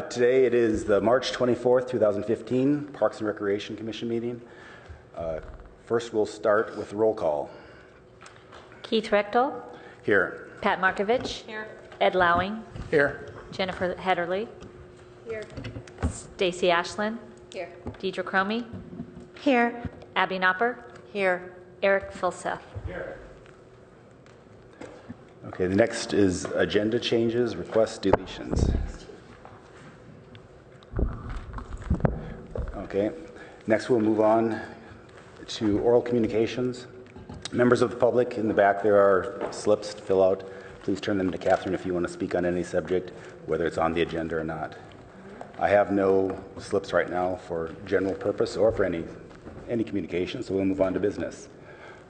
Today it is the March 24th, 2015 Parks and Recreation Commission meeting. First we'll start with the roll call. Keith Rechtel. Here. Pat Markovich. Here. Ed Lowing. Here. Jennifer Hedderly. Here. Stacy Ashland. Here. Deidre Cromie. Here. Abby Knopper. Here. Eric Filseth. Here. Okay, the next is agenda changes, requests, deletions. Okay, next we'll move on to oral communications. Members of the public, in the back there are slips to fill out. Please turn them to Catherine if you want to speak on any subject, whether it's on the agenda or not. I have no slips right now for general purpose or for any communication, so we'll move on to business.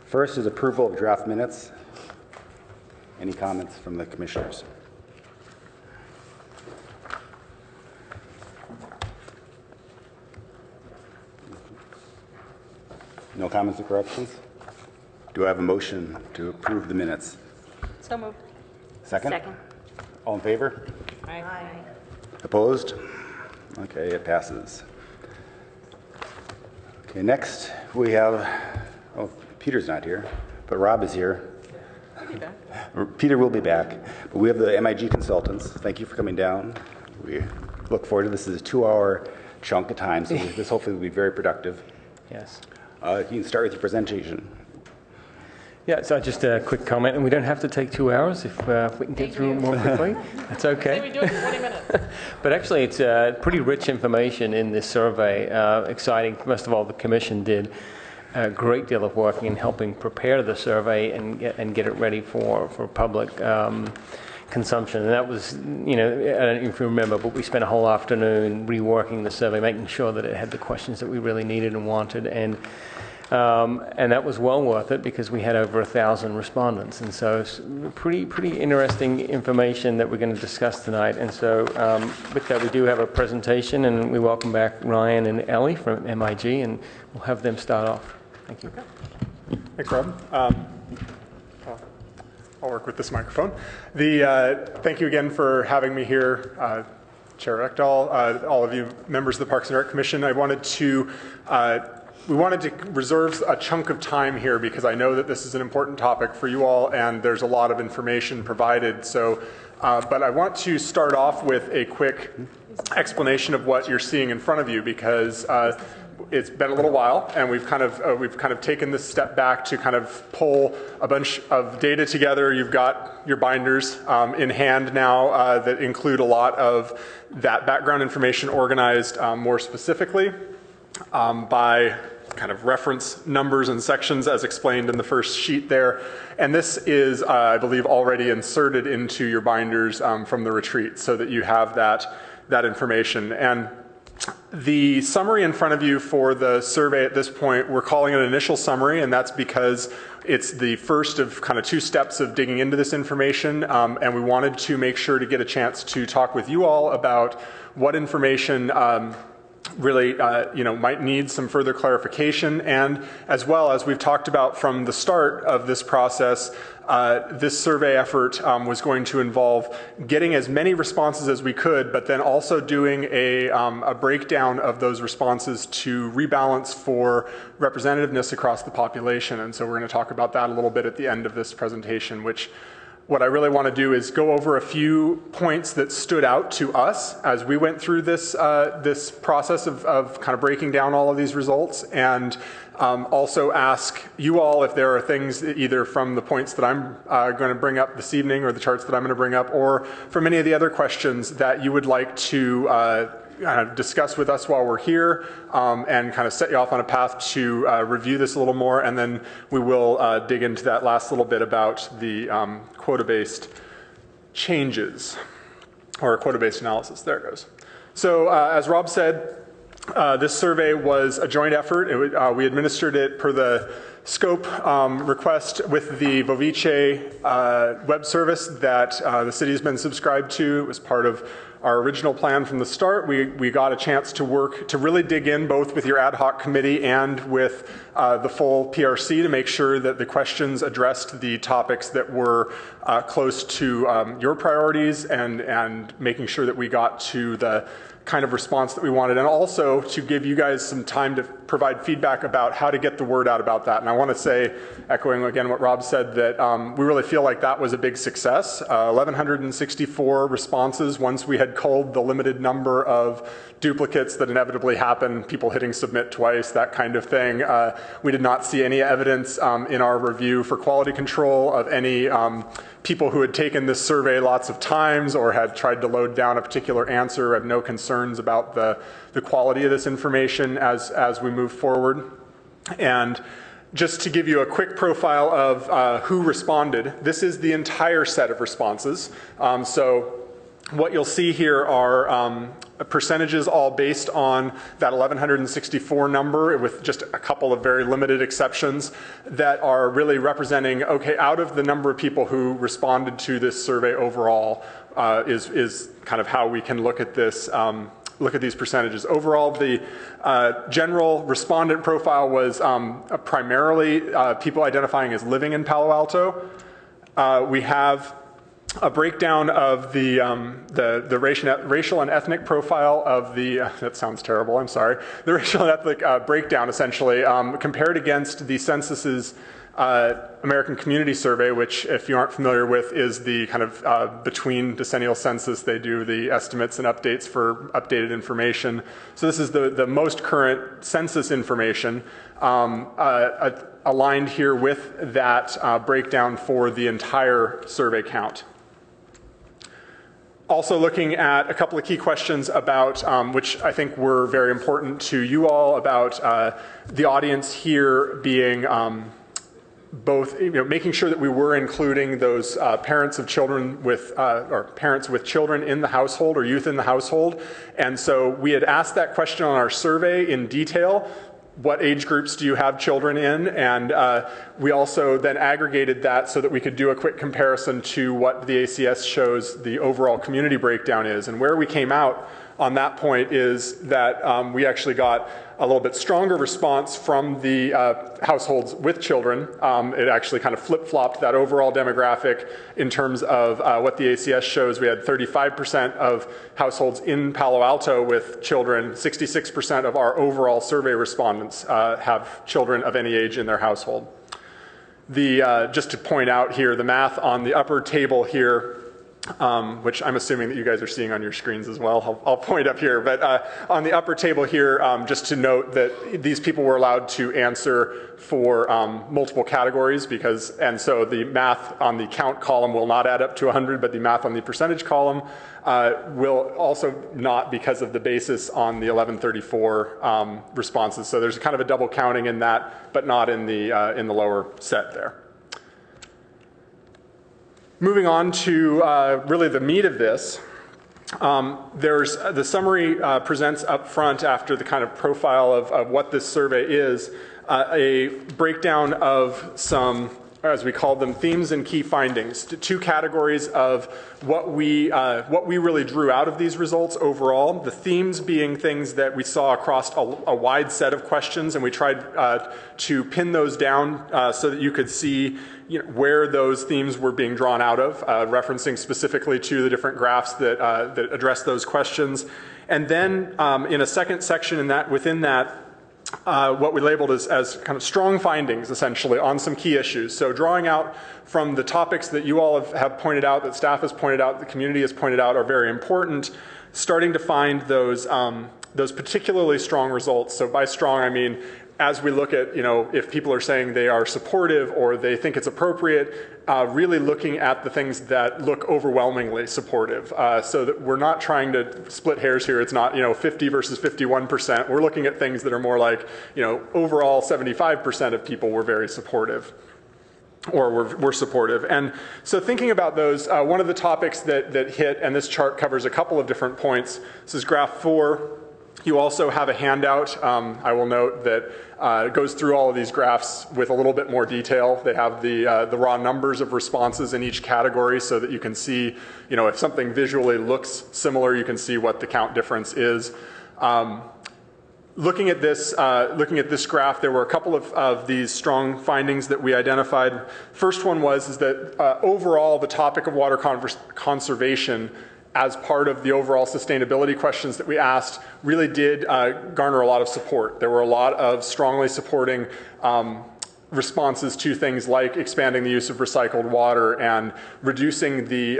First is approval of draft minutes. Any comments from the commissioners? No comments or corrections? Do I have a motion to approve the minutes? So moved. Second? Second. All in favor? Aye. Opposed? Okay, it passes. Okay, next we have, oh, Peter's not here, but Rob is here. Peter will be back, but we have the MIG consultants. Thank you for coming down. We look forward to this. This is a 2-hour chunk of time, so this hopefully will be very productive. Yes. You can start with your presentation. Yeah, so just a quick comment, and we don't have to take 2 hours if we can get through it more quickly. That's okay. We do it in 20 minutes. But actually, it's pretty rich information in this survey. Exciting. First of all, the commission did a great deal of work in helping prepare the survey and get it ready for public consumption. And that was, you know, I don't know if you remember, but we spent a whole afternoon reworking the survey, making sure that it had the questions that we really needed and wanted. And that was well worth it because we had over 1,000 respondents. And so it's pretty interesting information that we're going to discuss tonight. And so with that, we do have a presentation, and we welcome back Ryan and Ellie from MIG, and we'll have them start off. Thank you. Okay. Thanks, Rob. I'll work with this microphone. Thank you again for having me here, Chair Rechtel, all of you members of the Parks and Rec Commission. We wanted to reserve a chunk of time here because I know that this is an important topic for you all, and there's a lot of information provided. So, but I want to start off with a quick explanation of what you're seeing in front of you because it's been a little while, and we've kind of taken this step back to kind of pull a bunch of data together. You've got your binders in hand now that include a lot of that background information organized more specifically by kind of reference numbers and sections as explained in the first sheet there. And this is, I believe, already inserted into your binders from the retreat so that you have that information. And the summary in front of you for the survey at this point, we're calling it an initial summary, and that's because it's the first of kind of 2 steps of digging into this information, and we wanted to make sure to get a chance to talk with you all about what information really might need some further clarification, and as well as we've talked about from the start of this process, this survey effort was going to involve getting as many responses as we could, but then also doing a breakdown of those responses to rebalance for representativeness across the population. And so we're going to talk about that a little bit at the end of this presentation, which what I really want to do is go over a few points that stood out to us as we went through this process of kind of breaking down all of these results, and also ask you all if there are things either from the points that I'm going to bring up this evening or the charts that I'm going to bring up, or from any of the other questions that you would like to discuss with us while we're here, and kind of set you off on a path to review this a little more, and then we will dig into that last little bit about the quota-based changes, or quota-based analysis. There it goes. So as Rob said, this survey was a joint effort. We administered it per the scope request with the Vovice web service that the city has been subscribed to. It was part of our original plan from the start. We got a chance to work to really dig in both with your ad hoc committee and with the full PRC to make sure that the questions addressed the topics that were close to your priorities and making sure that we got to the kind of response that we wanted, and also to give you guys some time to provide feedback about how to get the word out about that. And I want to say, echoing again what Rob said, that we really feel like that was a big success. 1,164 responses once we had culled the limited number of duplicates that inevitably happen, people hitting submit twice, that kind of thing. We did not see any evidence in our review for quality control of any people who had taken this survey lots of times or had tried to load down a particular answer. Have no concerns about the quality of this information as we move forward. And just to give you a quick profile of who responded, this is the entire set of responses. So what you'll see here are percentages all based on that 1,164 number, with just a couple of very limited exceptions that are really representing, okay, out of the number of people who responded to this survey overall, is kind of how we can look at this, look at these percentages. Overall, the general respondent profile was primarily people identifying as living in Palo Alto. We have a breakdown of the racial and ethnic profile of the, that sounds terrible, I'm sorry, the racial and ethnic breakdown essentially compared against the census's American Community Survey, which, if you aren't familiar with, is the kind of between decennial census. They do the estimates and updates for updated information. So this is the most current census information aligned here with that breakdown for the entire survey count. Also looking at a couple of key questions about, which I think were very important to you all, about the audience here being both, making sure that we were including those parents of children with, or parents with children in the household or youth in the household. And so we had asked that question on our survey in detail. What age groups do you have children in? And we also then aggregated that so that we could do a quick comparison to what the ACS shows the overall community breakdown is. And where we came out on that point is that we actually got a little bit stronger response from the households with children. It actually kind of flip-flopped that overall demographic in terms of what the ACS shows. We had 35% of households in Palo Alto with children. 66% of our overall survey respondents have children of any age in their household. Just to point out here, the math on the upper table here, which I'm assuming that you guys are seeing on your screens as well. I'll point up here, but on the upper table here, just to note that these people were allowed to answer for multiple categories and so the math on the count column will not add up to 100, but the math on the percentage column will also not, because of the basis on the 1134 responses. So there's kind of a double counting in that, but not in the lower set there. Moving on to really the meat of this, there's the summary presents up front after the kind of profile of what this survey is, a breakdown of some, as we call them, themes and key findings, two categories of what we really drew out of these results overall. The themes being things that we saw across a wide set of questions, and we tried to pin those down so that you could see where those themes were being drawn out of, referencing specifically to the different graphs that address those questions. And then in a second section within that, what we labeled as kind of strong findings, essentially, on some key issues. So drawing out from the topics that you all have pointed out, that staff has pointed out, the community has pointed out are very important, starting to find those particularly strong results. So by strong, I mean, as we look at, if people are saying they are supportive or they think it's appropriate, really looking at the things that look overwhelmingly supportive. So that we're not trying to split hairs here. It's not, 50 versus 51%. We're looking at things that are more like, overall 75% of people were very supportive or were supportive. And so thinking about those, one of the topics that hit, and this chart covers a couple of different points, this is graph 4, You also have a handout. I will note that it goes through all of these graphs with a little bit more detail. They have the raw numbers of responses in each category so that you can see, if something visually looks similar, you can see what the count difference is. Looking at this graph, there were a couple of these strong findings that we identified. First one is that overall the topic of water conservation as part of the overall sustainability questions that we asked really did garner a lot of support. There were a lot of strongly supporting responses to things like expanding the use of recycled water and reducing the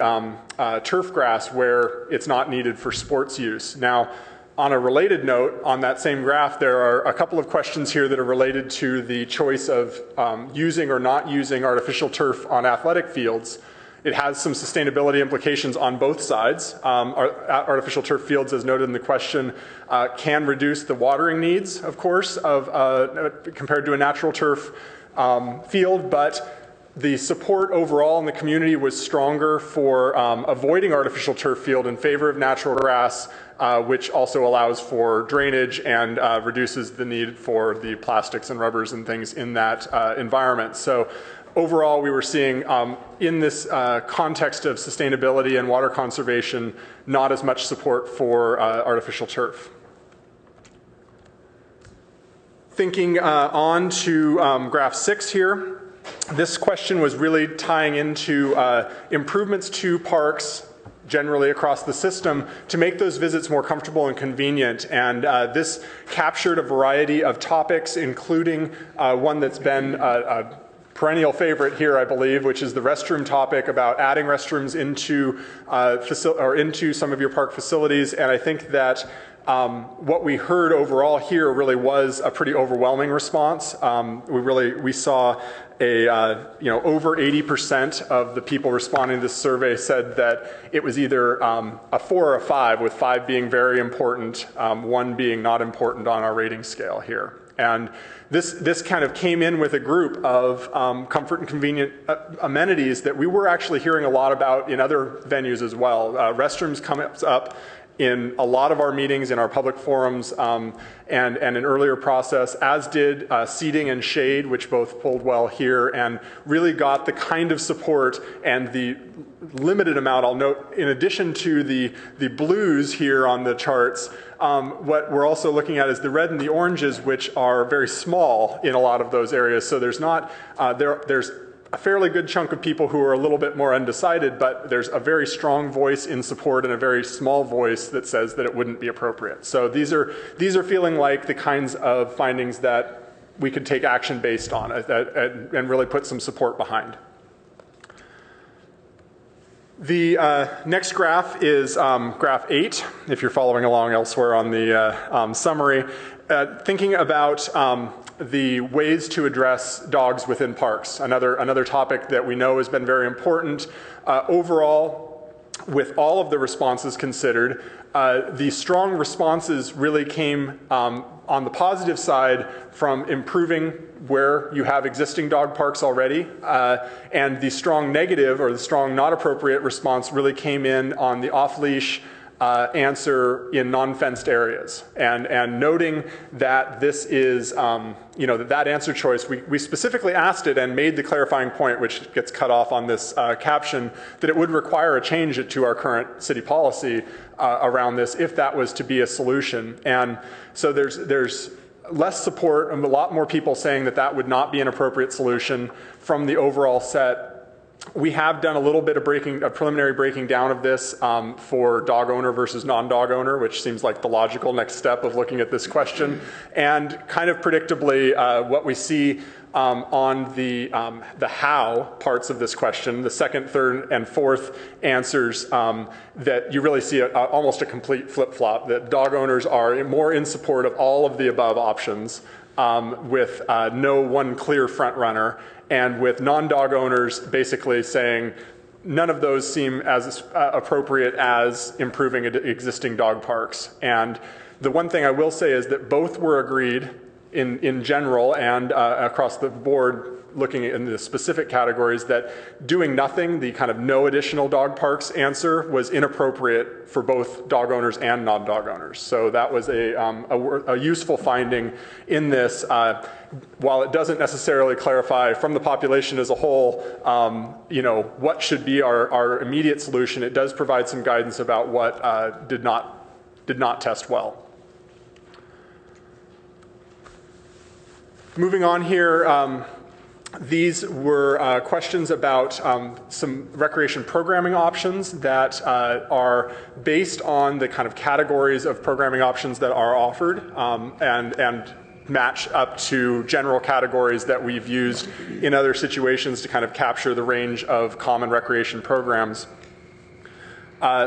turf grass where it's not needed for sports use. Now, on a related note, on that same graph, there are a couple of questions here that are related to the choice of using or not using artificial turf on athletic fields. It has some sustainability implications on both sides. Artificial turf fields, as noted in the question, can reduce the watering needs, of course, compared to a natural turf field, but the support overall in the community was stronger for avoiding artificial turf field in favor of natural grass, which also allows for drainage and reduces the need for the plastics and rubbers and things in that environment. So overall, we were seeing in this context of sustainability and water conservation, not as much support for artificial turf. Thinking on to graph 6 here, this question was really tying into improvements to parks generally across the system to make those visits more comfortable and convenient. And this captured a variety of topics, including one that's been a perennial favorite here, I believe, which is the restroom topic about adding restrooms into some of your park facilities. And I think that what we heard overall here really was a pretty overwhelming response. We saw over 80% of the people responding to this survey said that it was either a 4 or a 5, with 5 being very important, 1 being not important on our rating scale here. And this kind of came in with a group of comfort and convenient amenities that we were actually hearing a lot about in other venues as well. Restrooms come up in a lot of our meetings, in our public forums, and an earlier process, as did seating and shade, which both pulled well here and really got the kind of support and the limited amount, I'll note, in addition to the blues here on the charts, what we're also looking at is the red and the oranges, which are very small in a lot of those areas. So there's not, there's a fairly good chunk of people who are a little bit more undecided, but there's a very strong voice in support and a very small voice that says that it wouldn't be appropriate. So these are feeling like the kinds of findings that we could take action based on and really put some support behind. The next graph is graph 8, if you're following along elsewhere on the summary. Thinking about the ways to address dogs within parks, another topic that we know has been very important. Overall, with all of the responses considered, the strong responses really came on the positive side from improving where you have existing dog parks already, and the strong negative or the strong not appropriate response really came in on the off-leash answer in non-fenced areas, and noting that this is, that answer choice, we specifically asked it and made the clarifying point, which gets cut off on this caption, that it would require a change to our current city policy around this if that was to be a solution. And so there's less support and a lot more people saying that that would not be an appropriate solution from the overall set. We have done a little bit of preliminary breaking down of this for dog owner versus non-dog owner, which seems like the logical next step of looking at this question. And kind of predictably, what we see on the how parts of this question, the second, third, and fourth answers, that you really see almost a complete flip-flop, that dog owners are more in support of all of the above options, with no one clear front runner, and with non-dog owners basically saying none of those seem as appropriate as improving existing dog parks. And the one thing I will say is that both were agreed in general and across the board looking in the specific categories, that doing nothing, the kind of no additional dog parks answer, was inappropriate for both dog owners and non-dog owners. So that was a useful finding in this. While it doesn't necessarily clarify from the population as a whole, what should be our immediate solution, it does provide some guidance about what did not test well. Moving on here, these were questions about some recreation programming options that are based on the kind of categories of programming options that are offered and match up to general categories that we've used in other situations to kind of capture the range of common recreation programs.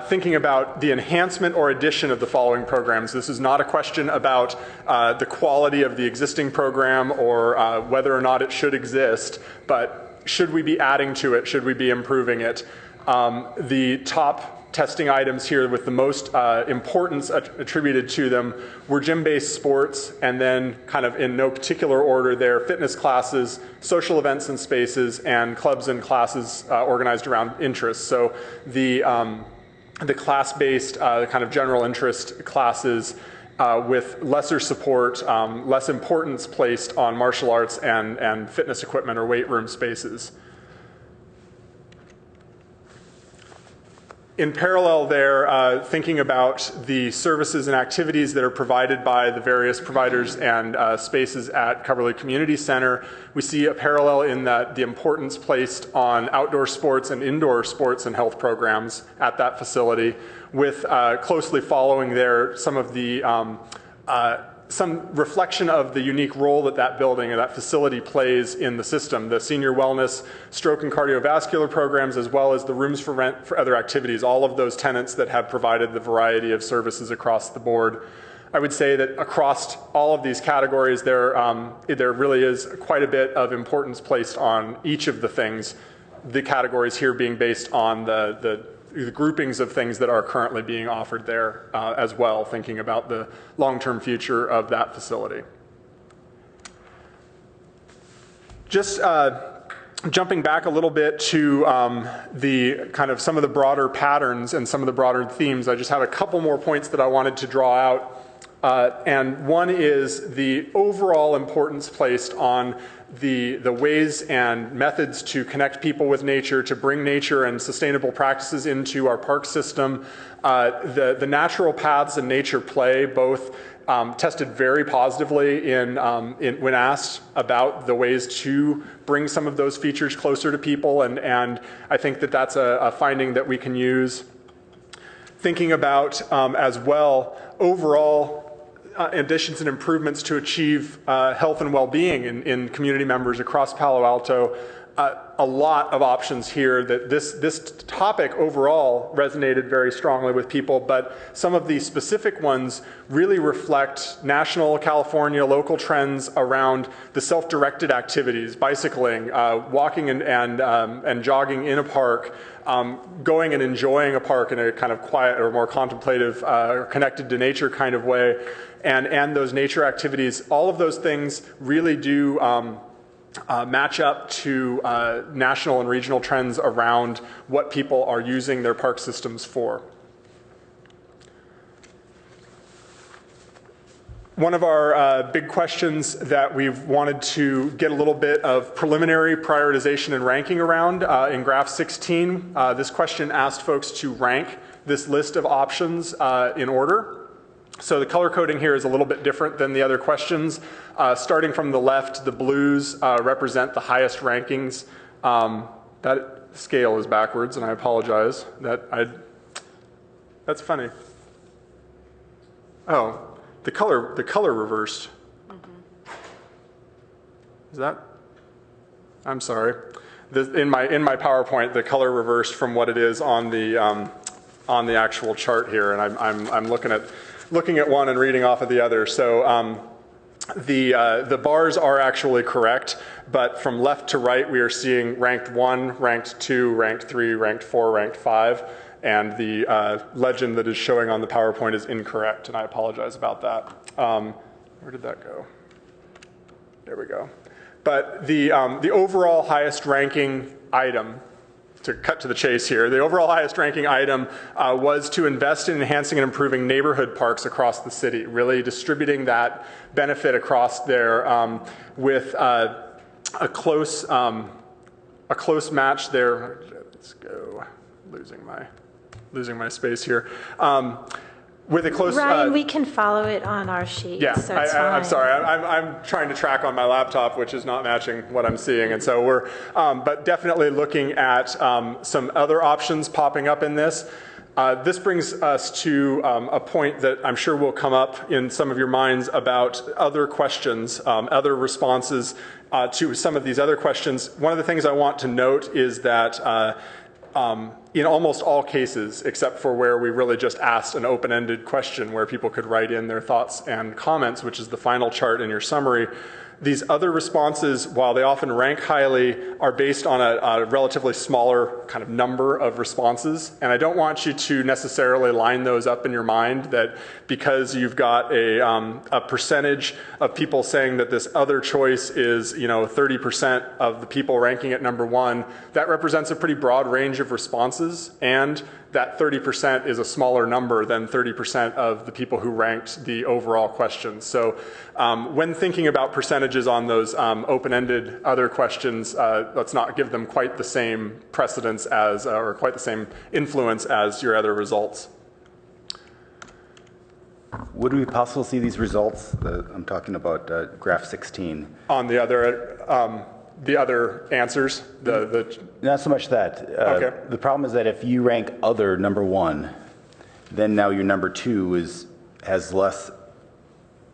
Thinking about the enhancement or addition of the following programs. This is not a question about the quality of the existing program or whether or not it should exist, but should we be adding to it? Should we be improving it? The top testing items here with the most importance attributed to them were gym-based sports, and then kind of in no particular order there, fitness classes, social events and spaces, and clubs and classes organized around interests. So the class-based kind of general interest classes with lesser support, less importance placed on martial arts and fitness equipment or weight room spaces. In parallel there, thinking about the services and activities that are provided by the various providers and spaces at Coverly Community Center, we see a parallel in that the importance placed on outdoor sports and indoor sports and health programs at that facility, with closely following there some of the some reflection of the unique role that that building or that facility plays in the system, the senior wellness, stroke and cardiovascular programs, as well as the rooms for rent for other activities, all of those tenants that have provided the variety of services across the board. I would say that across all of these categories, there really is quite a bit of importance placed on each of the things, the categories here being based on the groupings of things that are currently being offered there as well, thinking about the long-term future of that facility. Just jumping back a little bit to the kind of some of the broader patterns and some of the broader themes, I just have a couple more points that I wanted to draw out. And one is the overall importance placed on the ways and methods to connect people with nature, to bring nature and sustainable practices into our park system. The natural paths and nature play both tested very positively when asked about the ways to bring some of those features closer to people, and I think that that's a finding that we can use. Thinking about as well overall additions and improvements to achieve health and well-being in community members across Palo Alto. A lot of options here that this topic overall resonated very strongly with people, but some of the specific ones really reflect national, California, local trends around the self-directed activities, bicycling, walking and jogging in a park, going and enjoying a park in a kind of quiet or more contemplative, connected to nature kind of way, and those nature activities. All of those things really do match up to national and regional trends around what people are using their park systems for. One of our big questions that we've wanted to get a little bit of preliminary prioritization and ranking around in graph 16, this question asked folks to rank this list of options in order. So the color coding here is a little bit different than the other questions. Starting from the left, the blues represent the highest rankings. That scale is backwards, and I apologize. That's funny. Oh, the color reversed. Is that? I'm sorry. In my PowerPoint, the color reversed from what it is on the actual chart here, and I'm looking at one and reading off of the other. So the bars are actually correct, but from left to right, we are seeing ranked 1, ranked 2, ranked 3, ranked 4, ranked 5, and the legend that is showing on the PowerPoint is incorrect, and I apologize about that. Where did that go? There we go. But the overall highest ranking item, to cut to the chase here, the overall highest ranking item was to invest in enhancing and improving neighborhood parks across the city, really distributing that benefit across there with a close match there. Let's go, losing my space here. With a close. Ryan, we can follow it on our sheet. Yeah, so it's fine. I'm sorry. I'm trying to track on my laptop, which is not matching what I'm seeing. And so we're, but definitely looking at some other options popping up in this. This brings us to a point that I'm sure will come up in some of your minds about other questions, other responses to some of these other questions. One of the things I want to note is that in almost all cases, except for where we really just asked an open-ended question where people could write in their thoughts and comments, which is the final chart in your summary, these other responses, while they often rank highly, are based on a relatively smaller kind of number of responses. And I don't want you to necessarily line those up in your mind that because you've got a percentage of people saying that this other choice is 30% of the people ranking at number one, that represents a pretty broad range of responses, and that 30% is a smaller number than 30% of the people who ranked the overall question. So when thinking about percentages on those open-ended other questions, let's not give them quite the same precedence as, or quite the same influence as your other results. Would it be possible to see these results? I'm talking about graph 16. On the other answers, Not so much that. Okay. The problem is that if you rank other number one, then now your number two has less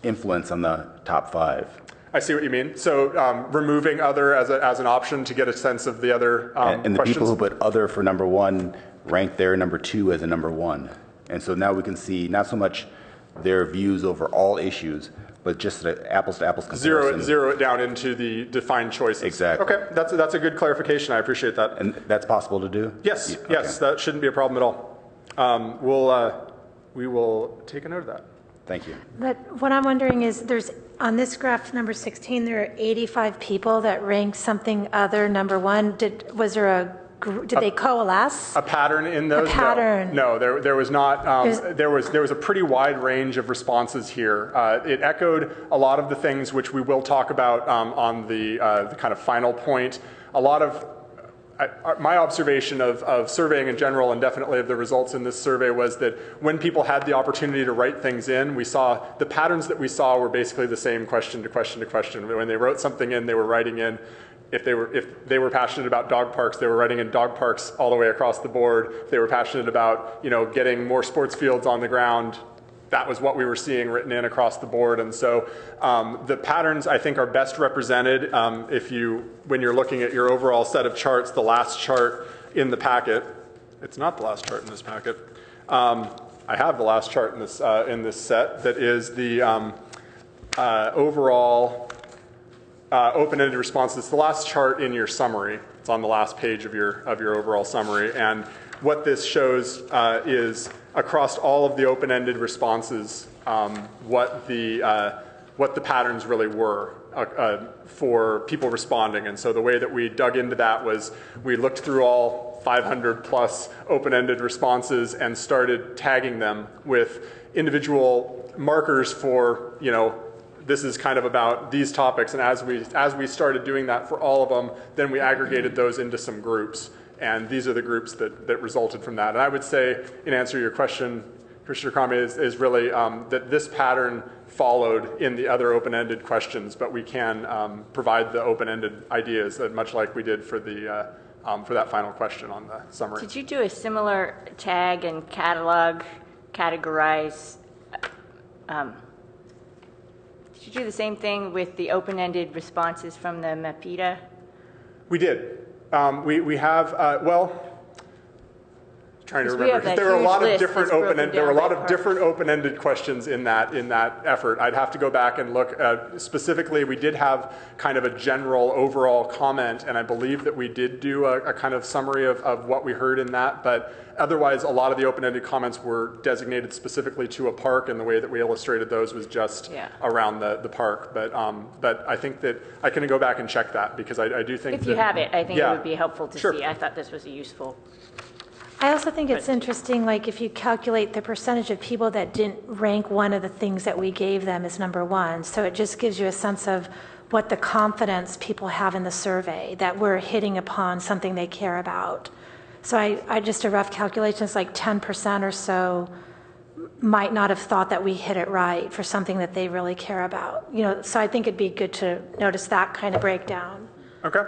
influence on the top five. I see what you mean. So removing other as an option to get a sense of the other And the questions. people who put other for number one rank their number two as a number one. And so now we can see not so much their views over all issues, but just an apples-to-apples comparison. Zero it down into the defined choices. Exactly. Okay, that's a good clarification. I appreciate that. And that's possible to do? Yes, Yeah, yes, okay. that shouldn't be a problem at all. We will take a note of that. Thank you. But what I'm wondering is, on this graph number 16, there are 85 people that ranked something other number one. Did they coalesce? A pattern in those? A pattern. No, there was not. There was a pretty wide range of responses here. It echoed a lot of the things which we will talk about on the kind of final point. A lot of my observation of surveying in general, and definitely of the results in this survey, was that when people had the opportunity to write things in, we saw the patterns that we saw were basically the same question to question to question. When they wrote something in, they were writing in. If they were passionate about dog parks, they were writing in dog parks all the way across the board. If they were passionate about getting more sports fields on the ground, that was what we were seeing written in across the board. And so the patterns, I think, are best represented when you're looking at your overall set of charts. The last chart in the packet, it's not the last chart in this packet. I have the last chart in this set that is the overall open-ended responses. It's the last chart in your summary. It's on the last page of your overall summary. And what this shows is across all of the open-ended responses, what the patterns really were for people responding. And so the way that we dug into that was we looked through all 500 plus open-ended responses and started tagging them with individual markers for, this is kind of about these topics. And as we started doing that for all of them, then we aggregated those into some groups. And these are the groups that resulted from that. And I would say, in answer to your question, Commissioner Cromie, is really that this pattern followed in the other open-ended questions, but we can provide the open-ended ideas, much like we did for for that final question on the summary. Did you do a similar tag and categorize? Did you do the same thing with the open-ended responses from the MAPITA? We did. We have, trying to Because we remember, have because there that were a lot huge of list different that's broken there were a down lot by of park. different open-ended questions in that effort. I'd have to go back and look. Specifically, we did have kind of a general overall comment, and I believe that we did do a kind of summary of what we heard in that, but otherwise a lot of the open-ended comments were designated specifically to a park, and the way that we illustrated those was just around the park. But I think that I can go back and check that, because I do think If you have it, I think it would be helpful to Sure. see. I thought this was a useful. I also think it's interesting, like if you calculate the percentage of people that didn't rank one of the things that we gave them as number one, so it just gives you a sense of what the confidence people have in the survey, that we're hitting upon something they care about. So I just a rough calculation is like 10% or so might not have thought that we hit it right for something that they really care about. You know, so I think it'd be good to notice that kind of breakdown. Okay.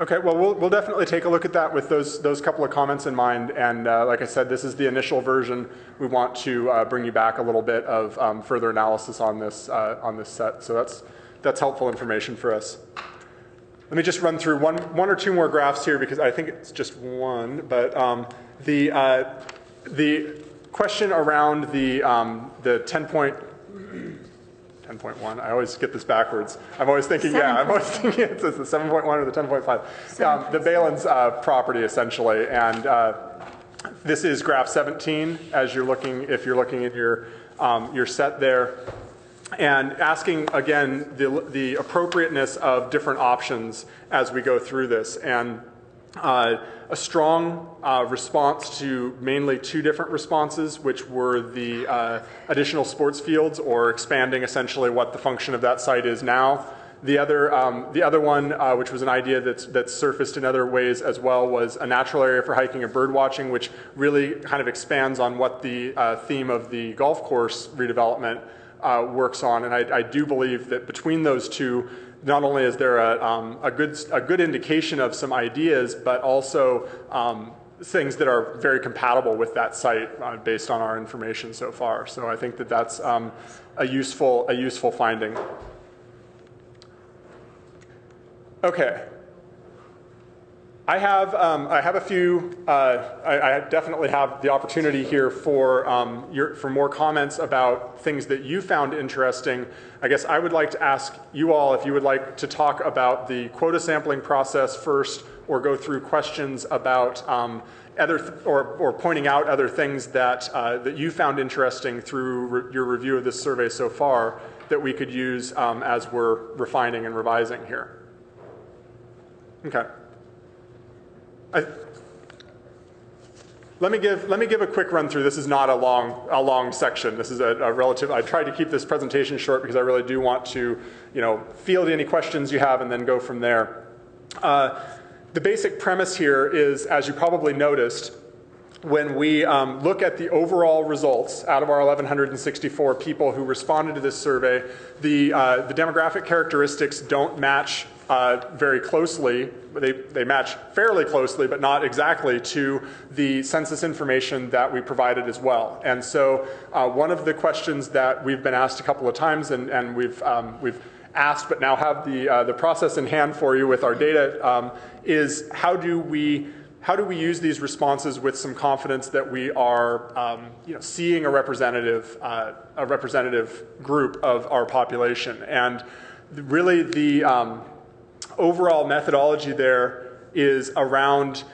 Okay, well, we'll definitely take a look at that with those couple of comments in mind. And like I said, this is the initial version. We want to bring you back a little bit of further analysis on this set. So that's helpful information for us. Let me just run through one or two more graphs here, because I think it's just one. But the question around the 10.1. I always get this backwards. I'm always thinking, I'm always thinking it's the 7.1 or the 10.5. The Balin's property, essentially. And this is graph 17, as you're looking, if you're looking at your set there. And asking, again, the appropriateness of different options as we go through this. And a strong response to mainly two different responses, which were the additional sports fields, or expanding essentially what the function of that site is now. The other one, which was an idea that's surfaced in other ways as well, was a natural area for hiking and bird watching, which really kind of expands on what the theme of the golf course redevelopment works on. And I do believe that between those two, not only is there a good indication of some ideas, but also things that are very compatible with that site based on our information so far. So I think that that's a useful finding. Okay. I have a few. I definitely have the opportunity here for more comments about things that you found interesting. I guess I would like to ask you all if you would like to talk about the quota sampling process first, or go through questions about or pointing out other things that that you found interesting through your review of this survey so far that we could use as we're refining and revising here. Okay. Let me give a quick run through. This is not a long section. This is a relative. I tried to keep this presentation short because I really do want to, field any questions you have and then go from there. The basic premise here is, as you probably noticed, when we look at the overall results out of our 1,164 people who responded to this survey, the demographic characteristics don't match very closely. They match fairly closely, but not exactly, to the census information that we provided as well. And so one of the questions that we've been asked a couple of times, and we've asked but now have the process in hand for you with our data, is how do we use these responses with some confidence that we are seeing a representative group of our population. And really the overall methodology there is around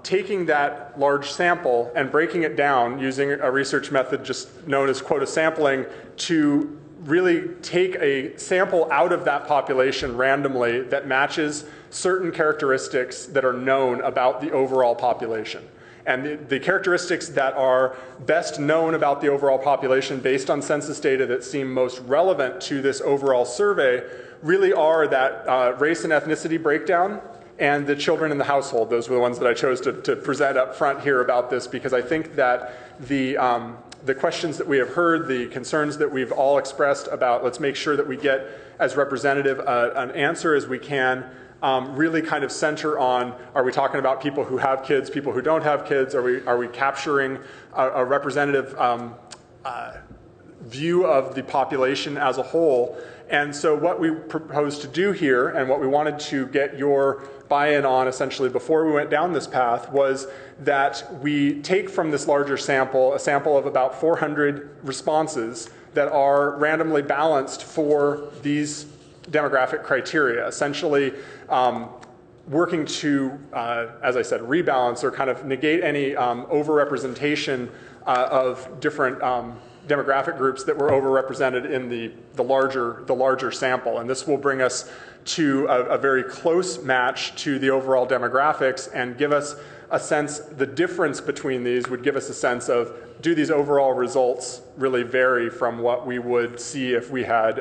taking that large sample and breaking it down using a research method just known as quota sampling to really take a sample out of that population randomly that matches certain characteristics that are known about the overall population. And the characteristics that are best known about the overall population based on census data that seem most relevant to this overall survey really are that race and ethnicity breakdown and the children in the household. Those were the ones that I chose to present up front here about this, because I think that the questions that we have heard, the concerns that we've all expressed about let's make sure that we get as representative an answer as we can, really kind of center on, are we talking about people who have kids, people who don't have kids? Are we capturing a representative view of the population as a whole. And so what we proposed to do here, and what we wanted to get your buy-in on essentially before we went down this path, was that we take from this larger sample, a sample of about 400 responses that are randomly balanced for these demographic criteria, essentially working to, as I said, rebalance or kind of negate any overrepresentation of different demographic groups that were overrepresented in the larger sample. And this will bring us to a very close match to the overall demographics and give us a sense, the difference between these would give us a sense of, do these overall results really vary from what we would see if we had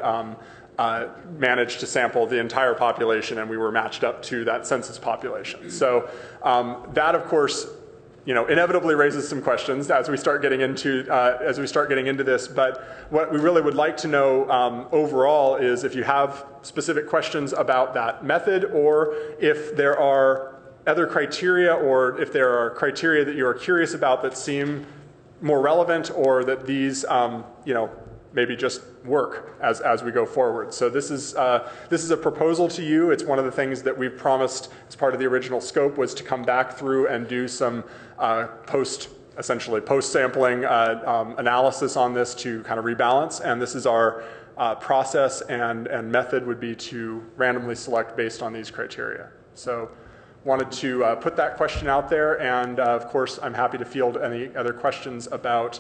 managed to sample the entire population and we were matched up to that census population. So that, of course, inevitably raises some questions as we start getting into this. But what we really would like to know overall is if you have specific questions about that method, or if there are other criteria, or if there are criteria that you are curious about that seem more relevant, or that these maybe just work as we go forward. So this is a proposal to you. It's one of the things that we've promised as part of the original scope, was to come back through and do some post-sampling analysis on this to kind of rebalance. And this is our process and method would be to randomly select based on these criteria. So wanted to put that question out there, and of course I'm happy to field any other questions about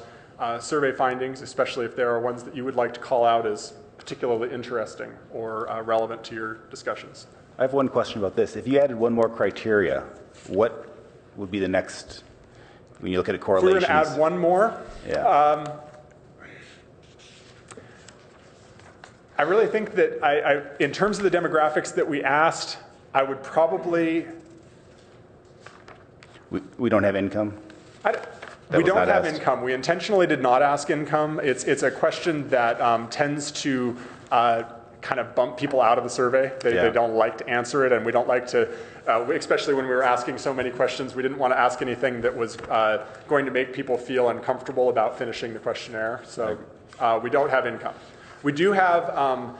survey findings, especially if there are ones that you would like to call out as particularly interesting or relevant to your discussions. I have one question about this. If you added one more criteria, what would be the next, when you look at a correlation? If we're going to add one more? Yeah. I really think that in terms of the demographics that we asked, I would probably... We don't have income? We don't have income. We intentionally did not ask income. It's a question that tends to kind of bump people out of the survey. They don't like to answer it, and we don't like to, especially when we were asking so many questions, we didn't want to ask anything that was going to make people feel uncomfortable about finishing the questionnaire. So we don't have income. We do have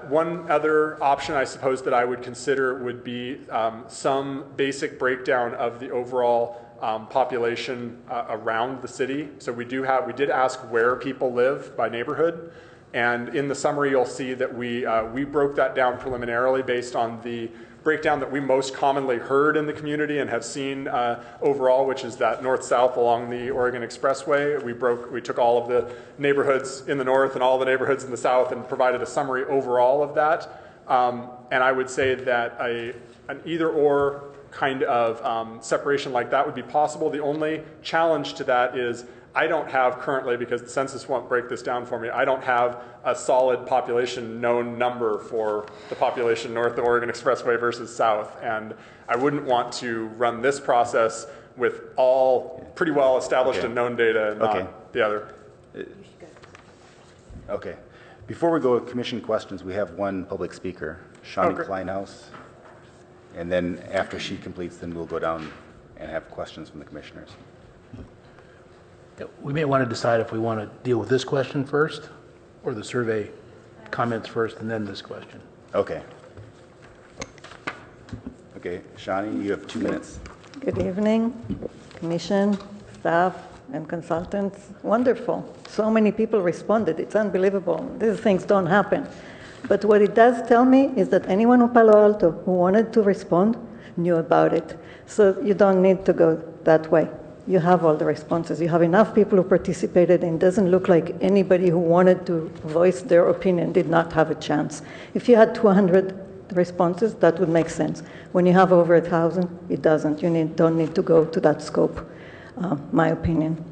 one other option, I suppose, that I would consider would be some basic breakdown of the overall population around the city. So we did ask where people live by neighborhood, and in the summary you'll see that we broke that down preliminarily based on the breakdown that we most commonly heard in the community and have seen overall, which is that north-south along the Oregon Expressway. We took all of the neighborhoods in the north and all the neighborhoods in the south and provided a summary overall of that. And I would say that an either-or kind of separation like that would be possible. The only challenge to that is I don't have currently, because the census won't break this down for me, I don't have a solid population known number for the population north of Oregon Expressway versus south. And I wouldn't want to run this process with all pretty well established and known data and not the other. Okay. Before we go to commission questions, we have one public speaker, Shawnee Kleinhaus. And then after she completes, then we'll go down and have questions from the commissioners. We may want to decide if we want to deal with this question first, or the survey comments first, and then this question. Okay. Okay, Shawnee, you have 2 minutes. Good evening, commission, staff, and consultants. Wonderful. So many people responded. It's unbelievable. These things don't happen. But what it does tell me is that anyone in Palo Alto who wanted to respond knew about it. So you don't need to go that way. You have all the responses. You have enough people who participated, and it doesn't look like anybody who wanted to voice their opinion did not have a chance. If you had 200 responses, that would make sense. When you have over 1,000, it doesn't. You don't need to go to that scope, my opinion.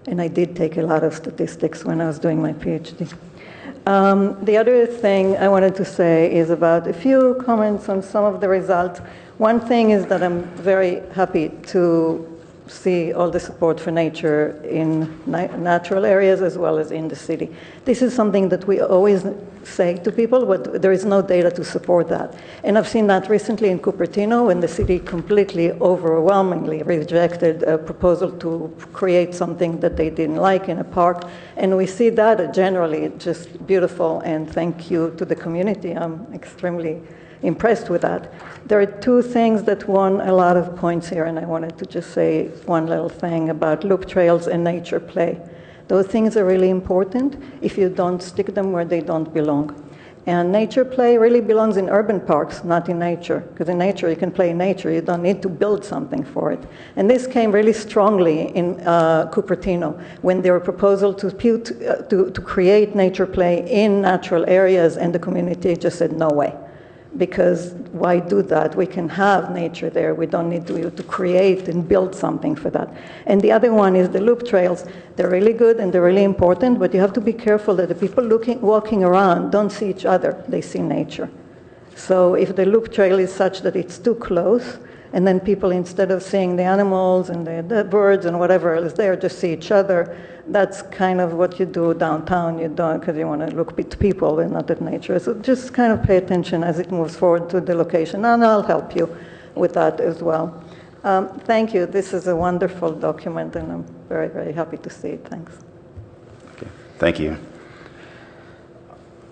And I did take a lot of statistics when I was doing my PhD. The other thing I wanted to say is about a few comments on some of the results. One thing is that I'm very happy to see all the support for nature in natural areas as well as in the city. This is something that we always say to people, but there is no data to support that. And I've seen that recently in Cupertino when the city completely overwhelmingly rejected a proposal to create something that they didn't like in a park. And we see that generally just beautiful, and thank you to the community. I'm extremely impressed with that. There are two things that won a lot of points here, and I wanted to just say one little thing about loop trails and nature play. Those things are really important if you don't stick them where they don't belong. And nature play really belongs in urban parks, not in nature. Because in nature, you can play in nature. You don't need to build something for it. And this came really strongly in Cupertino when there were proposals to create nature play in natural areas, and the community just said, no way. Because why do that? We can have nature there. We don't need to create and build something for that. And the other one is the loop trails. They're really good and they're really important, but you have to be careful that the people walking around don't see each other. They see nature. So if the loop trail is such that it's too close, and then people, instead of seeing the animals and the birds and whatever is there, just see each other, that's kind of what you do downtown. You don't, because you want to look at people and not at nature. So just kind of pay attention as it moves forward to the location, and I'll help you with that as well. Thank you. This is a wonderful document, and I'm very, very happy to see it. Thanks. Okay. Thank you.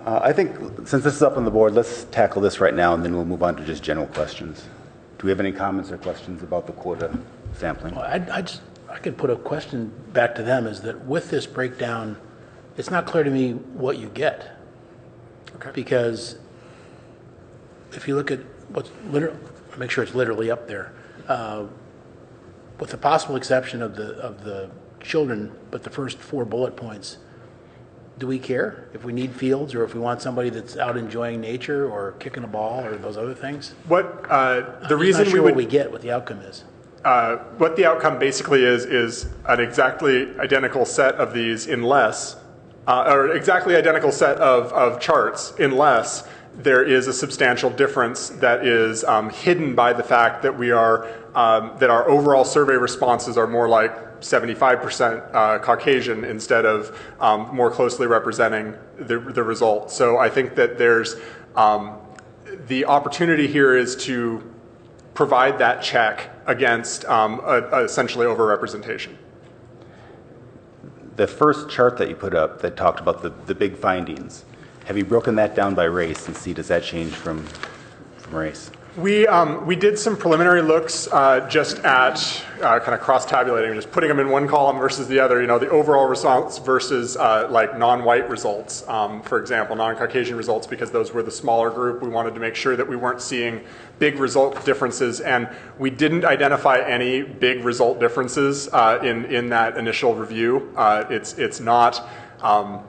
I think since this is up on the board, let's tackle this right now, and then we'll move on to just general questions. Do we have any comments or questions about the quota sampling? Well, I could put a question back to them, is that with this breakdown, it's not clear to me what you get. Okay. Because if you look at what's literally, make sure it's literally up there, with the possible exception of the children, but the first 4 bullet points, do we care if we need fields or if we want somebody that's out enjoying nature or kicking a ball or those other things? What the I'm reason not sure we would what we get, what the outcome is. what the outcome basically is an exactly identical set of these unless, or exactly identical set of charts unless there is a substantial difference that is hidden by the fact that we are that our overall survey responses are more like 75% Caucasian instead of more closely representing the result. So I think that there's the opportunity here is to provide that check against essentially overrepresentation. The first chart that you put up that talked about the big findings, have you broken that down by race and see does that change from race? We did some preliminary looks just at kind of cross-tabulating, just putting them in one column versus the other, the overall results versus like non-white results, for example, non-Caucasian results, because those were the smaller group. We wanted to make sure that we weren't seeing big result differences, and we didn't identify any big result differences in that initial review. It's not...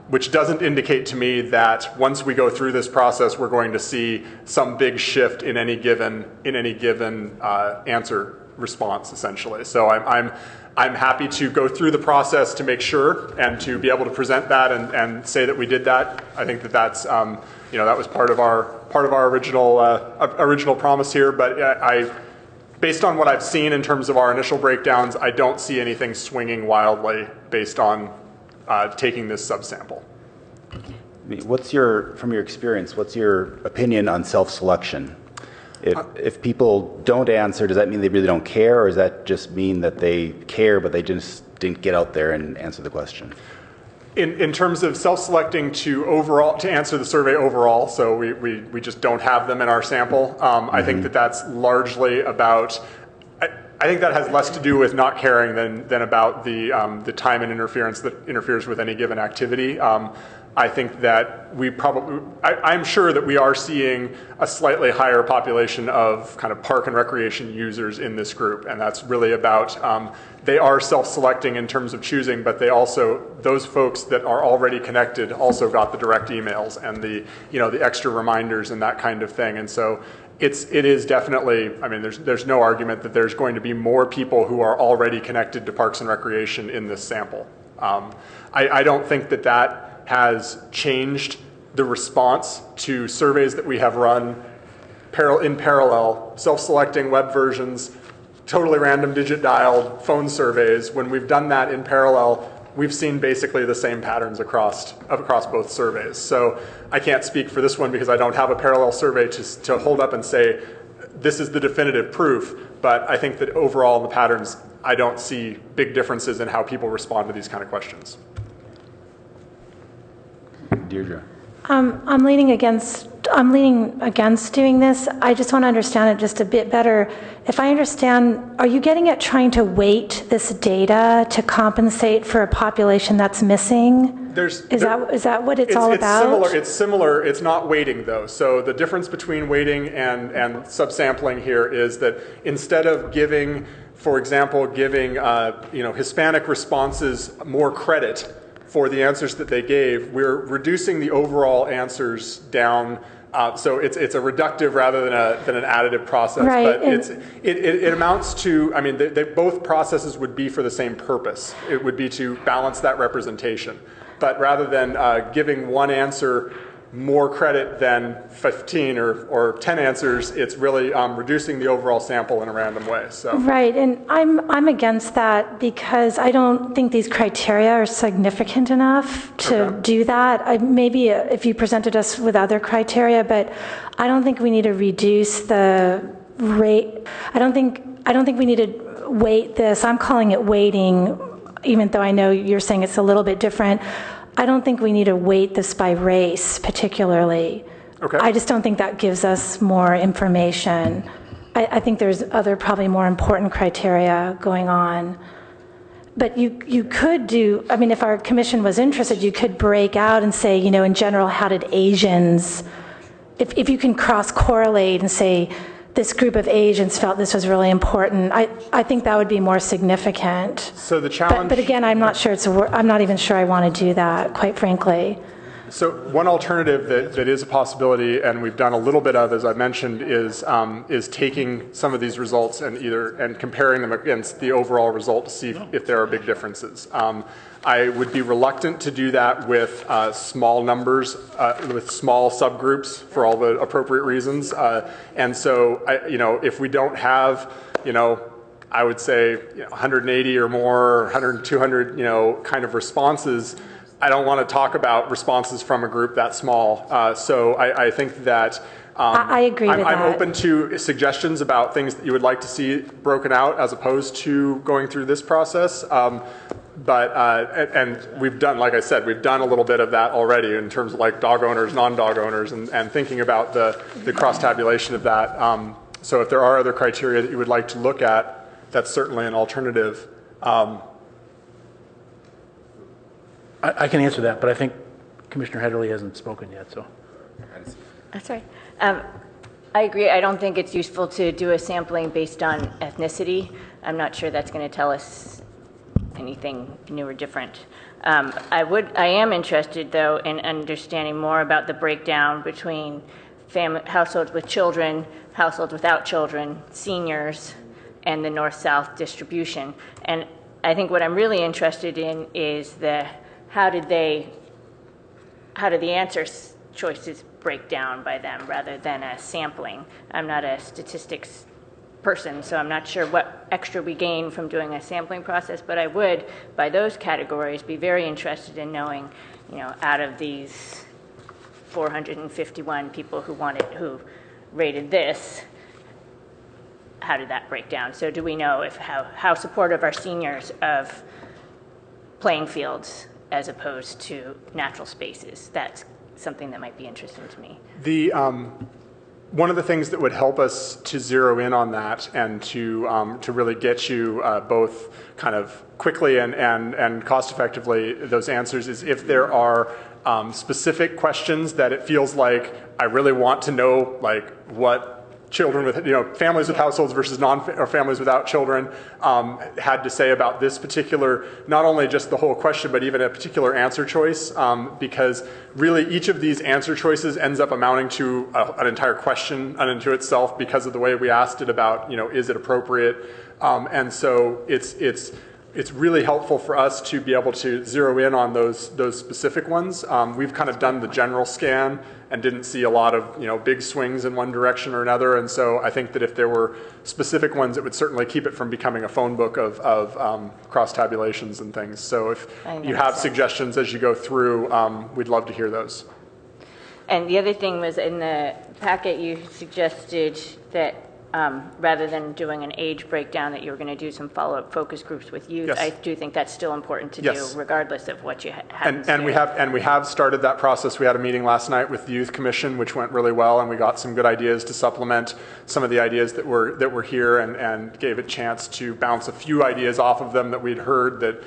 which doesn't indicate to me that once we go through this process, we're going to see some big shift in any given answer response, essentially. So I'm happy to go through the process to make sure and to be able to present that and say that we did that. I think that that's that was part of our original promise here. But based on what I've seen in terms of our initial breakdowns, I don't see anything swinging wildly based on taking this subsample. From your experience, what's your opinion on self-selection? If people don't answer, does that mean they really don't care, or does that just mean that they care but they just didn't get out there and answer the question? In terms of self-selecting to answer the survey overall, so we just don't have them in our sample. I think that's largely about. I think that has less to do with not caring than about the time and interference that interferes with any given activity. I think that I'm sure that we are seeing a slightly higher population of kind of park and recreation users in this group, and that's really about, they are self-selecting in terms of choosing, but those folks that are already connected also got the direct emails and the extra reminders and that kind of thing, and so it is definitely, I mean, there's no argument that there's going to be more people who are already connected to parks and recreation in this sample. I don't think that has changed the response to surveys that we have run in parallel, self-selecting web versions, totally random digit dialed phone surveys, when we've done that in parallel, we've seen basically the same patterns across both surveys. So I can't speak for this one because I don't have a parallel survey to hold up and say, this is the definitive proof, but I think that overall in the patterns, I don't see big differences in how people respond to these kind of questions. Deirdre. I'm leaning against doing this. I just want to understand it just a bit better. If I understand, are you getting at trying to weight this data to compensate for a population that's missing? Is that what it's all about? It's similar. It's not weighting though. So the difference between weighting and subsampling here is that instead of giving, for example, Hispanic responses more credit for the answers that they gave, we're reducing the overall answers down. So it's a reductive rather than an additive process. Right, but it amounts to, I mean, both processes would be for the same purpose. It would be to balance that representation. But rather than giving one answer more credit than 15 or 10 answers, it's really reducing the overall sample in a random way. So. Right, and I'm against that because I don't think these criteria are significant enough to do that. Maybe if you presented us with other criteria, but I don't think we need to reduce the rate. I don't think we need to weight this. I'm calling it weighting, even though I know you're saying it's a little bit different. I don't think we need to weight this by race particularly. Okay. I just don't think that gives us more information. I think there's other probably more important criteria going on. But you could do, I mean, if our commission was interested, you could break out and say, in general, how did Asians, if you can cross-correlate and say, this group of Asians felt this was really important, I think that would be more significant. So the challenge... But again, I'm not sure I'm not even sure I want to do that, quite frankly. So one alternative that is a possibility, and we've done a little bit of, as I mentioned, is taking some of these results and comparing them against the overall result to see if there are big differences. I would be reluctant to do that with small numbers, with small subgroups for all the appropriate reasons. And so, if we don't have, I would say 180 or more, 100, 200, kind of responses, I don't want to talk about responses from a group that small. So I think that I agree with that. I'm open to suggestions about things that you would like to see broken out as opposed to going through this process. And we've done, like I said, we've done a little bit of that already in terms of like dog owners, non-dog owners, and thinking about the cross-tabulation of that. So if there are other criteria that you would like to look at, that's certainly an alternative. I can answer that, but I think Commissioner Hedderly hasn't spoken yet, so. That's right. I agree. I don't think it's useful to do a sampling based on ethnicity. I'm not sure that's going to tell us anything new or different. I am interested, though, in understanding more about the breakdown between households with children, households without children, seniors, and the north-south distribution. And I think what I'm really interested in is how did the answer choices break down by them rather than a sampling. I'm not a statistics person, so I'm not sure what extra we gain from doing a sampling process, but I would, by those categories, be very interested in knowing, out of these 451 people who rated this, how did that break down? So do we know how supportive are seniors of playing fields as opposed to natural spaces? That's something that might be interesting to me. One of the things that would help us to zero in on that and to really get you both kind of quickly and cost effectively those answers is if there are specific questions that it feels like I really want to know, like what children with, families with households versus or families without children had to say about this particular, not only just the whole question, but even a particular answer choice, because really each of these answer choices ends up amounting to an entire question unto itself because of the way we asked it about, is it appropriate? And so it's it's really helpful for us to be able to zero in on those specific ones. We've kind of done the general scan and didn't see a lot of big swings in one direction or another, and so I think that if there were specific ones, it would certainly keep it from becoming a phone book of cross tabulations and things. So if you have suggestions as you go through, we'd love to hear those. And the other thing was in the packet, you suggested that rather than doing an age breakdown, that you were going to do some follow-up focus groups with youth. Yes. I do think that's still important to Yes. do, regardless of what you have. And we have started that process. We had a meeting last night with the Youth Commission, which went really well, and we got some good ideas to supplement some of the ideas that were here, and gave a chance to bounce a few ideas off of them that we'd heard, that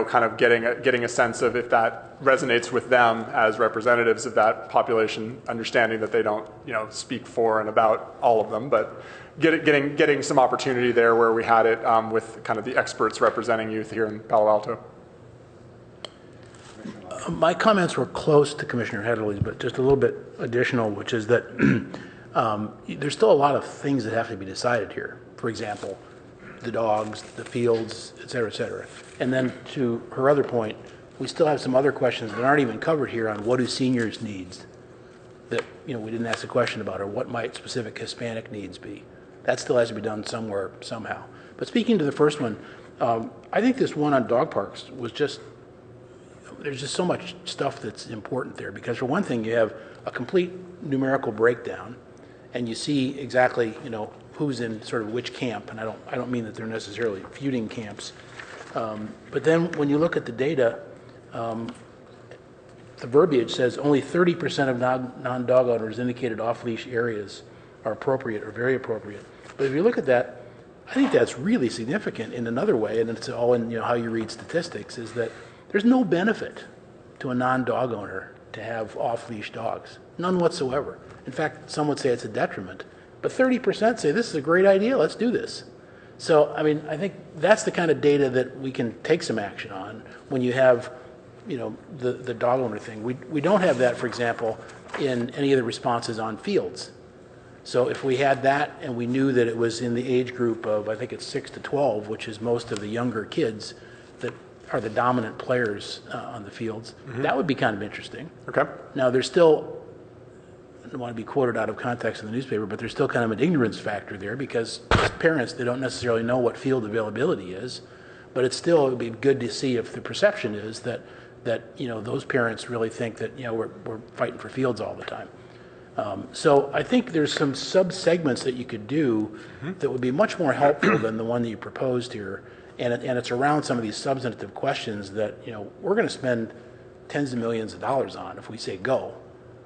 kind of getting a sense of if that resonates with them as representatives of that population, understanding that they don't speak for and about all of them, but getting some opportunity there where we had it with kind of the experts representing youth here in Palo Alto. My comments were close to Commissioner Headley's, but just a little bit additional, which is that there's still a lot of things that have to be decided here. For example, the dogs, the fields, et cetera, et cetera. And then to her other point, we still have some other questions that aren't even covered here on what do seniors needs that we didn't ask a question about, or what might specific Hispanic needs be. That still has to be done somewhere, somehow. But speaking to the first one, I think this one on dog parks was just, there's just so much stuff that's important there. Because for one thing, you have a complete numerical breakdown, and you see exactly, who's in sort of which camp. And I don't mean that they're necessarily feuding camps. But then when you look at the data, the verbiage says only 30% of non-dog owners indicated off-leash areas are appropriate or very appropriate. But if you look at that, I think that's really significant in another way, and it's all in how you read statistics, is that there's no benefit to a non-dog owner to have off-leash dogs. None whatsoever. In fact, some would say it's a detriment. But 30% say this is a great idea, let's do this. So, I think that's the kind of data that we can take some action on when you have, the dog owner thing. We don't have that, for example, in any of the responses on fields. So if we had that and we knew that it was in the age group of, I think it's 6 to 12, which is most of the younger kids that are the dominant players on the fields, that would be kind of interesting. Okay. Now, there's still, I don't want to be quoted out of context in the newspaper, but there's still kind of an ignorance factor there, because as parents, they don't necessarily know what field availability is, but it would be good to see if the perception is that those parents really think that we're fighting for fields all the time. So I think there's some sub-segments that you could do that would be much more helpful than the one that you proposed here, and it's around some of these substantive questions that we're going to spend tens of millions of dollars on if we say go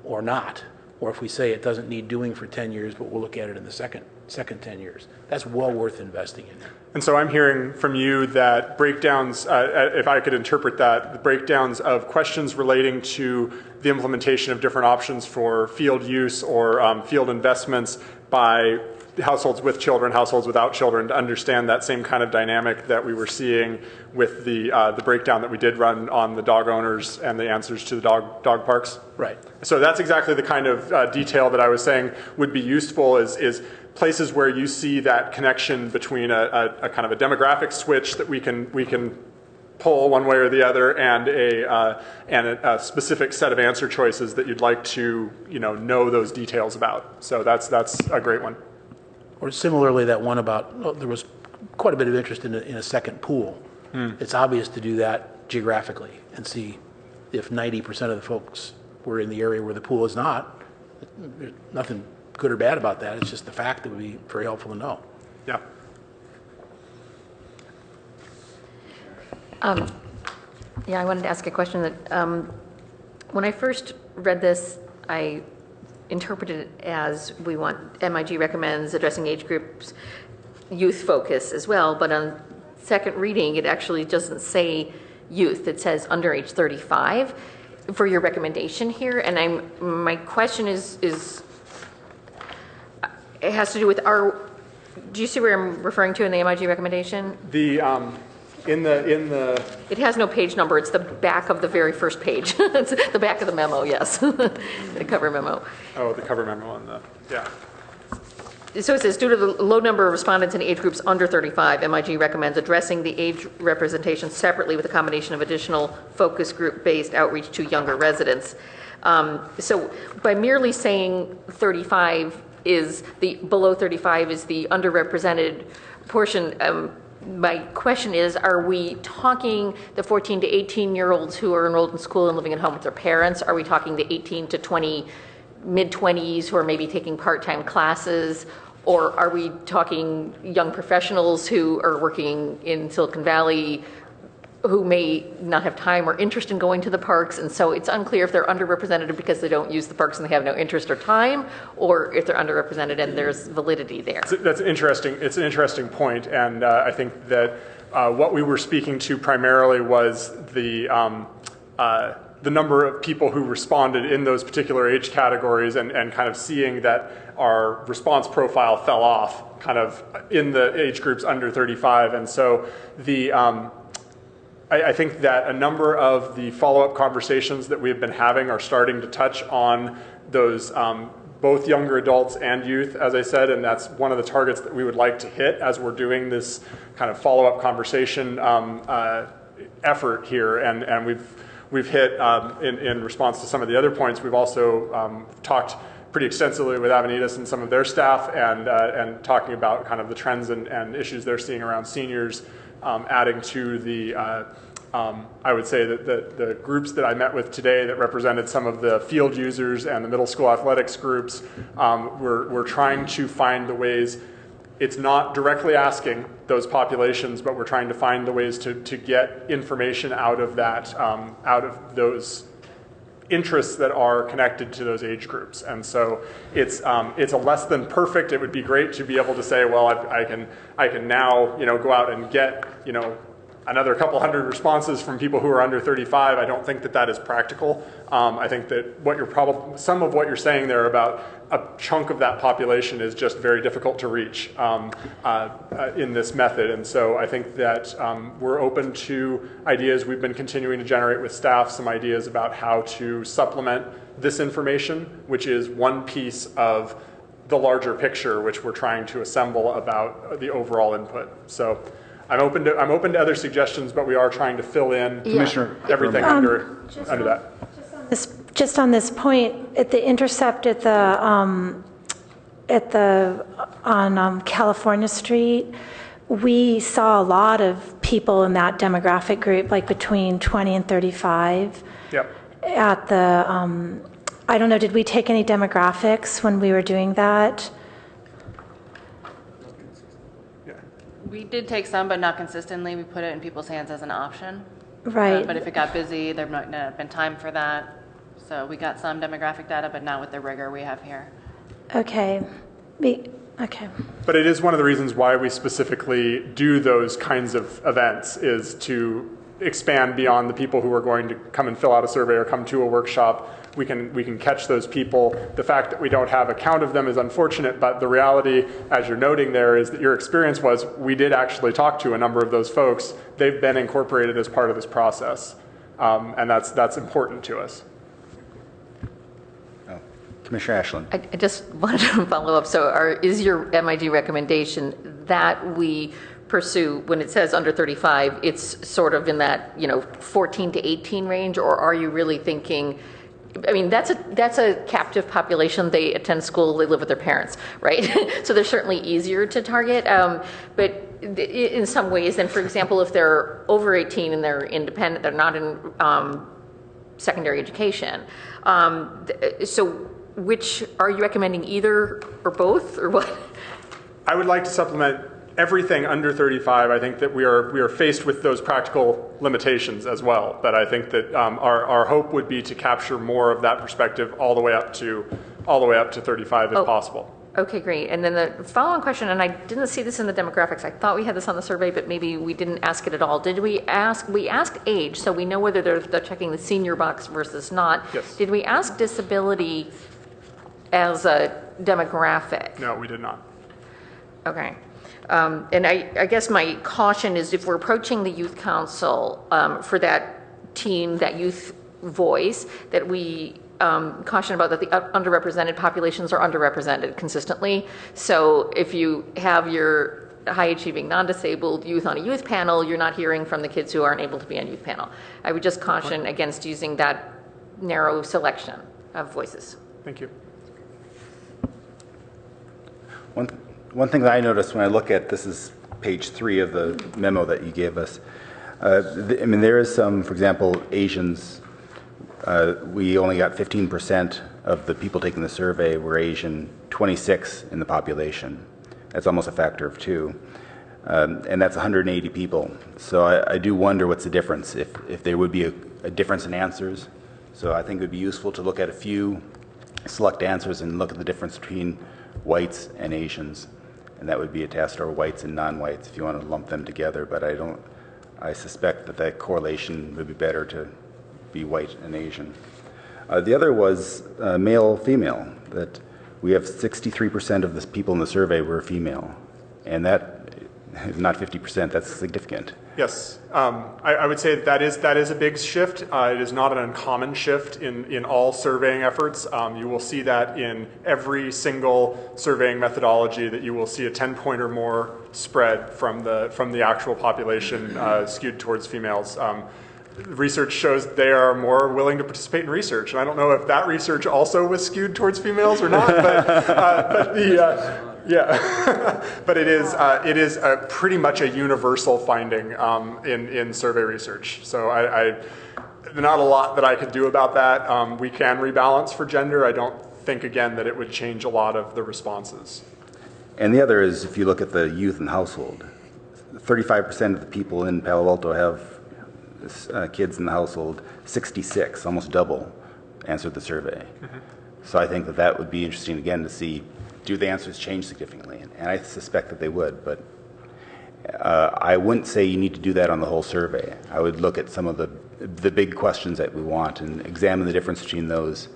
or not, or if we say it doesn't need doing for 10 years, but we'll look at it in the second 10 years. That's well worth investing in. And so I'm hearing from you that breakdowns, if I could interpret that, the breakdowns of questions relating to the implementation of different options for field use or field investments by households with children, households without children, to understand that same kind of dynamic that we were seeing with the breakdown that we did run on the dog owners and the answers to the dog parks. Right. So that's exactly the kind of detail that I was saying would be useful, is places where you see that connection between a kind of a demographic switch that we can pull one way or the other, and a specific set of answer choices that you'd like to know those details about. So that's a great one. Or similarly, that one about, there was quite a bit of interest in a second pool. It's obvious to do that geographically and see if 90% of the folks were in the area where the pool is not. There's nothing good or bad about that. It's just the fact that would be very helpful to know. Yeah. Yeah, I wanted to ask a question that when I first read this, I interpreted it as MIG recommends addressing age groups, youth focus as well, but on second reading, it actually doesn't say youth. It says under age 35 for your recommendation here. And my question is it has to do with do you see where I'm referring to in the MIG recommendation? It has no page number. It's the back of the very first page. It's the back of the memo, yes. The cover memo. Oh, the cover memo on the, yeah. So it says, due to the low number of respondents in age groups under 35, MIG recommends addressing the age representation separately with a combination of additional focus group-based outreach to younger residents. So by merely saying 35 is below 35 is the underrepresented portion, my question is, are we talking the 14 to 18-year-olds who are enrolled in school and living at home with their parents? Are we talking the 18 to 20, mid-20s who are maybe taking part-time classes? Or are we talking young professionals who are working in Silicon Valley who may not have time or interest in going to the parks? And so it's unclear if they're underrepresented because they don't use the parks and they have no interest or time, or if they're underrepresented and there's validity there. That's interesting. It's an interesting point, and I think that what we were speaking to primarily was the number of people who responded in those particular age categories, and kind of seeing that our response profile fell off kind of in the age groups under 35. And so I think that a number of the follow-up conversations that we've been having are starting to touch on those both younger adults and youth, as I said, and that's one of the targets that we would like to hit as we're doing this kind of follow-up conversation effort here. And we've hit, in response to some of the other points, we've also talked pretty extensively with Avenidas and some of their staff, and talking about kind of the trends and issues they're seeing around seniors, adding to the, I would say that the groups that I met with today that represented some of the field users and the middle school athletics groups, we're trying to find the ways. It's not directly asking those populations, but we're trying to find the ways to get information out of that, out of those interests that are connected to those age groups. And so it's a less than perfect. It would be great to be able to say, well, I can now, go out and get, another couple hundred responses from people who are under 35. I don't think that that is practical. I think that some of what you're saying there about a chunk of that population is just very difficult to reach in this method. And so I think that we're open to ideas. We've been continuing to generate with staff some ideas about how to supplement this information, which is one piece of the larger picture, which we're trying to assemble about the overall input. So I'm open to other suggestions, but we are trying to fill in Commissioner everything under that. Just on this point, at the Intercept on California Street, we saw a lot of people in that demographic group, like between 20 and 35. Yep. At the, I don't know, did we take any demographics when we were doing that? We did take some, but not consistently. We put it in people's hands as an option. Right. But if it got busy, there might not have been time for that. So we got some demographic data, but not with the rigor we have here. Okay. Okay. But it is one of the reasons why we specifically do those kinds of events, is to expand beyond the people who are going to come and fill out a survey or come to a workshop. We can catch those people. The fact that we don't have a count of them is unfortunate, but the reality, as you're noting there, is that your experience was we did actually talk to a number of those folks. They've been incorporated as part of this process, and that's important to us. Commissioner Ashland. I just wanted to follow up. So is your MIG recommendation that we pursue, when it says under 35, it's sort of in that 14 to 18 range, or are you really thinking, I mean, that's a captive population. They attend school, they live with their parents, right? So they're certainly easier to target. But in some ways, then, for example, if they're over 18 and they're independent, they're not in secondary education. So which are you recommending, either or both, or what? I would like to supplement everything under 35. I think that we are faced with those practical limitations as well. But I think that our hope would be to capture more of that perspective all the way up to 35 if possible. Okay, great. And then the following question, and I didn't see this in the demographics. I thought we had this on the survey, but maybe we didn't ask it at all. Did we ask? We asked age, so we know whether they're checking the senior box versus not. Yes. Did we ask disability as a demographic? No, we did not. Okay. And I guess my caution is, if we're approaching the youth council for that teen, that youth voice, that we caution about that the underrepresented populations are underrepresented consistently. So if you have your high-achieving non-disabled youth on a youth panel, you're not hearing from the kids who aren't able to be on youth panel. I would just caution against using that narrow selection of voices. Thank you. One thing that I noticed when I look at, this is page 3 of the memo that you gave us. I mean, there is some, for example, Asians. We only got 15% of the people taking the survey were Asian, 26 in the population. That's almost a factor of 2. And that's 180 people. So I do wonder what's the difference, if there would be a difference in answers. So I think it would be useful to look at a few select answers and look at the difference between whites and Asians. And that would be a test, or whites and non-whites, if you want to lump them together. But I suspect that that correlation would be better to be white and Asian. The other was male-female, that we have 63% of the people in the survey were female, and that is not 50%, that's significant. Yes, I would say that is a big shift. It is not an uncommon shift in all surveying efforts. You will see that in every single surveying methodology, that you will see a 10-point or more spread from the actual population skewed towards females. Research shows they are more willing to participate in research, and I don't know if that research also was skewed towards females or not, but but it is pretty much a universal finding in survey research. So not a lot that I could do about that. We can rebalance for gender. I don't think, again, that it would change a lot of the responses. And the other is, if you look at the youth and household, 35% of the people in Palo Alto have kids in the household. 66, almost double, answered the survey. Mm-hmm. So I think that would be interesting, again, to see, do the answers change significantly? And I suspect that they would, but I wouldn't say you need to do that on the whole survey. I would look at some of the big questions that we want and examine the difference between those.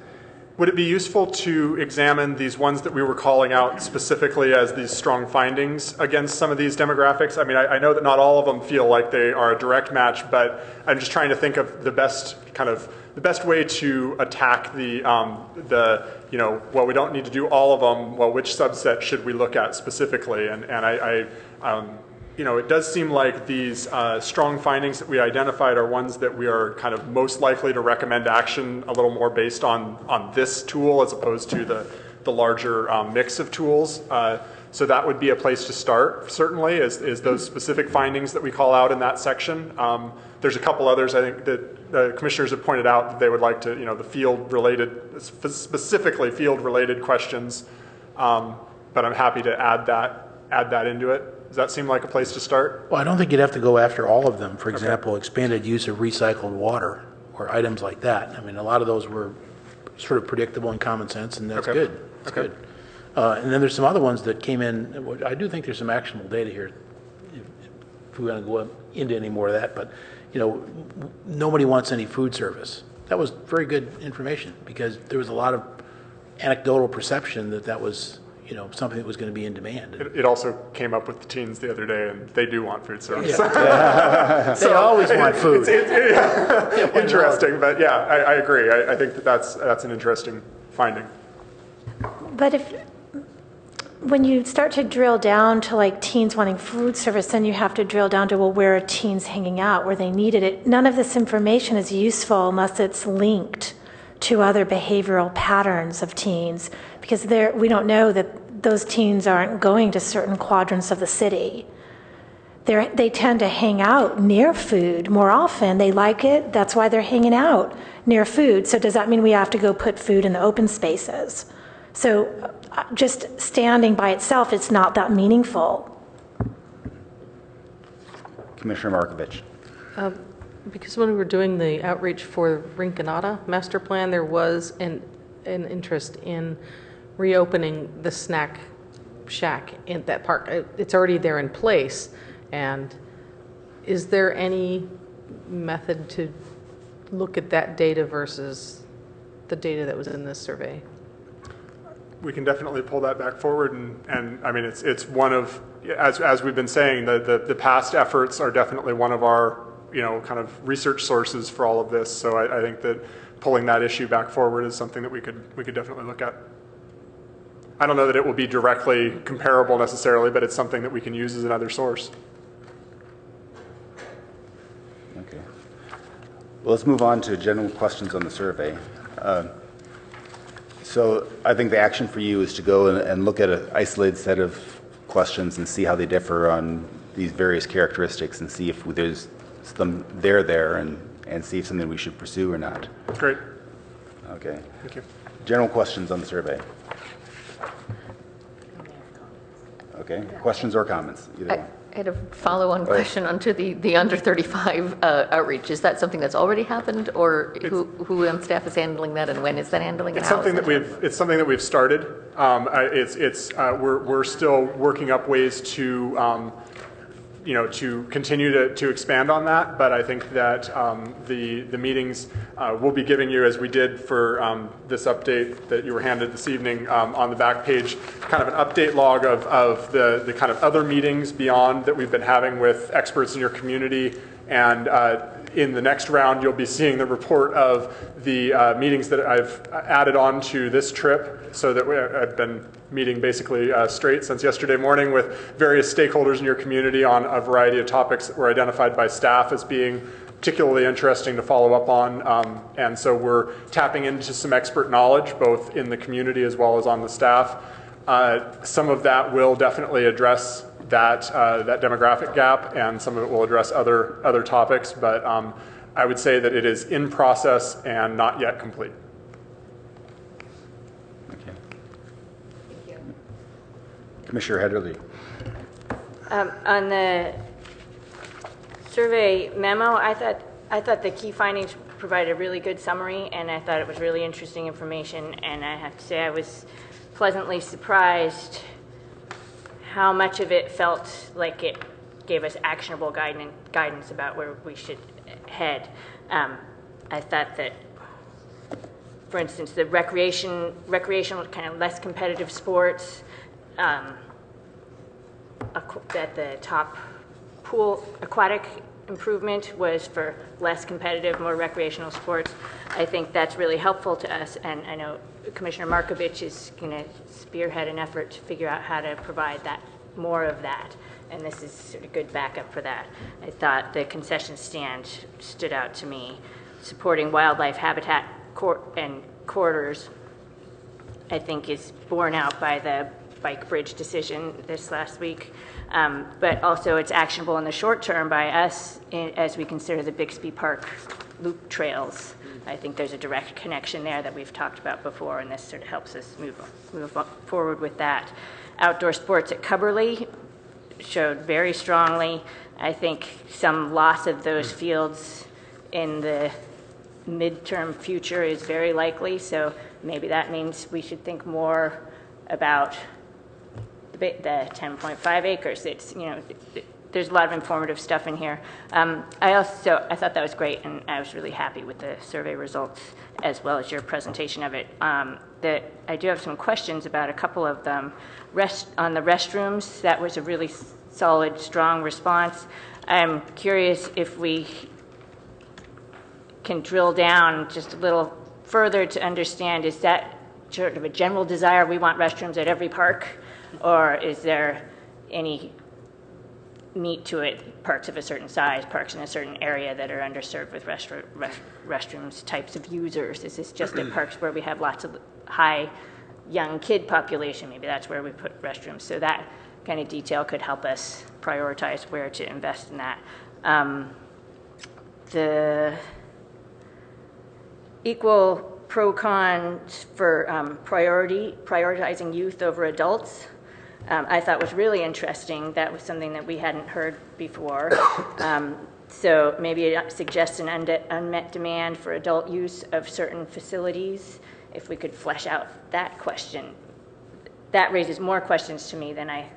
Would it be useful to examine these ones that we were calling out specifically as these strong findings against some of these demographics? I mean, I know that not all of them feel like they are a direct match, but I'm just trying to think of the best way to attack well, we don't need to do all of them. Well, which subset should we look at specifically? And it does seem like these strong findings that we identified are ones that we are kind of most likely to recommend action a little more based on this tool as opposed to the larger mix of tools. So that would be a place to start, certainly, is those specific findings that we call out in that section. There's a couple others, I think, that the commissioners have pointed out that they would like to, the field-related, specifically field-related questions. But I'm happy to add that into it. Does that seem like a place to start? Well, I don't think you'd have to go after all of them. For example, expanded use of recycled water or items like that. I mean, a lot of those were sort of predictable and common sense, and that's good. That's good. And then there's some other ones that came in. I do think there's some actionable data here, if we want to go into any more of that. But, nobody wants any food service. That was very good information, because there was a lot of anecdotal perception that was something that was going to be in demand. It also came up with the teens the other day, and they do want food service. Yeah. They always want food. It's interesting, but yeah, I agree. I think that's an interesting finding. But when you start to drill down to like teens wanting food service, then you have to drill down to, well, where are teens hanging out, where they needed it. None of this information is useful unless it's linked to other behavioral patterns of teens, because we don't know that those teens aren't going to certain quadrants of the city. They tend to hang out near food more often. They like it. That's why they're hanging out near food. So does that mean we have to go put food in the open spaces? So just standing by itself, it's not that meaningful. Commissioner Markovich. Because when we were doing the outreach for Rinconada master plan, there was an interest in reopening the snack shack in that park. It's already there in place. And is there any method to look at that data versus the data that was in this survey? We can definitely pull that back forward, and I mean, it's one of, as we've been saying, the past efforts are definitely one of our kind of research sources for all of this. So I think that pulling that issue back forward is something that we could definitely look at. I don't know that it will be directly comparable necessarily, but it's something that we can use as another source. Okay. Well, let's move on to general questions on the survey. So I think the action for you is to go and look at an isolated set of questions and see how they differ on these various characteristics and see if there's some there and see if something we should pursue or not. Great. Okay. Thank you. General questions on the survey. Okay. Questions or comments? Either one. I had a follow-on question onto the under 35 outreach. Is that something that's already happened, or who on staff is handling that, and when is that handling? It's something that we've started. We're still working up ways to to continue to expand on that. But I think that the meetings we'll be giving you, as we did for this update that you were handed this evening, on the back page, kind of an update log of the kind of other meetings beyond that we've been having with experts in your community. And in the next round, you'll be seeing the report of the meetings that I've added on to this trip, so that I've been meeting basically straight since yesterday morning with various stakeholders in your community on a variety of topics that were identified by staff as being particularly interesting to follow up on. And so we're tapping into some expert knowledge, both in the community as well as on the staff. Some of that will definitely address that demographic gap, and some of it will address other topics, but I would say that it is in process and not yet complete. Okay. Commissioner Heatherly. On the survey memo, I thought the key findings provided a really good summary, and I thought it was really interesting information, and I have to say I was pleasantly surprised how much of it felt like it gave us actionable guidance about where we should head. I thought that, for instance, the recreational kind of less competitive sports, that the top pool aquatic improvement was for less competitive, more recreational sports. I think that's really helpful to us, and I know Commissioner Markovich is going to spearhead an effort to figure out how to provide that, more of that, and this is sort of good backup for that. I thought the concession stand stood out to me. Supporting wildlife habitat and corridors, I think, is borne out by the bike bridge decision this last week, but also it's actionable in the short term by us as we consider the Bixby Park loop trails. I think there's a direct connection there that we've talked about before, and this sort of helps us move forward with that. Outdoor sports at Cubberley showed very strongly. I think some loss of those fields in the midterm future is very likely, so maybe that means we should think more about the 10.5 acres. It's, there's a lot of informative stuff in here. I thought that was great, and I was really happy with the survey results as well as your presentation of it. That I do have some questions about a couple of them. On the restrooms, that was a really solid, strong response. I'm curious if we can drill down just a little further to understand, is that sort of a general desire, we want restrooms at every park, or is there any meat to it, parks of a certain size, parks in a certain area that are underserved with restrooms, types of users? Is this just at parks where we have lots of high young kid population? Maybe that's where we put restrooms. So that kind of detail could help us prioritize where to invest in that. The equal pro-con for prioritizing youth over adults, I thought was really interesting. That was something that we hadn't heard before. So maybe it suggests an unmet demand for adult use of certain facilities. If we could flesh out that question, that raises more questions to me than I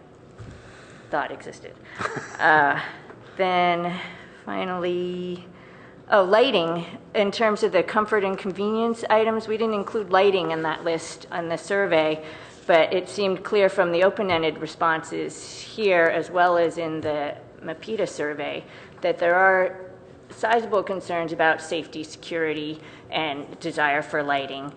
thought existed. Then finally, lighting. In terms of the comfort and convenience items, we didn't include lighting in that list on the survey, but it seemed clear from the open-ended responses here, as well as in the MAPITA survey, that there are sizable concerns about safety, security, and desire for lighting.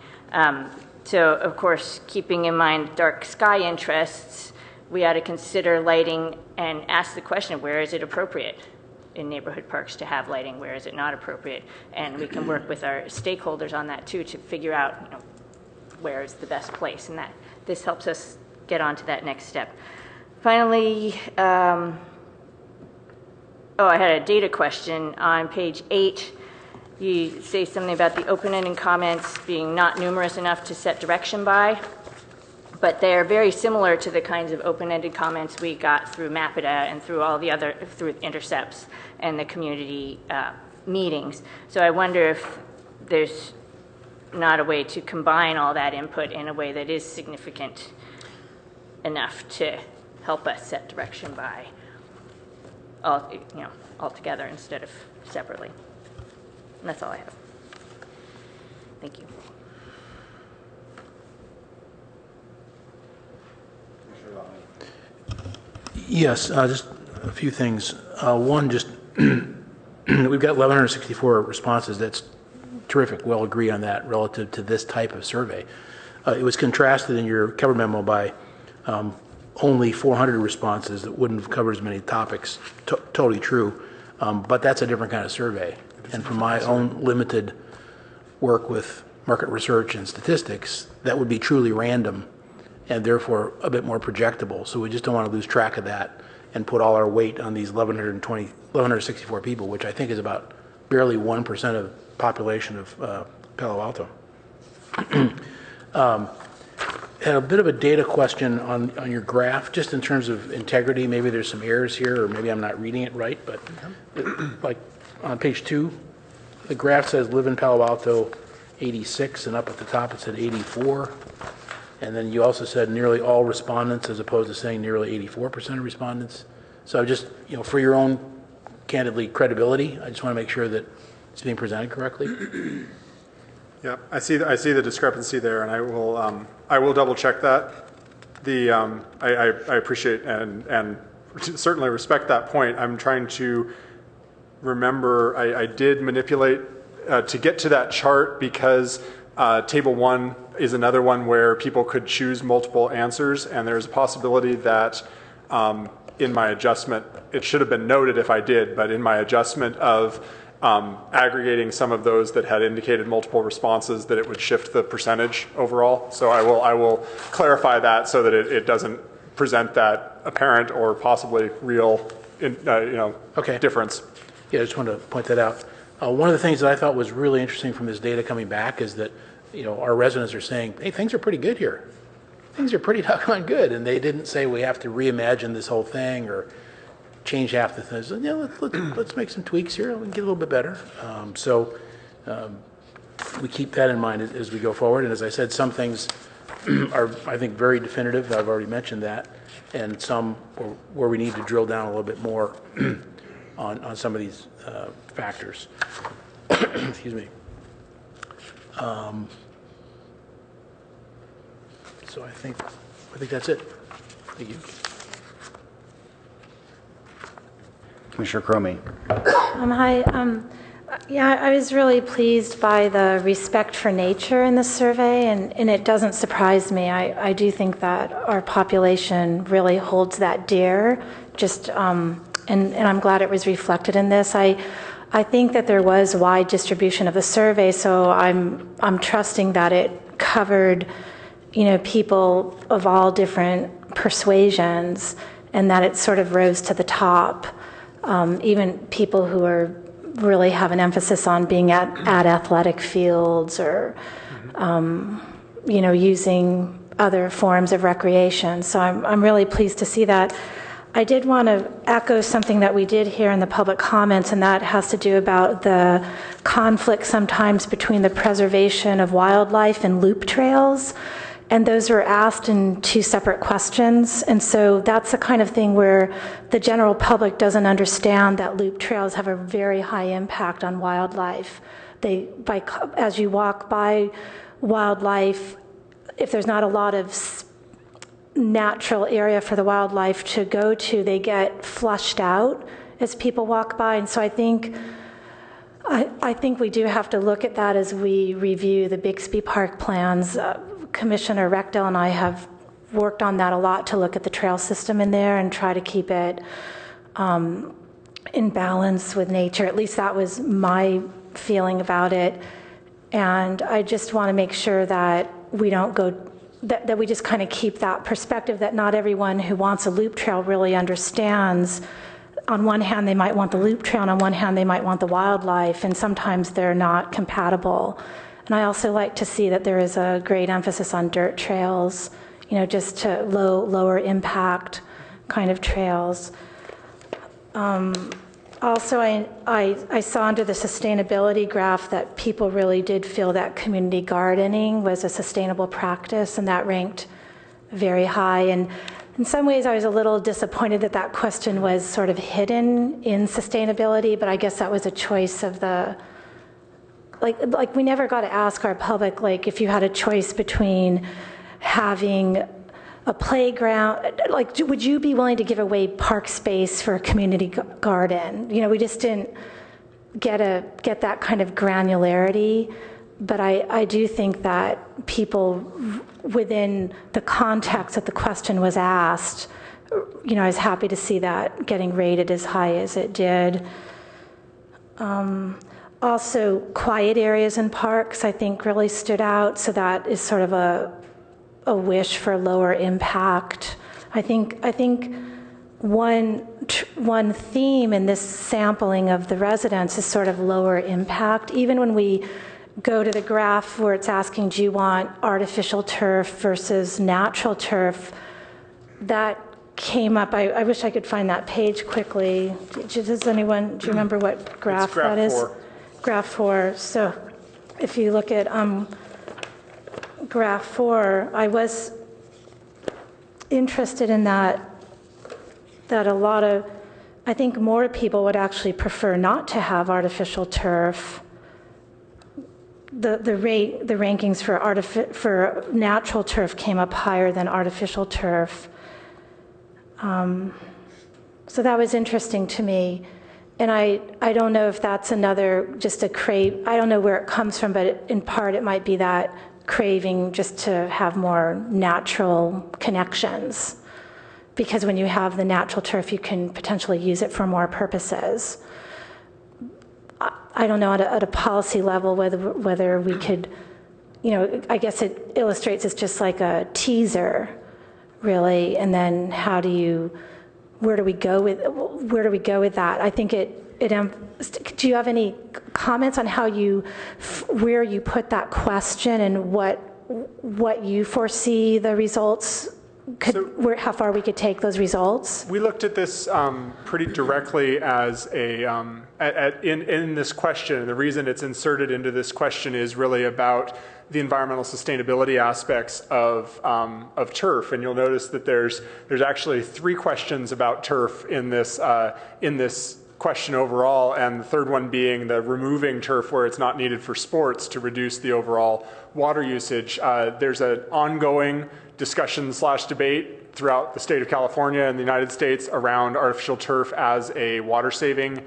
So, of course, keeping in mind dark sky interests, we ought to consider lighting and ask the question, where is it appropriate in neighborhood parks to have lighting? Where is it not appropriate? And we can work with our stakeholders on that, too, to figure out, where is the best place. And that this helps us get on to that next step. Finally, I had a data question on page 8. You say something about the open-ended comments being not numerous enough to set direction by, but they're very similar to the kinds of open-ended comments we got through MAPIDA and through all the other, through intercepts and the community meetings. So I wonder if there's not a way to combine all that input in a way that is significant enough to help us set direction by all together instead of separately. And that's all I have. Thank you. Yes, just a few things. One, just we've got 1,164 responses. That's terrific. We'll agree on that relative to this type of survey. It was contrasted in your cover memo by only 400 responses that wouldn't have covered as many topics. Totally true. But that's a different kind of survey. And from my own limited work with market research and statistics, that would be truly random and therefore a bit more projectable. So we just don't want to lose track of that and put all our weight on these 1,164 people, which I think is about barely 1% of the population of Palo Alto. And a bit of a data question on your graph, just in terms of integrity. Maybe there's some errors here, or maybe I'm not reading it right, but like on page 2, the graph says live in Palo Alto 86, and up at the top it said 84. And then you also said nearly all respondents, as opposed to saying nearly 84% of respondents. So just, for your own, candidly, credibility, I just want to make sure that it's being presented correctly. Yeah, I see the discrepancy there, and I will double check that. I appreciate and certainly respect that point. I'm trying to remember. I did manipulate to get to that chart because table 1 is another one where people could choose multiple answers, and there's a possibility that in my adjustment, it should have been noted if I did, but in my adjustment of aggregating some of those that had indicated multiple responses, that it would shift the percentage overall. So I will clarify that so that it doesn't present that apparent or possibly real difference. Yeah, I just wanted to point that out. One of the things that I thought was really interesting from this data coming back is that our residents are saying, hey, things are pretty good here. Things are pretty doggone good, and they didn't say we have to reimagine this whole thing or change half the things. Let's make some tweaks here and get a little bit better. We keep that in mind as we go forward. And as I said, some things are, I think, very definitive. I've already mentioned that. And some where we need to drill down a little bit more on some of these factors. Excuse me. So I think that's it. Thank you. Commissioner Cromie. Hi. I was really pleased by the respect for nature in the survey, and it doesn't surprise me. I do think that our population really holds that dear. And I'm glad it was reflected in this. I think that there was wide distribution of the survey, so I'm trusting that it covered, people of all different persuasions, and that it sort of rose to the top. Even people who really have an emphasis on being at athletic fields or, using other forms of recreation. So I'm really pleased to see that. I did want to echo something that we did hear in the public comments, and that has to do about the conflict sometimes between the preservation of wildlife and loop trails. And those were asked in 2 separate questions. And so that's the kind of thing where the general public doesn't understand that loop trails have a very high impact on wildlife. As you walk by wildlife, if there's not a lot of natural area for the wildlife to go to, they get flushed out as people walk by. And so I think I think we do have to look at that as we review the Bixby Park plans. Commissioner Reckdale and I have worked on that a lot to look at the trail system in there and try to keep it in balance with nature. At least that was my feeling about it. And I just want to make sure that we don't go, that we just kind of keep that perspective that not everyone who wants a loop trail really understands. On one hand, they might want the loop trail, and on one hand, they might want the wildlife, and sometimes they're not compatible. And I also like to see that there is a great emphasis on dirt trails, you know, just to lower impact kind of trails. Also, I saw under the sustainability graph that people really did feel that community gardening was a sustainable practice, and that ranked very high. And in some ways, I was a little disappointed that that question was sort of hidden in sustainability, but I guess that was a choice of the, like we never got to ask our public, like, if you had a choice between having a playground, like, would you be willing to give away park space for a community garden? You know, we just didn't get that kind of granularity. But I do think that people, within the context that the question was asked, you know, I was happy to see that getting rated as high as it did. Also, quiet areas in parks, I think, really stood out. So that is sort of a wish for lower impact. I think one theme in this sampling of the residents is sort of lower impact. Even when we go to the graph where it's asking, do you want artificial turf versus natural turf, that came up. I wish I could find that page quickly. Does anyone, do you remember what graph that is? Graph 4. Graph 4. So if you look at graph 4, I was interested in that a lot of, I think more people would actually prefer not to have artificial turf. The rankings for natural turf came up higher than artificial turf. So that was interesting to me. And I don't know if that's another, just a crave, I don't know where it comes from, but in part it might be that craving just to have more natural connections. Because when you have the natural turf, you can potentially use it for more purposes. I don't know at a policy level whether we could, you know, I guess it illustrates it's just like a teaser, really, and then where do we go with that? I think do you have any comments on where you put that question and what you foresee the results? How far we could take those results? We looked at this pretty directly as in this question. The reason it's inserted into this question is really about the environmental sustainability aspects of turf, and you'll notice that there's actually 3 questions about turf in this question overall, and the third one being the removing turf where it's not needed for sports to reduce the overall water usage. There's an ongoing discussion/debate throughout the state of California and the United States around artificial turf as a water saving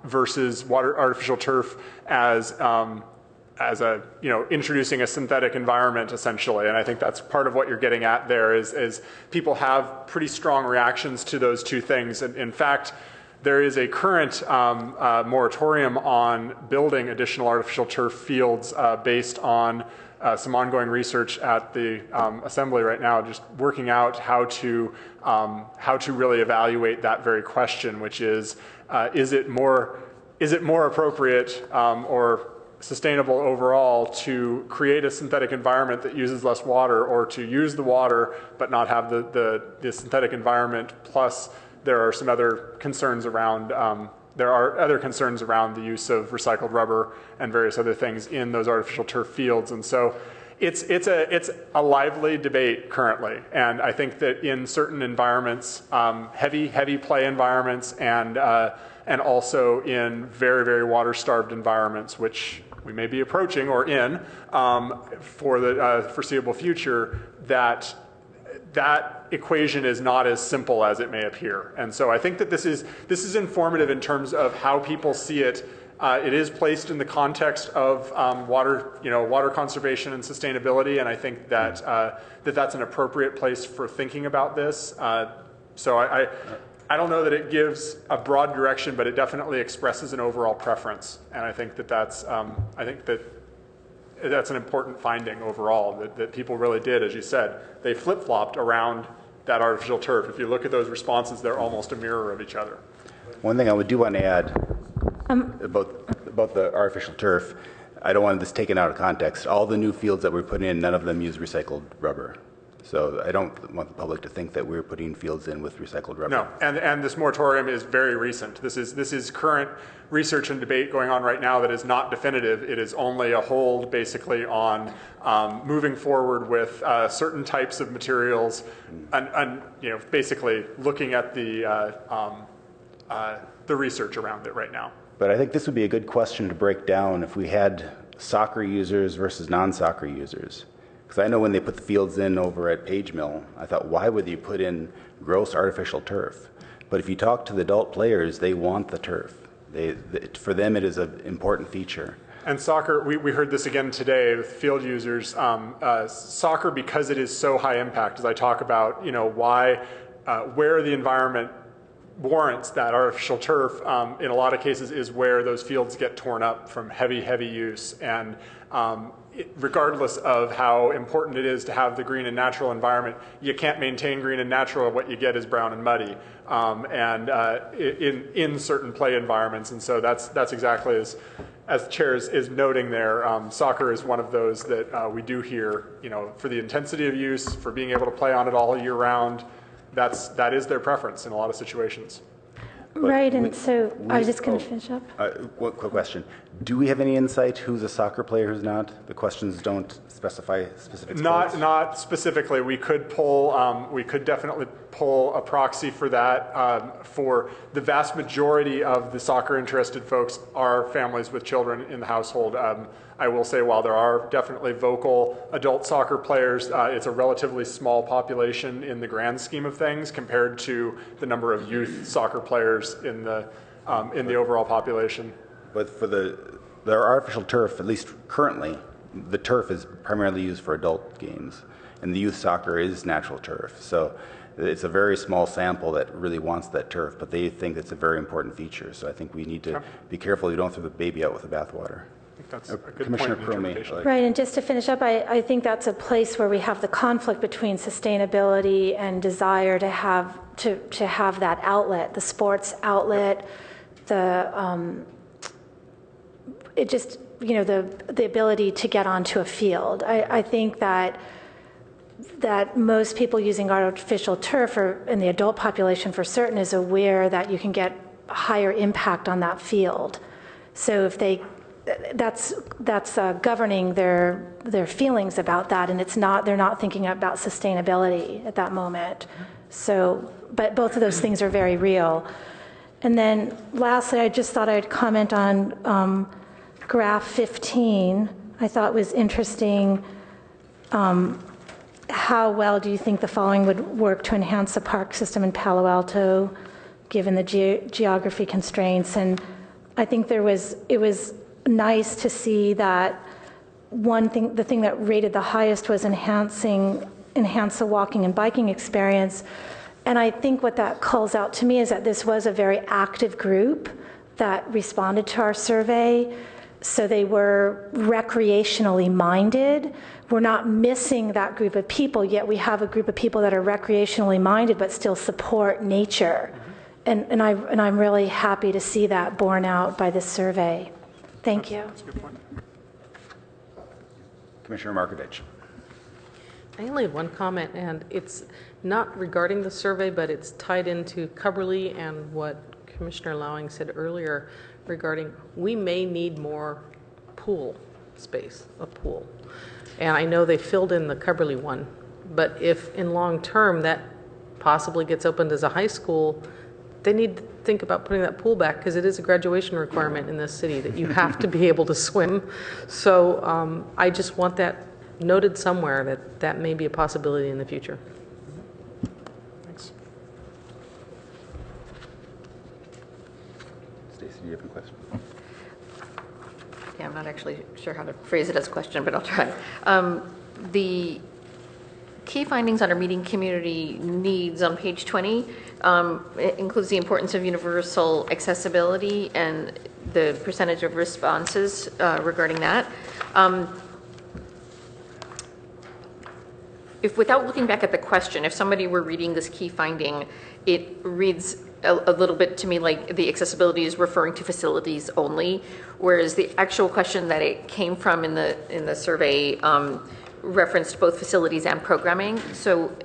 versus artificial turf as a, you know, introducing a synthetic environment essentially. And I think that's part of what you're getting at there is people have pretty strong reactions to those two things. And in fact, there is a current moratorium on building additional artificial turf fields based on some ongoing research at the Assembly right now, just working out how to really evaluate that very question, which is it more appropriate or sustainable overall to create a synthetic environment that uses less water, or to use the water but not have the synthetic environment? Plus, there are some other concerns around. There are other concerns around the use of recycled rubber and various other things in those artificial turf fields, and so it's a lively debate currently. And I think that in certain environments, heavy play environments, and also in very water-starved environments, which we may be approaching or in for the foreseeable future, that equation is not as simple as it may appear. And so I think that this is informative in terms of how people see it It is placed in the context of water conservation and sustainability, and I think that that's an appropriate place for thinking about this. So I don't know that it gives a broad direction, but it definitely expresses an overall preference, and I think that that's an important finding overall, that people really did, as you said, they flip-flopped around that artificial turf. If you look at those responses, they're almost a mirror of each other. One thing I do want to add about the artificial turf, I don't want this taken out of context. All the new fields that we're putting in, none of them use recycled rubber. So I don't want the public to think that we're putting fields in with recycled rubber. No, and this moratorium is very recent. This is current research and debate going on right now that is not definitive. It is only a hold basically on moving forward with certain types of materials and basically looking at the research around it right now. But I think this would be a good question to break down if we had soccer users versus non-soccer users. Because I know when they put the fields in over at Page Mill, I thought, why would you put in gross artificial turf? But if you talk to the adult players, they want the turf. For them, it is an important feature. And soccer, we heard this again today with field users. Soccer, because it is so high impact, as I talk about, where the environment warrants that artificial turf, in a lot of cases, is where those fields get torn up from heavy use. And regardless of how important it is to have the green and natural environment, you can't maintain green and natural. What you get is brown and muddy, in certain play environments. And so that's exactly as the chair is noting there. Soccer is one of those that we do hear, for the intensity of use, for being able to play on it all year round. That is their preference in a lot of situations. Right, and so I was just going to finish up. One quick question. Do we have any insight who's a soccer player, who's not? The questions don't specify specific sports? Not specifically. We could definitely pull a proxy for that. For the vast majority of the soccer interested folks are families with children in the household. I will say, while there are definitely vocal adult soccer players, it's a relatively small population in the grand scheme of things compared to the number of youth soccer players in the overall population. But for the artificial turf, at least currently, the turf is primarily used for adult games, and the youth soccer is natural turf. So it's a very small sample that really wants that turf, but they think it's a very important feature. So I think we need to be careful you don't throw the baby out with the bathwater. I think that's a good Commissioner point in Cromie, interpretation. Right, and just to finish up, I think that's a place where we have the conflict between sustainability and desire to have that outlet, the sports outlet, the ability to get onto a field. I think that most people using artificial turf, or in the adult population for certain, is aware that you can get higher impact on that field. So if that's governing their feelings about that, and they're not thinking about sustainability at that moment. So, but both of those things are very real. And then lastly, I just thought I'd comment on graph 15. I thought was interesting. How well do you think the following would work to enhance the park system in Palo Alto, given the geography constraints? And I think it was nice to see that the thing that rated the highest was enhance the walking and biking experience. And I think what that calls out to me is that this was a very active group that responded to our survey. So they were recreationally minded. We're not missing that group of people, yet we have a group of people that are recreationally minded but still support nature. And I'm really happy to see that borne out by this survey. Thank you. That's a good point. Commissioner Markovich. I only have one comment, and it's not regarding the survey, but it's tied into Cubberley and what Commissioner Lowing said earlier regarding we may need more pool space, a pool. And I know they filled in the Cubberley one, but if in long term that possibly gets opened as a high school, they need to think about putting that pool back, because it is a graduation requirement in this city that you have to be able to swim. So I just want that noted somewhere that may be a possibility in the future. Thanks. Stacy, do you have a question? actually sure how to phrase it as a question, but I'll try. The key findings under meeting community needs on page 20 it includes the importance of universal accessibility and the percentage of responses regarding that. If without looking back at the question, if somebody were reading this key finding, it reads a little bit to me like the accessibility is referring to facilities only, whereas the actual question that it came from in the survey referenced both facilities and programming. So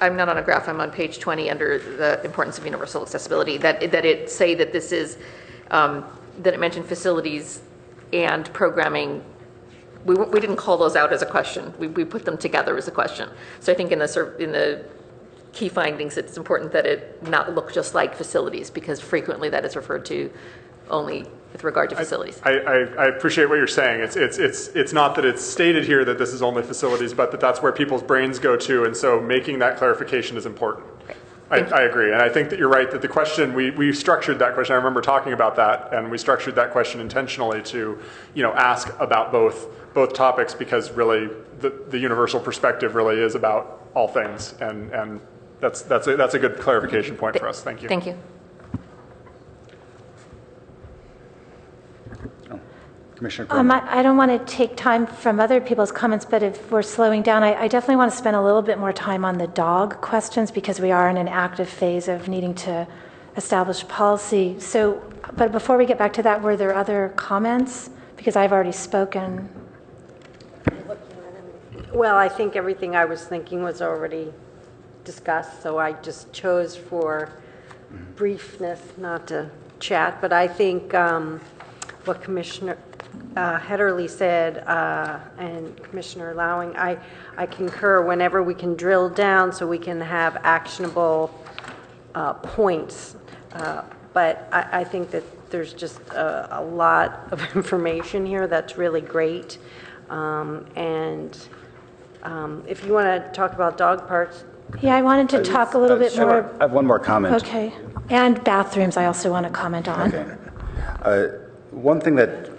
I'm not on a graph, I'm on page 20 under the importance of universal accessibility, that it say that this is, that it mentioned facilities and programming. We didn't call those out as a question. We put them together as a question. So I think in the key findings, it's important that it not look just like facilities, because frequently that is referred to only with regard to facilities. I appreciate what you're saying. It's not that it's stated here that this is only facilities, but that's where people's brains go to, and so making that clarification is important. I agree, and I think that you're right that the question, we structured that question, I remember talking about that, and we structured that question intentionally to, ask about both topics, because really the universal perspective really is about all things, and that's a good clarification point for us. Thank you. Thank you. Commissioner Crowley. I don't want to take time from other people's comments, but if we're slowing down, I definitely want to spend a little bit more time on the dog questions, because we are in an active phase of needing to establish policy. So, but before we get back to that, were there other comments? Because I've already spoken. Well, I think everything I was thinking was already discussed, so I just chose for briefness not to chat. But I think what Commissioner Hederle said and Commissioner Lowing, I concur whenever we can drill down so we can have actionable points. But I think that there's just a lot of information here that's really great. If you want to talk about dog parks. Yeah, I wanted to talk a little bit more. I have one more comment. Okay. And bathrooms I also want to comment on. Okay. One thing that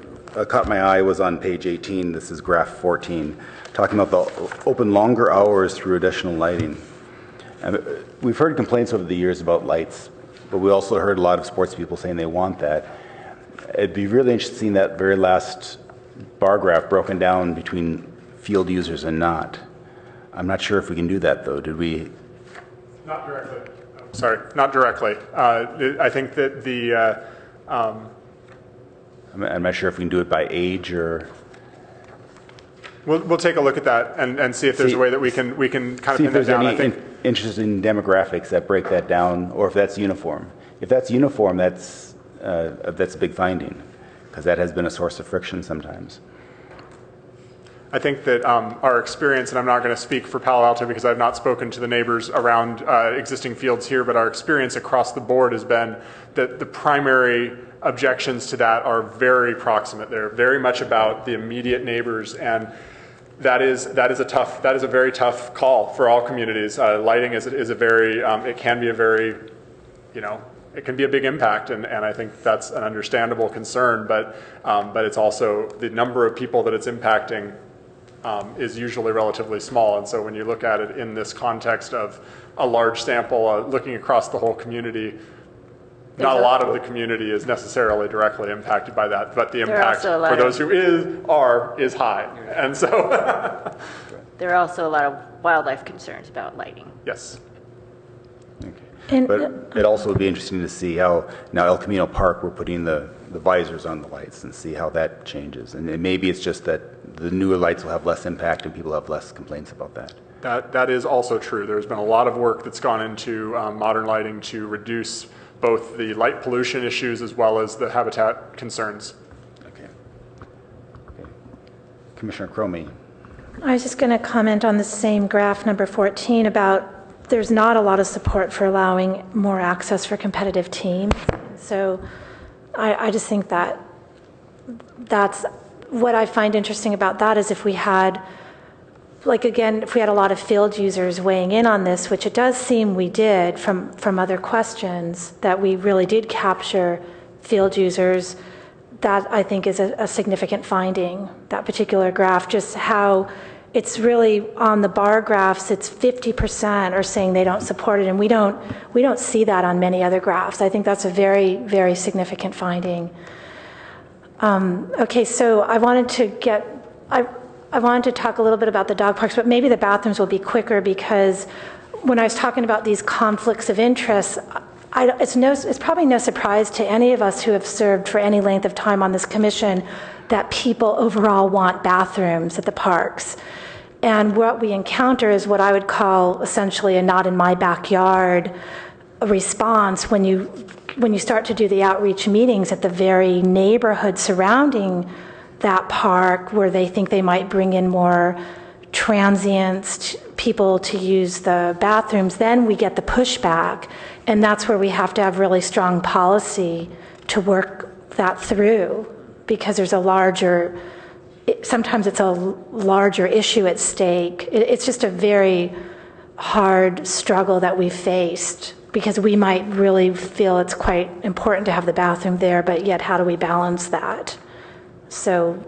caught my eye was on page 18, this is graph 14, talking about the open longer hours through additional lighting. And we've heard complaints over the years about lights, but we also heard a lot of sports people saying they want that. It'd be really interesting seeing that very last bar graph broken down between field users and not. I'm not sure if we can do that, though. Did we? Not directly. Sorry, not directly. I think that I'm not sure if we can do it by age or. We'll take a look at that and see if there's a way that we can kind of see pin if there's that down. any interesting demographics that break that down, or if that's uniform. If that's uniform, that's a big finding, because that has been a source of friction sometimes. I think that our experience, and I'm not going to speak for Palo Alto because I've not spoken to the neighbors around existing fields here, but our experience across the board has been that the primary objections to that are very proximate. They're very much about the immediate neighbors, and that is a very tough call for all communities. Lighting is a very it can be a very, it can be a big impact, and I think that's an understandable concern. But it's also the number of people that it's impacting is usually relatively small, and so when you look at it in this context of a large sample, looking across the whole community, not a lot of the community is necessarily directly impacted by that, but the impact for those who is high, and so there are also a lot of wildlife concerns about lighting. Yes. Okay. But it also would be interesting to see how now El Camino Park, we're putting the visors on the lights and see how that changes, and maybe it's just that the newer lights will have less impact and people have less complaints about that. That is also true. There's been a lot of work that's gone into modern lighting to reduce both the light pollution issues as well as the habitat concerns. Okay. Commissioner Cromie. I was just going to comment on the same graph, number 14, about there's not a lot of support for allowing more access for competitive teams. So I just think that that's what I find interesting about that is if we had, if we had a lot of field users weighing in on this, which it does seem we did from other questions, that we really did capture field users, that I think is a significant finding, that particular graph, just how it's really on the bar graphs, it's 50% are saying they don't support it, and we don't see that on many other graphs. I think that's a very, very significant finding. Okay, so I wanted to talk a little bit about the dog parks, but maybe the bathrooms will be quicker, because when I was talking about these conflicts of interest, it's probably no surprise to any of us who have served for any length of time on this commission that people overall want bathrooms at the parks. And what we encounter is what I would call essentially a not in my backyard response when you start to do the outreach meetings at the very neighborhood surrounding that park, where they think they might bring in more transients, people to use the bathrooms. Then we get the pushback, and that's where we have to have really strong policy to work that through, because there's sometimes it's a larger issue at stake. It's just a very hard struggle that we faced, because we might really feel it's quite important to have the bathroom there, but yet how do we balance that? So,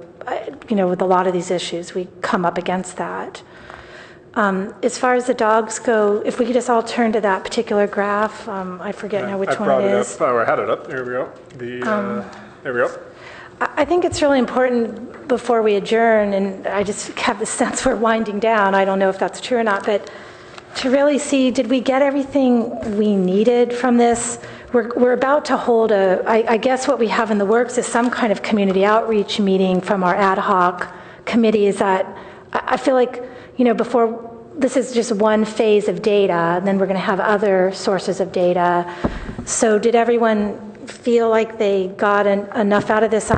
with a lot of these issues, we come up against that. As far as the dogs go, if we could just all turn to that particular graph, I forget now which one it is. I had it up. There we go. There we go. I think it's really important before we adjourn, and I just have the sense we're winding down. I don't know if that's true or not, but to really see, did we get everything we needed from this? We're about to hold I guess what we have in the works is some kind of community outreach meeting from our ad hoc committee. Is that I feel like, before, this is just one phase of data, and then we're going to have other sources of data. So did everyone feel like they got enough out of this?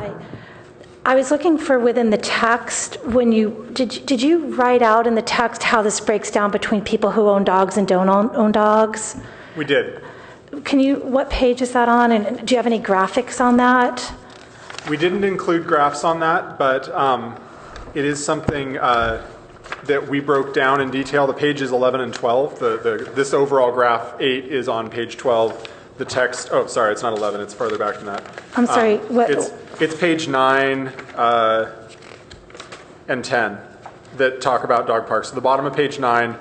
I was looking for within the text, did you write out in the text how this breaks down between people who own dogs and don't own dogs? We did. What page is that on, and do you have any graphics on that? We didn't include graphs on that, but it is something that we broke down in detail. The pages 11 and 12, this overall graph 8 is on page 12. The text, it's not 11, it's further back than that. I'm sorry, what? It's page 9 and 10 that talk about dog parks. So the bottom of page 9,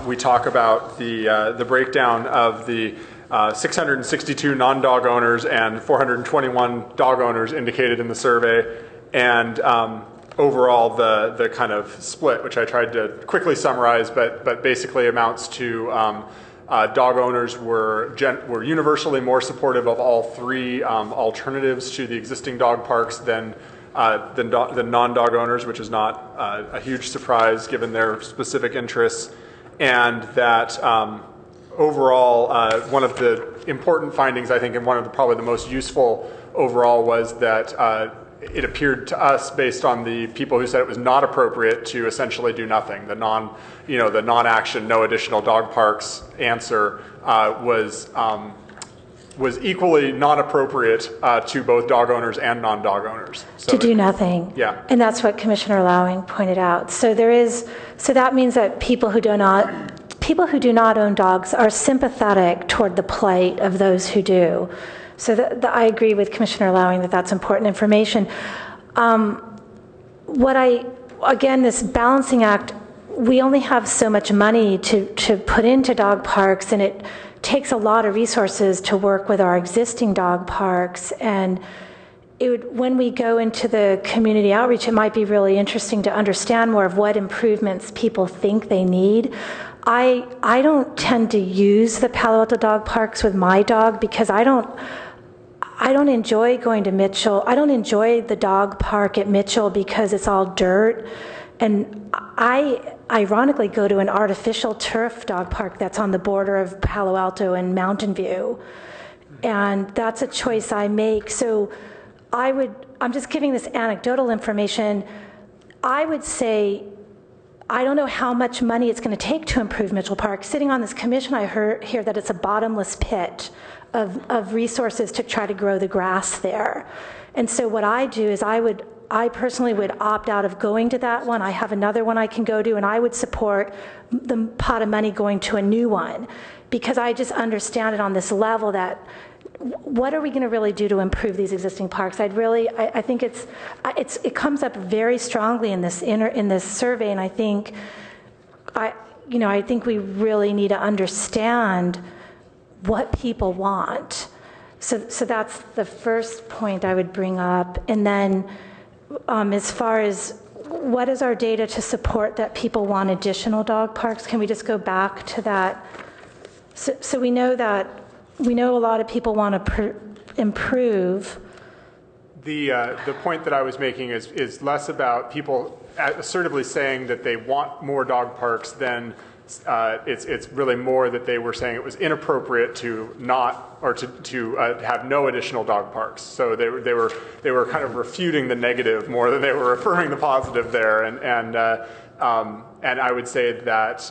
we talk about the breakdown of the 662 non-dog owners and 421 dog owners indicated in the survey, and overall the kind of split, which I tried to quickly summarize, but basically amounts to dog owners were universally more supportive of all three alternatives to the existing dog parks than non-dog owners, which is not a huge surprise given their specific interests, and that overall, one of the important findings, I think, and one of probably the most useful overall, was that it appeared to us, based on the people who said it was not appropriate to essentially do nothing, the non-action, no additional dog parks answer was equally not appropriate to both dog owners and non-dog owners. So to do nothing. Yeah. And that's what Commissioner Lowing pointed out. So that means that people who do not own dogs are sympathetic toward the plight of those who do. So I agree with Commissioner Lowing that that's important information. Again, this balancing act, we only have so much money to put into dog parks, and it takes a lot of resources to work with our existing dog parks. And when we go into the community outreach, it might be really interesting to understand more of what improvements people think they need. I don't tend to use the Palo Alto dog parks with my dog, because I don't enjoy going to Mitchell. I don't enjoy the dog park at Mitchell because it's all dirt. And I ironically go to an artificial turf dog park that's on the border of Palo Alto and Mountain View. And that's a choice I make. So I'm just giving this anecdotal information. I would say, I don't know how much money it's going to take to improve Mitchell Park. Sitting on this commission, I hear that it's a bottomless pit of resources to try to grow the grass there. And so what I do is I personally would opt out of going to that one. I have another one I can go to, and I would support the pot of money going to a new one, because I just understand it on this level that what are we going to really do to improve these existing parks? I think it comes up very strongly in this survey, and I think we really need to understand what people want. So that's the first point I would bring up. And then as far as what is our data to support that people want additional dog parks, can we just go back to that? So we know a lot of people want to improve. The point that I was making is less about people assertively saying that they want more dog parks than it's really more that they were saying it was inappropriate to not, or to have no additional dog parks. So they were kind of refuting the negative more than they were affirming the positive there. And I would say that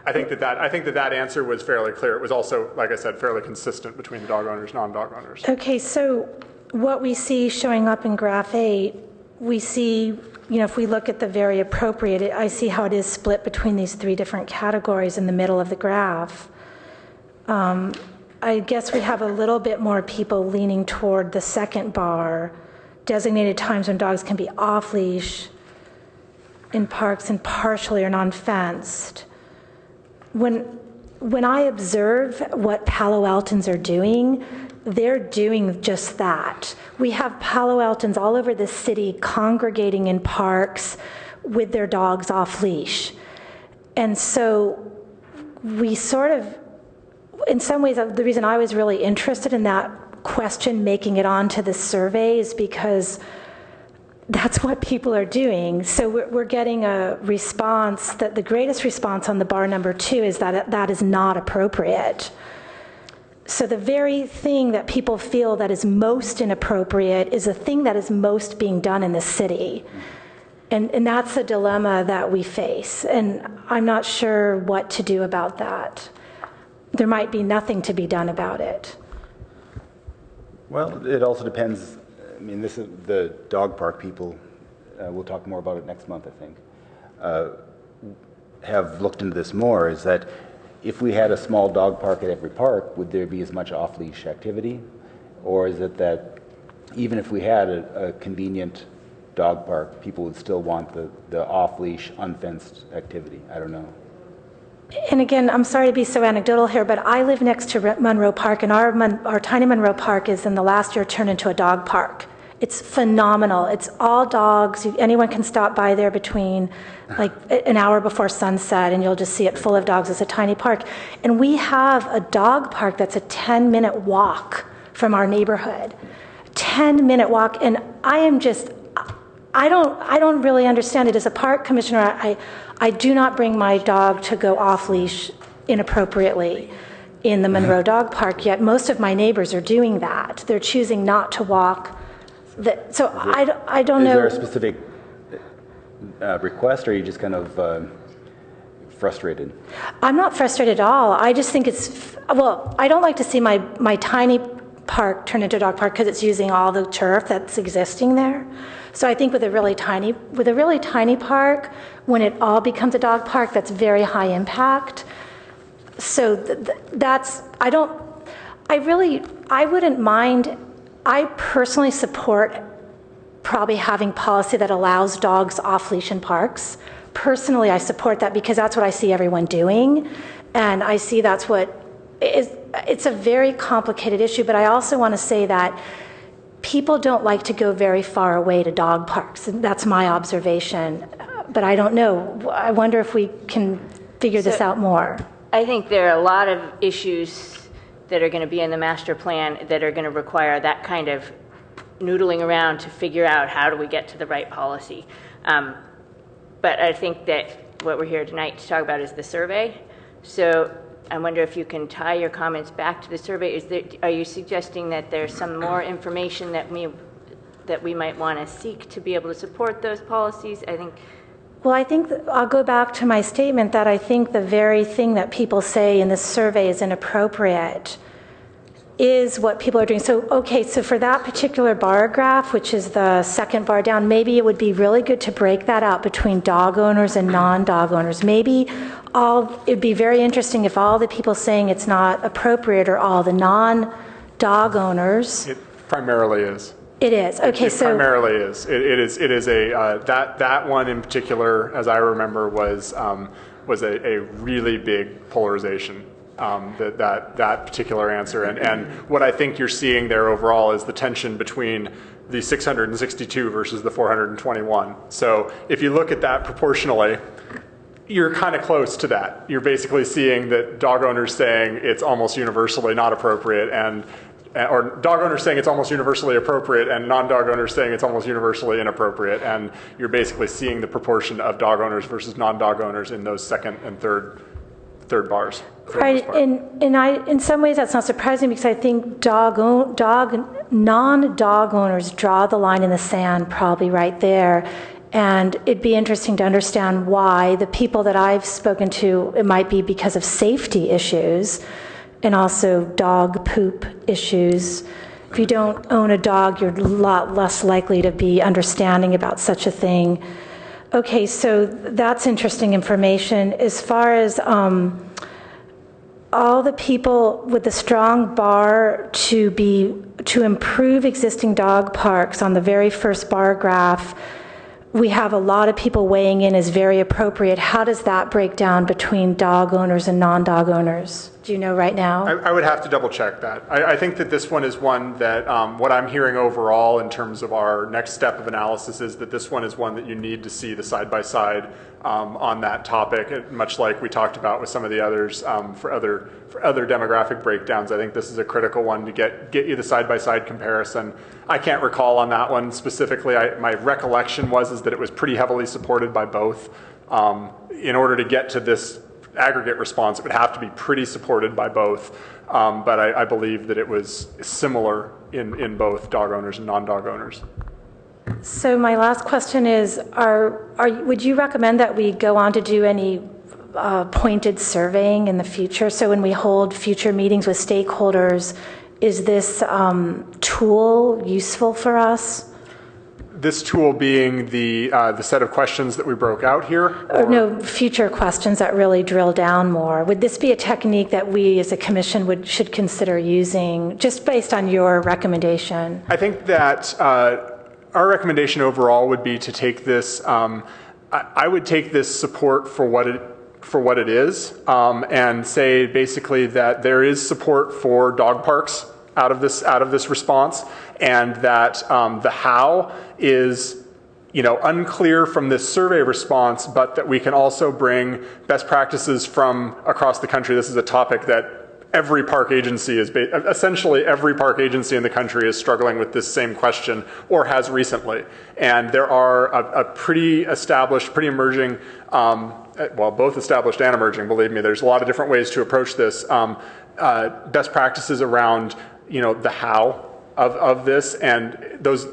I think that answer was fairly clear. It was also, like I said, fairly consistent between the dog owners, non-dog owners. Okay, so what we see showing up in graph 8, we see, if we look at the very appropriate, I see how it is split between these 3 different categories in the middle of the graph. I guess we have a little bit more people leaning toward the second bar, designated times when dogs can be off-leash in parks and partially or non-fenced. When I observe what Palo Altans are doing, they're doing just that. We have Palo Altans all over the city congregating in parks with their dogs off leash. And so we sort of, in some ways, the reason I was really interested in that question making it onto the survey is because that's what people are doing. So we're getting a response that the greatest response on the bar number 2 is that that is not appropriate. So the very thing that people feel that is most inappropriate is the thing that is most being done in the city. And that's the dilemma that we face. And I'm not sure what to do about that. There might be nothing to be done about it. Well, it also depends. I mean, this is the dog park people, we'll talk more about it next month, I think, have looked into this more, is that if we had a small dog park at every park, would there be as much off-leash activity? Or is it that even if we had a convenient dog park, people would still want the off-leash, unfenced activity? I don't know. And again, I'm sorry to be so anecdotal here, but I live next to Monroe Park, and our tiny Monroe Park is in the last year turned into a dog park. It's phenomenal. It's all dogs. Anyone can stop by there between like an hour before sunset, and you'll just see it full of dogs. It's a tiny park. And we have a dog park that's a 10-minute walk from our neighborhood. 10-minute walk. And I don't really understand it. As a park commissioner, I do not bring my dog to go off-leash inappropriately in the Monroe Dog Park, yet most of my neighbors are doing that. They're choosing not to walk. I don't know. Is there a specific request, or are you just kind of frustrated? I'm not frustrated at all. I just think I don't like to see my tiny park turn into a dog park because it's using all the turf that's existing there. So I think with a really tiny park, when it all becomes a dog park, that's very high impact. So I wouldn't mind. I personally support probably having policy that allows dogs off leash in parks. Personally, I support that because that's what I see everyone doing. And I see it's a very complicated issue, but I also want to say that people don't like to go very far away to dog parks. And that's my observation. But I don't know. I wonder if we can figure this out more. I think there are a lot of issues that are going to be in the master plan that are going to require that kind of noodling around to figure out how do we get to the right policy. But I think that what we're here tonight to talk about is the survey. So I wonder if you can tie your comments back to the survey. Are you suggesting that there's some more information that we might want to seek to be able to support those policies? I think I'll go back to my statement that I think the very thing that people say in this survey is inappropriate is what people are doing. So, okay, so for that particular bar graph, which is the second bar down, maybe it would be really good to break that out between dog owners and non-dog owners. Maybe it'd be very interesting if all the people saying it's not appropriate are all the non-dog owners. It primarily is. It is. Okay, It so primarily is. It is a that one in particular, as I remember, was a really big polarization. That particular answer, and what I think you're seeing there overall is the tension between the 662 versus the 421. So if you look at that proportionally, you're kind of close to that. You're basically seeing that dog owners saying it's almost universally not appropriate, or dog owners saying it's almost universally appropriate, and non-dog owners saying it's almost universally inappropriate. And you're basically seeing the proportion of dog owners versus non-dog owners in those second and third bars. right, and in some ways that's not surprising because I think non-dog owners draw the line in the sand probably right there. And it'd be interesting to understand why the people that I've spoken to, it might be because of safety issues and also dog poop issues. If you don't own a dog, you're a lot less likely to be understanding about such a thing. Okay, so that's interesting information. As far as all the people with the strong bar to improve existing dog parks on the very first bar graph, we have a lot of people weighing in as very appropriate. How does that break down between dog owners and non-dog owners? Do you know right now? I would have to double check that. I think that this one is one that what I'm hearing overall in terms of our next step of analysis is that this one is one that you need to see the side-by-side on that topic, much like we talked about with some of the others for other demographic breakdowns. I think this is a critical one to get you the side-by-side comparison. I can't recall on that one specifically. My recollection is that it was pretty heavily supported by both. In order to get to this aggregate response, it would have to be pretty supported by both. But I believe that it was similar in both dog owners and non-dog owners. So my last question is, would you recommend that we go on to do any pointed surveying in the future? So when we hold future meetings with stakeholders, is this tool useful for us? This tool being the set of questions that we broke out here? Or no, future questions that really drill down more. Would this be a technique that we as a commission should consider using, just based on your recommendation? I think that our recommendation overall would be to take this, I would take this support for what it is, and say basically that there is support for dog parks out of this response, and that the how is unclear from this survey response, but that we can also bring best practices from across the country. This is a topic that every park agency essentially every park agency in the country is struggling with this same question, or has recently. And there are a pretty established, pretty emerging, well, both established and emerging, believe me, there's a lot of different ways to approach this, best practices around, the how of this, and those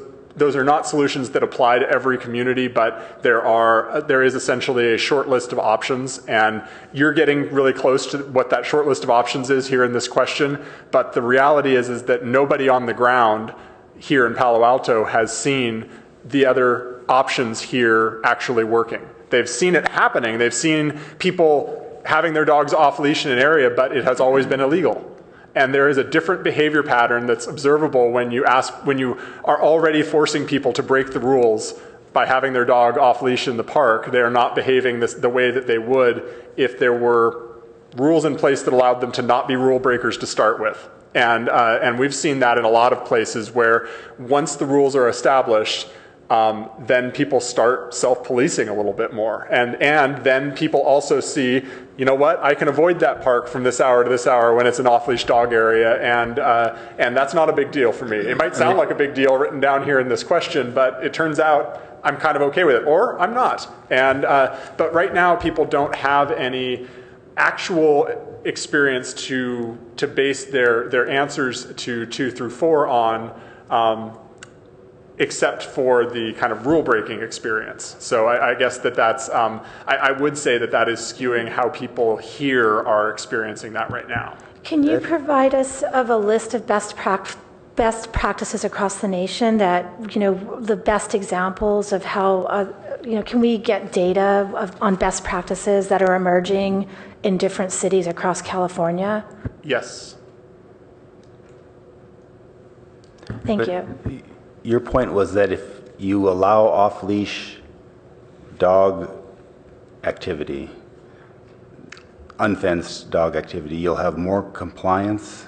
are not solutions that apply to every community, but there is essentially a short list of options, and you're getting really close to what that short list of options is here in this question. But the reality is that nobody on the ground here in Palo Alto has seen the other options here actually working. They've seen it happening. They've seen people having their dogs off leash in an area, but it has always been illegal. And there is a different behavior pattern that's observable when you are already forcing people to break the rules by having their dog off leash in the park. They are not behaving the way that they would if there were rules in place that allowed them to not be rule breakers to start with. And we've seen that in a lot of places where once the rules are established, then people start self-policing a little bit more. And then people also see, you know what, I can avoid that park from this hour to this hour when it's an off-leash dog area, and that's not a big deal for me. It might sound like a big deal written down here in this question, but it turns out I'm kind of okay with it, or I'm not. But right now people don't have any actual experience to base their answers to 2 through 4 on, except for the kind of rule-breaking experience. So I guess that's, I would say that is skewing how people here are experiencing that right now. Can you provide us of a list of best practices across the nation that, the best examples of how, can we get data on best practices that are emerging in different cities across California? Yes. Thank But you. your point was that if you allow off-leash dog activity, unfenced dog activity, you'll have more compliance?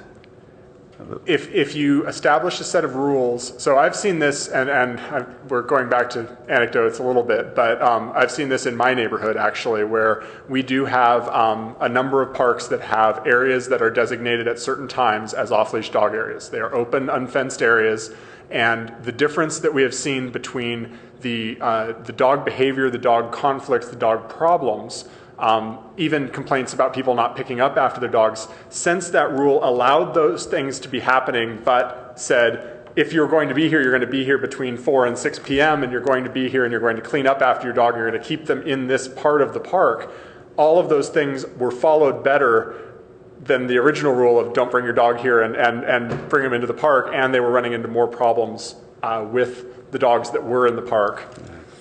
If you establish a set of rules, so I've seen this, and we're going back to anecdotes a little bit, but I've seen this in my neighborhood actually, where we do have a number of parks that have areas that are designated at certain times as off-leash dog areas. They are open, unfenced areas, and the difference that we have seen between the dog behavior, the dog conflicts, the dog problems, even complaints about people not picking up after their dogs, since that rule allowed those things to be happening, but said, if you're going to be here, you're going to be here between 4 and 6 p.m., and you're going to be here and you're going to clean up after your dog, you're going to keep them in this part of the park. All of those things were followed better than the original rule of don't bring your dog here and bring them into the park, and they were running into more problems with the dogs that were in the park.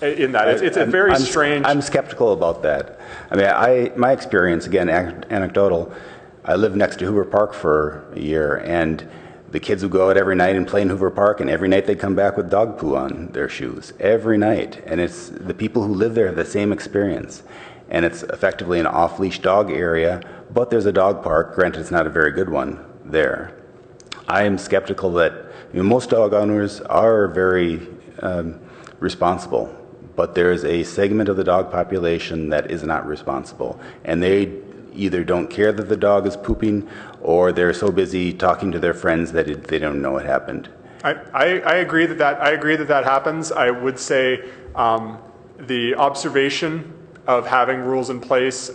In that, it's a very strange. I'm skeptical about that. I mean, my experience, again, anecdotal. I lived next to Hoover Park for a year, and the kids would go out every night and play in Hoover Park, and every night they'd come back with dog poo on their shoes every night. And it's the people who live there have the same experience, and it's effectively an off-leash dog area. But there's a dog park. Granted, it's not a very good one there. I am skeptical that most dog owners are very responsible. But there is a segment of the dog population that is not responsible, and they either don't care that the dog is pooping, or they're so busy talking to their friends that they don't know what happened. I agree that happens. I would say the observation of having rules in place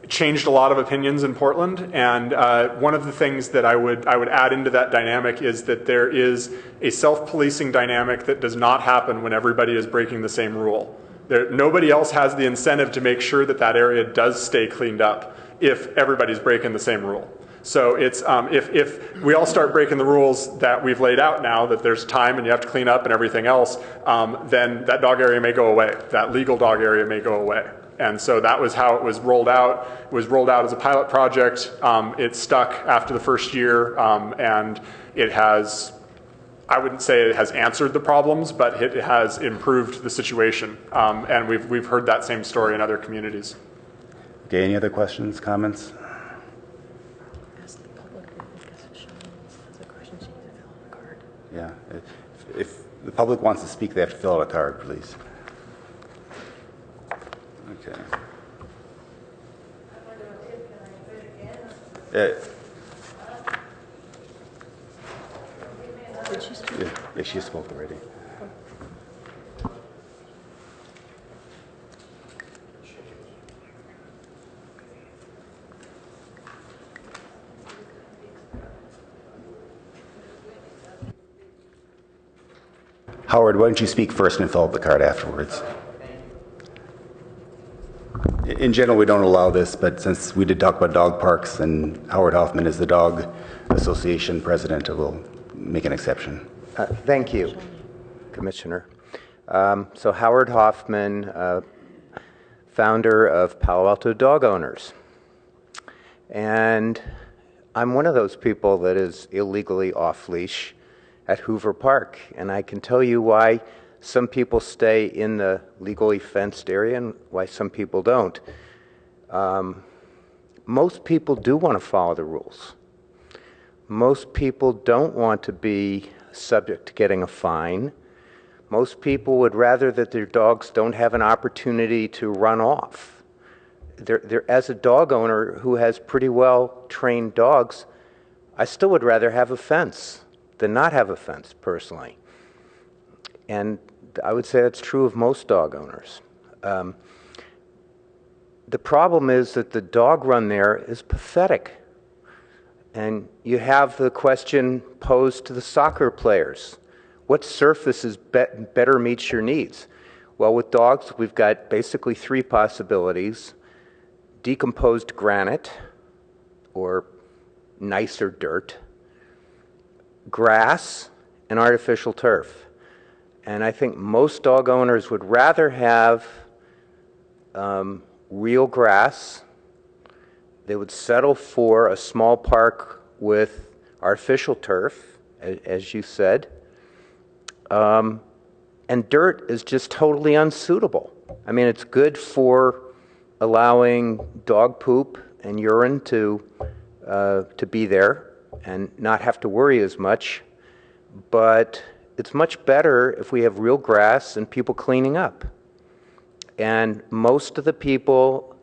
changed a lot of opinions in Portland, and one of the things that I would add into that dynamic is that there is a self-policing dynamic that does not happen when everybody is breaking the same rule. Nobody else has the incentive to make sure that that area does stay cleaned up if everybody's breaking the same rule. So it's if we all start breaking the rules that we've laid out now, that there's time and you have to clean up and everything else, then that dog area may go away. That legal dog area may go away. And so that was how it was rolled out. It was rolled out as a pilot project. It stuck after the first year, and it has, I wouldn't say it has answered the problems, but it has improved the situation. And we've heard that same story in other communities. Okay, any other questions, comments? Ask the public if Sean has a question, she needs to fill out a card. Yeah, if the public wants to speak, they have to fill out a card, please. Okay. Did she speak? Yeah, she spoke already. Howard, why don't you speak first and fill out the card afterwards? In general, we don't allow this, but since we did talk about dog parks, and Howard Hoffman is the Dog Association president, we'll make an exception. Thank you, Commissioner. So Howard Hoffman, founder of Palo Alto Dog Owners. And I'm one of those people that is illegally off-leash at Hoover Park. And I can tell you why some people stay in the legally fenced area and why some people don't. Most people do want to follow the rules. Most people don't want to be subject to getting a fine. Most people would rather that their dogs don't have an opportunity to run off. As a dog owner who has pretty well trained dogs, I still would rather have a fence than not have a fence, personally. And I would say that's true of most dog owners. The problem is that the dog run there is pathetic. And you have the question posed to the soccer players. What surfaces better meets your needs? Well, with dogs, we've got basically three possibilities. Decomposed granite, or nicer dirt, grass, and artificial turf. And I think most dog owners would rather have real grass. They would settle for a small park with artificial turf, as you said. And dirt is just totally unsuitable. I mean, it's good for allowing dog poop and urine to be there and not have to worry as much. But it's much better if we have real grass and people cleaning up. And most of the people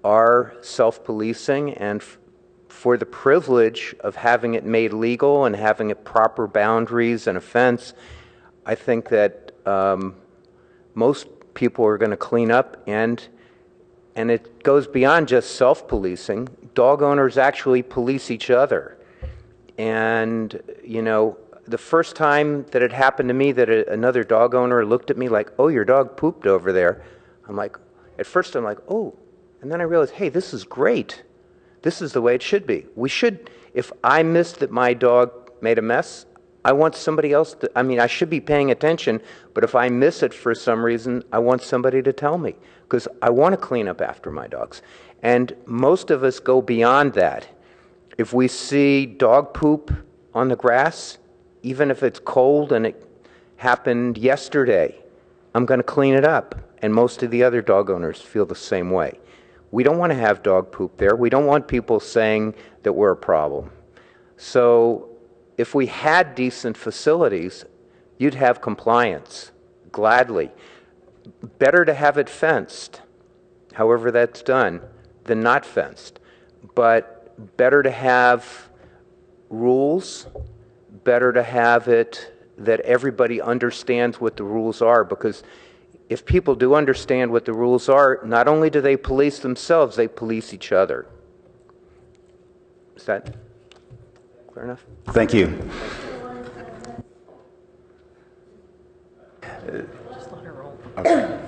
are self-policing, and for the privilege of having it made legal and having it proper boundaries and a fence, I think that most people are going to clean up, and it goes beyond just self-policing. Dog owners actually police each other. And, you know, the first time that it happened to me that another dog owner looked at me like, oh, your dog pooped over there. I'm like, at first I'm like, oh. And then I realized, hey, this is great. This is the way it should be. We should, if I missed that my dog made a mess, I want somebody else to, I mean, I should be paying attention, but if I miss it for some reason, I want somebody to tell me, because I want to clean up after my dogs. And most of us go beyond that. If we see dog poop on the grass, even if it's cold and it happened yesterday, I'm going to clean it up. And most of the other dog owners feel the same way. We don't want to have dog poop there. We don't want people saying that we're a problem. So if we had decent facilities, you'd have compliance, gladly. Better to have it fenced, however that's done, than not fenced. But better to have rules, better to have it that everybody understands what the rules are, because if people do understand what the rules are, not only do they police themselves, they police each other. Is that clear enough? Thank you.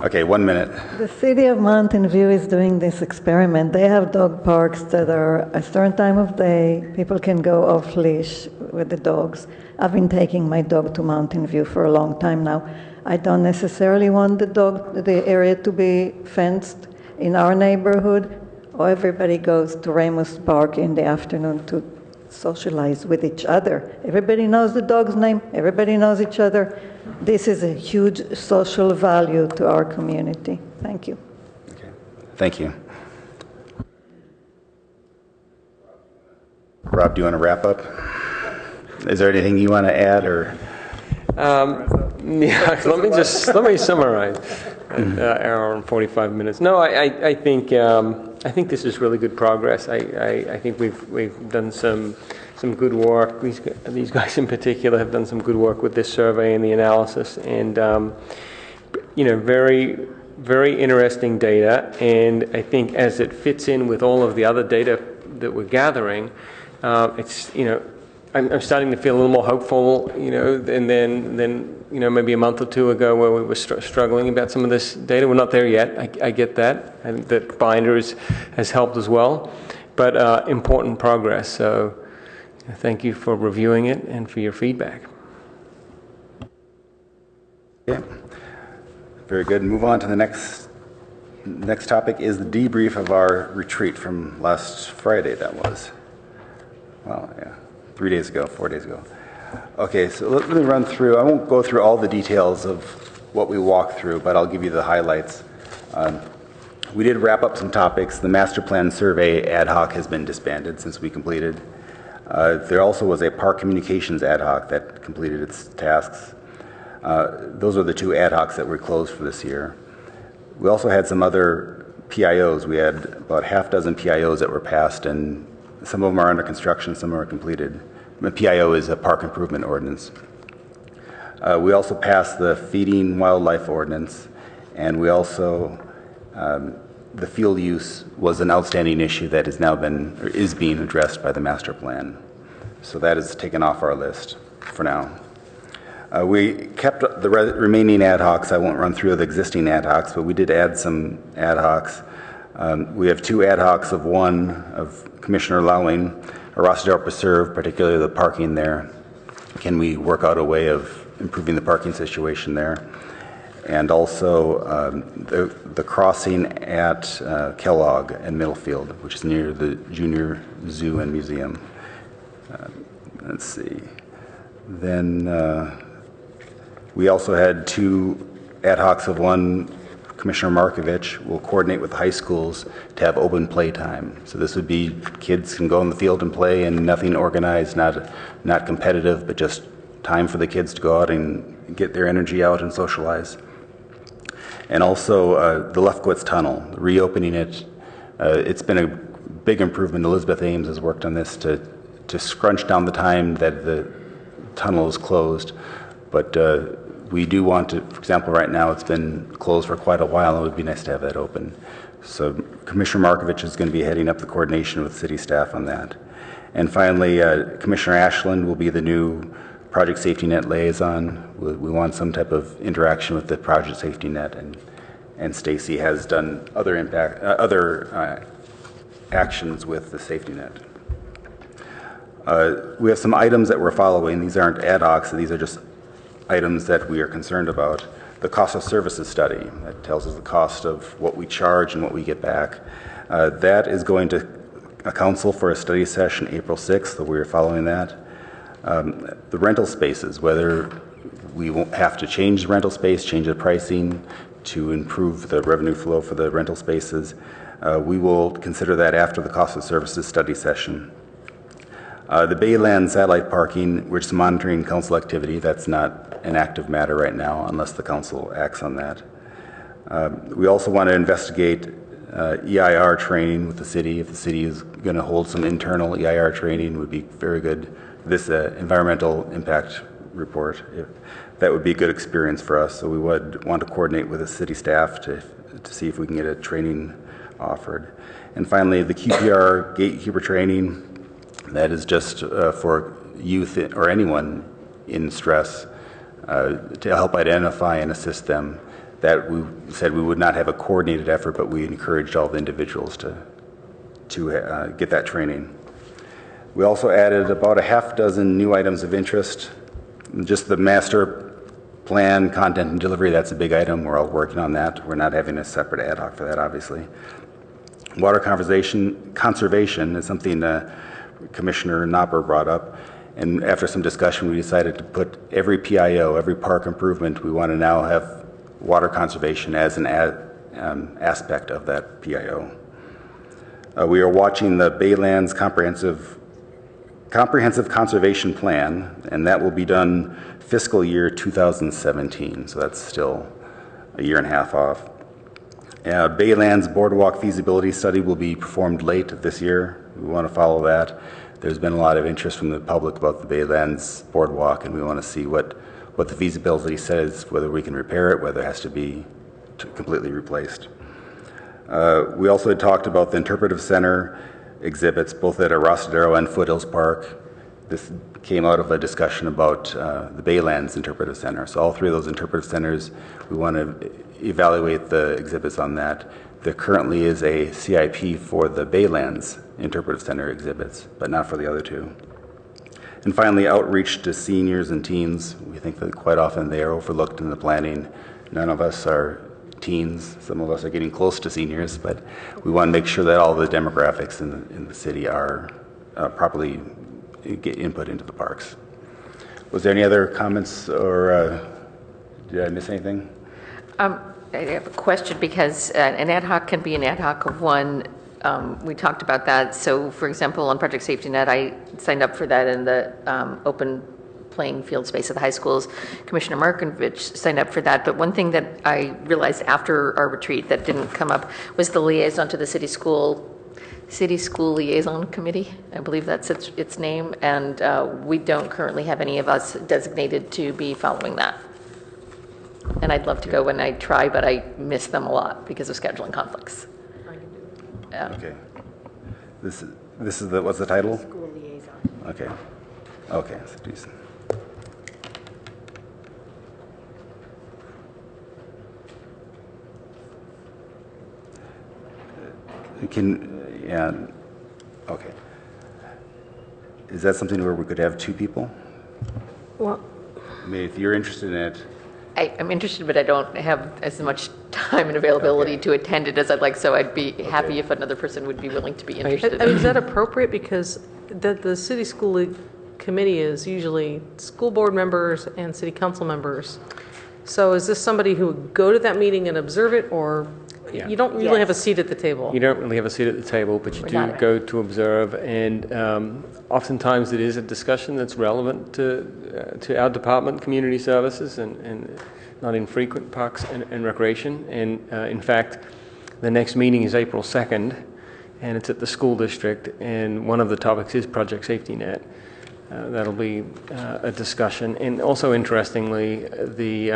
Okay, 1 minute. The city of Mountain View is doing this experiment. They have dog parks that are a certain time of day. People can go off leash with the dogs. I've been taking my dog to Mountain View for a long time now. I don't necessarily want the area to be fenced in our neighborhood, or everybody goes to Ramos Park in the afternoon to socialize with each other. Everybody knows the dog's name. Everybody knows each other. This is a huge social value to our community. Thank you. Okay. Thank you. Rob, do you want to wrap up? Is there anything you want to add, or? Yeah, let me summarize. Hour and 45 minutes. No, I think this is really good progress. I think we've done some good work. These guys in particular have done some good work with this survey and the analysis, and you know, very very interesting data. And I think as it fits in with all of the other data that we're gathering, it's, you know, I'm starting to feel a little more hopeful, you know, and then you know, maybe a month or two ago where we were struggling about some of this data. We're not there yet. I get that. I think that Binders has helped as well, but important progress. So thank you for reviewing it and for your feedback. Yeah, very good. Move on to the next topic is the debrief of our retreat from last Friday. That was, well, yeah. 3 days ago, 4 days ago. Okay, so let me run through. I won't go through all the details of what we walked through, but I'll give you the highlights. We did wrap up some topics. The master plan survey ad hoc has been disbanded since we completed. There also was a park communications ad hoc that completed its tasks. Those are the two ad hocs that were closed for this year. We also had some other PIOs. We had about half dozen PIOs that were passed, and some of them are under construction, some are completed. The PIO is a park improvement ordinance. We also passed the feeding wildlife ordinance, and we also, the field use was an outstanding issue that has now been, or is being addressed by the master plan. So that is taken off our list for now. We kept the remaining ad hocs. I won't run through the existing ad hocs, but we did add some ad hocs. We have two ad hocs of one of Commissioner Lowing Rosedale Preserve, particularly the parking there. Can we work out a way of improving the parking situation there? And also the crossing at Kellogg and Middlefield, which is near the Junior Zoo and Museum. Let's see. Then we also had 2 ad hocs of one. Commissioner Markovich will coordinate with high schools to have open play time. So this would be kids can go in the field and play, and nothing organized, not competitive, but just time for the kids to go out and get their energy out and socialize. And also the Lefkowitz Tunnel, reopening it. It's been a big improvement. Elizabeth Ames has worked on this to scrunch down the time that the tunnel is closed. But we do want to, for example, right now it's been closed for quite a while, and it would be nice to have that open. So Commissioner Markovich is going to be heading up the coordination with city staff on that. And finally, Commissioner Ashland will be the new Project Safety Net liaison. We want some type of interaction with the Project Safety Net, and Stacy has done other actions with the safety net. We have some items that we're following. These aren't ad hocs, these are just items that we are concerned about. The cost of services study, that tells us the cost of what we charge and what we get back. That is going to a council for a study session April 6th, so we're following that. The rental spaces, whether we won't have to change the rental space, change the pricing to improve the revenue flow for the rental spaces. We will consider that after the cost of services study session. The Bayland satellite parking, we're just monitoring council activity. That's not an active matter right now unless the council acts on that. We also want to investigate EIR training with the city. If the city is going to hold some internal EIR training, would be very good. This environmental impact report, that would be a good experience for us. So we would want to coordinate with the city staff to see if we can get a training offered. And finally, the QPR gatekeeper training. That is just for youth or anyone in stress to help identify and assist them. That we said we would not have a coordinated effort, but we encouraged all the individuals to get that training. We also added about a half dozen new items of interest. Just the master plan, content and delivery, that's a big item. We're all working on that. We're not having a separate ad hoc for that, obviously. Water conservation is something Commissioner Knopper brought up, and after some discussion we decided to put every PIO, every park improvement, we want to now have water conservation as an aspect of that PIO. We are watching the Baylands Comprehensive Conservation Plan, and that will be done fiscal year 2017, so that's still a year and a half off. Baylands Boardwalk Feasibility Study will be performed late this year. We want to follow that. There's been a lot of interest from the public about the Baylands Boardwalk, and we want to see what the feasibility says, whether we can repair it, whether it has to be completely replaced. We also had talked about the Interpretive Center exhibits, both at Arostadero and Foothills Park. This came out of a discussion about the Baylands Interpretive Center. So all 3 of those interpretive centers, we want to evaluate the exhibits on that. There currently is a CIP for the Baylands Interpretive Center exhibits, but not for the other 2. And finally, outreach to seniors and teens. We think that quite often they are overlooked in the planning. None of us are teens. Some of us are getting close to seniors, but we want to make sure that all the demographics in the city are properly get input into the parks. Was there any other comments, or did I miss anything? I have a question, because an ad hoc can be an ad hoc of one. We talked about that. So, for example, on Project Safety Net, I signed up for that in the open playing field space at the high schools. Commissioner Markovich signed up for that. But one thing that I realized after our retreat that didn't come up was the liaison to the city school liaison committee. I believe that's its name, and we don't currently have any of us designated to be following that. And I'd love to go when I try, but I miss them a lot because of scheduling conflicts. Okay. This is the, what's the title? School liaison. Okay. Okay. So decent. Yeah. Okay. Is that something where we could have 2 people? Well, I mean, if you're interested in it, I'm interested, but I don't have as much time and availability Okay. to attend it as I'd like, so I'd be happy if another person would be willing to be interested. I mean, is that appropriate? Because the city school league committee is usually school board members and city council members. So is this somebody who would go to that meeting and observe it, or Yeah. you don't really have a seat at the table? You don't really have a seat at the table, but you do not. go to observe, and oftentimes it is a discussion that's relevant to our department, community services, and not infrequent, parks and recreation. And in fact, the next meeting is April 2nd, and it's at the school district, and one of the topics is Project Safety Net. That'll be a discussion. And also interestingly, the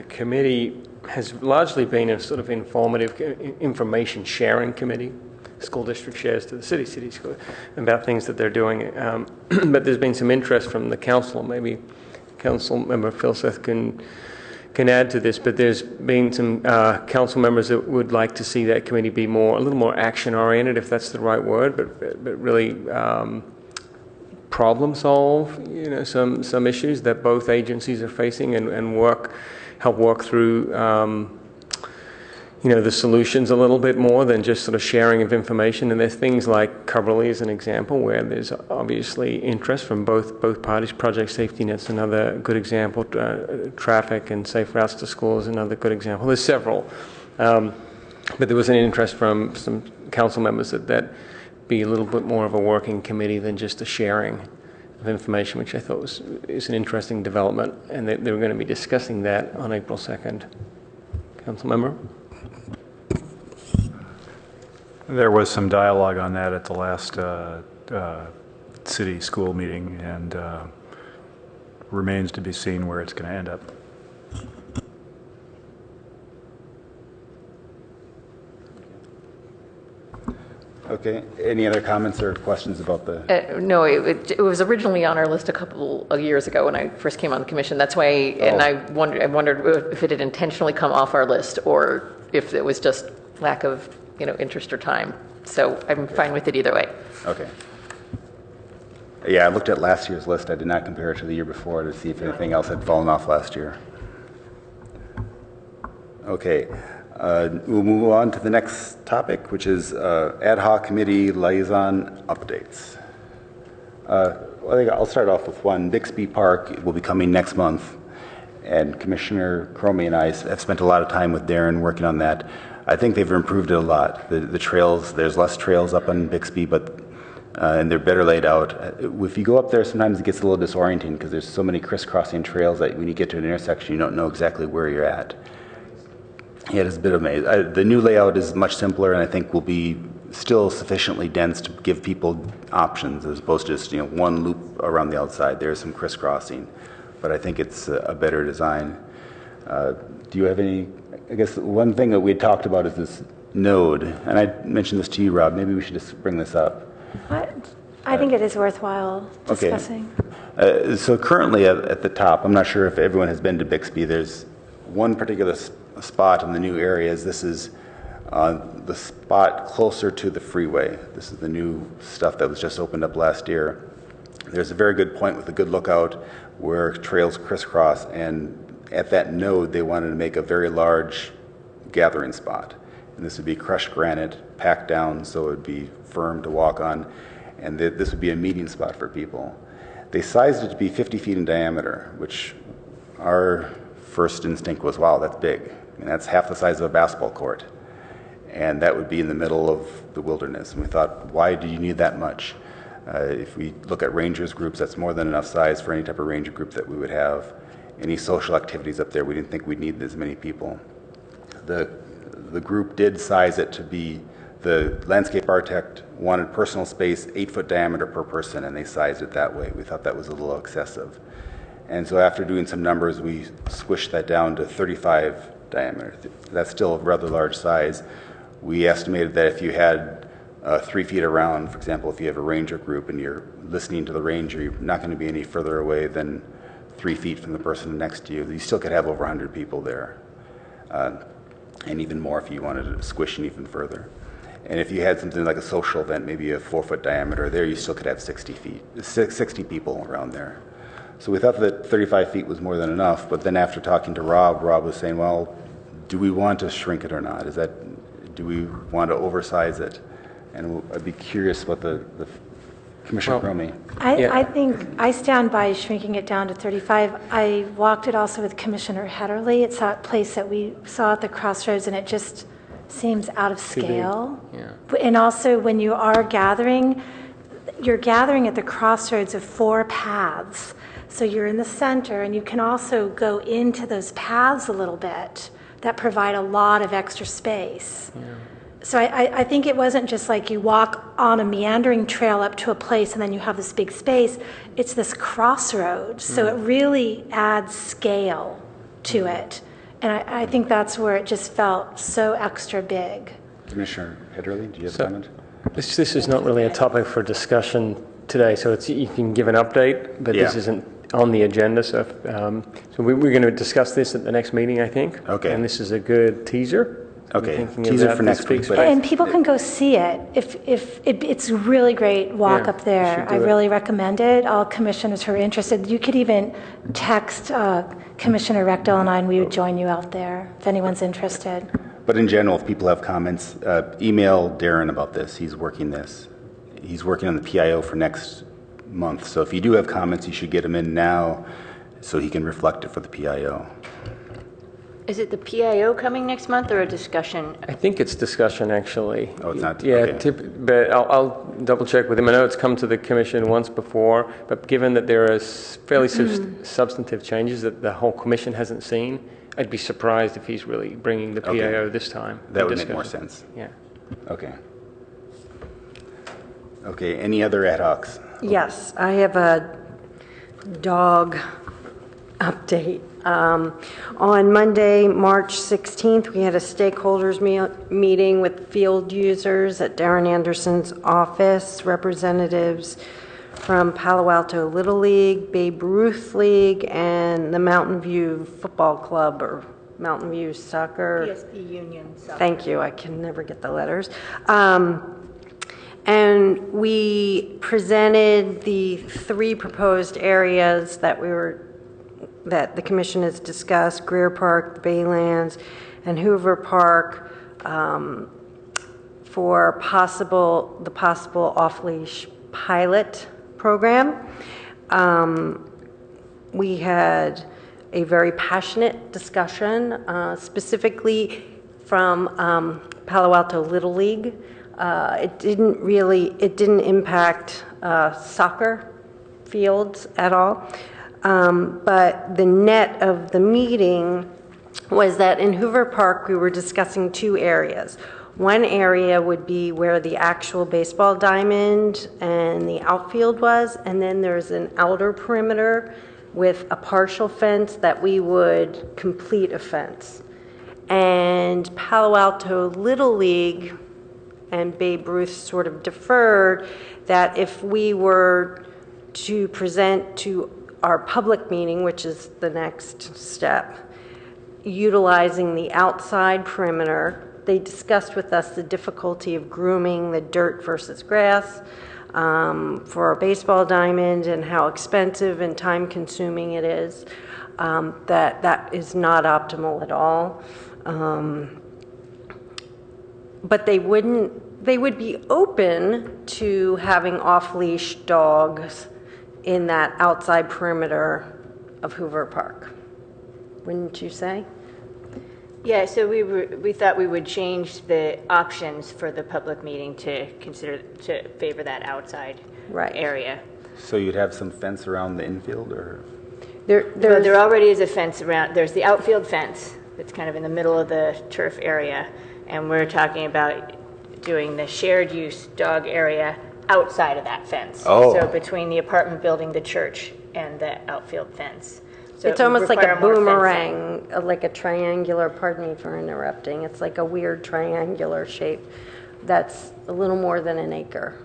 committee has largely been a sort of informative information sharing committee. School district shares to the city school about things that they're doing. But there's been some interest from the council. Maybe Council Member Filseth can add to this, but there's been some council members that would like to see that committee be a little more action oriented, if that's the right word, but really problem solve, some issues that both agencies are facing and help work through, the solutions a little bit more than just sort of sharing of information. And there's things like Coverly as an example, where there's obviously interest from both parties. Project Safety Net's another good example. Traffic and safe routes to school is another good example. There's several. But there was an interest from some council members that be a little bit more of a working committee than just a sharing of information, which I thought is an interesting development, and they were going to be discussing that on April 2nd. Council member? There was some dialogue on that at the last city school meeting, and remains to be seen where it's going to end up. okay. Any other comments or questions about the? No, it was originally on our list a couple of years ago when I first came on the commission. That's why, and I wondered if it had intentionally come off our list or if it was just lack of, interest or time. So I'm fine with it either way. Okay. Yeah, I looked at last year's list. I did not compare it to the year before to see if anything else had fallen off last year. Okay. We'll move on to the next topic, which is ad hoc committee liaison updates. I think I'll start off with one. Bixby Park will be coming next month, and Commissioner Cromie and I have spent a lot of time with Darren working on that. I think they've improved it a lot. The trails, there's less trails up on Bixby, but and they're better laid out. If you go up there, sometimes it gets a little disorienting because there's so many crisscrossing trails that when you get to an intersection, you don't know exactly where you're at. Yeah, it is a bit of a maze. The new layout is much simpler, and I think will be still sufficiently dense to give people options as opposed to just one loop around the outside. There's some crisscrossing, but I think it's a better design. Do you have any? I guess one thing that we had talked about is this node, and I mentioned this to you, Rob. Maybe we should just bring this up. I think it is worthwhile discussing. Okay. So currently at the top, I'm not sure if everyone has been to Bixby. There's one particular spot in the new areas. This is the spot closer to the freeway. This is the new stuff that was just opened up last year. There's a very good point with a good lookout where trails crisscross, and at that node they wanted to make a very large gathering spot. And this would be crushed granite, packed down so it would be firm to walk on, and this would be a meeting spot for people. They sized it to be 50 feet in diameter, which our first instinct was, wow, that's big. I mean, that's half the size of a basketball court. And that would be in the middle of the wilderness. And we thought, why do you need that much? If we look at rangers groups, that's more than enough size for any type of ranger group that we would have. Any social activities up there, we didn't think we'd need as many people. The group did size it to be, the landscape architect wanted personal space, 8-foot diameter per person, and they sized it that way. We thought that was a little excessive. And so after doing some numbers, we squished that down to 35 diameter. That's still a rather large size. We estimated that if you had 3 feet around, for example, if you have a ranger group and you're listening to the ranger, you're not going to be any further away than 3 feet from the person next to you. You still could have over 100 people there, and even more if you wanted to squish it even further. And if you had something like a social event, maybe a 4-foot diameter, there you still could have 60 people around there. So we thought that 35 feet was more than enough, but then after talking to Rob was saying, well, do we want to shrink it or not? Do we want to oversize it? And I'd be curious what the Commissioner Cromie. I think I stand by shrinking it down to 35. I walked it also with Commissioner Hetterly. It's that place that we saw at the crossroads, and it just seems out of scale. Yeah. And also, when you are gathering, you're gathering at the crossroads of 4 paths. So you're in the center, and you can also go into those paths a little bit that provide a lot of extra space. Yeah. So I think it wasn't just like you walk on a meandering trail up to a place and then you have this big space. It's this crossroads. So it really adds scale to it. And I think that's where it just felt so extra big. Commissioner Hetterly, do you have a comment? This is not really a topic for discussion today, so you can give an update, but this isn't on the agenda. So we're going to discuss this at the next meeting, I think. Okay. And this is a good teaser. Okay, teaser for next week. And people can go see it. It's a really great walk up there. I really recommend it. All commissioners who are interested, you could even text Commissioner Rechtel and I, and we would join you out there if anyone's interested. But in general, if people have comments, email Darren about this. He's working this. He's working on the PIO for next month. So if you do have comments, you should get them in now so he can reflect it for the PIO. Is it the PIO coming next month or a discussion? I think it's discussion, actually. Oh, it's not? Yeah, Okay. but I'll double check with him. I know it's come to the commission once before, but given that there are fairly substantive changes that the whole commission hasn't seen, I'd be surprised if he's really bringing the PIO this time. That would make more sense. Yeah. Okay. Okay, any other ad hocs? Yes, I have a dog update. On Monday, March 16th, we had a stakeholders meeting with field users at Darren Anderson's office, representatives from Palo Alto Little League, Babe Ruth League, and the Mountain View Football Club, or Mountain View Soccer. PSP Union Soccer. Thank you, I can never get the letters. And we presented the 3 proposed areas that the commission has discussed: Greer Park, Baylands, and Hoover Park, for the possible off-leash pilot program. We had a very passionate discussion, specifically from Palo Alto Little League. It didn't impact soccer fields at all. But the net of the meeting was that in Hoover Park, we were discussing 2 areas. One area would be where the actual baseball diamond and the outfield was, and then there's an outer perimeter with a partial fence that we would complete a fence. And Palo Alto Little League and Babe Ruth sort of deferred that if we were to present to our public meeting, which is the next step, utilizing the outside perimeter. They discussed with us the difficulty of grooming the dirt versus grass for a baseball diamond and how expensive and time-consuming it is. That is not optimal at all. But they would be open to having off-leash dogs in that outside perimeter of Hoover Park. Wouldn't you say? Yeah, so we thought we would change the options for the public meeting to favor that outside area. So you'd have some fence around the infield, or? There already is a fence around. There's the outfield fence that's kind of in the middle of the turf area, and we're talking about doing the shared use dog area outside of that fence. Oh. So between the apartment building, the church, and the outfield fence. So it's almost like a require more boomerang, like a triangular, pardon me for interrupting, it's like a weird triangular shape that's a little more than an acre.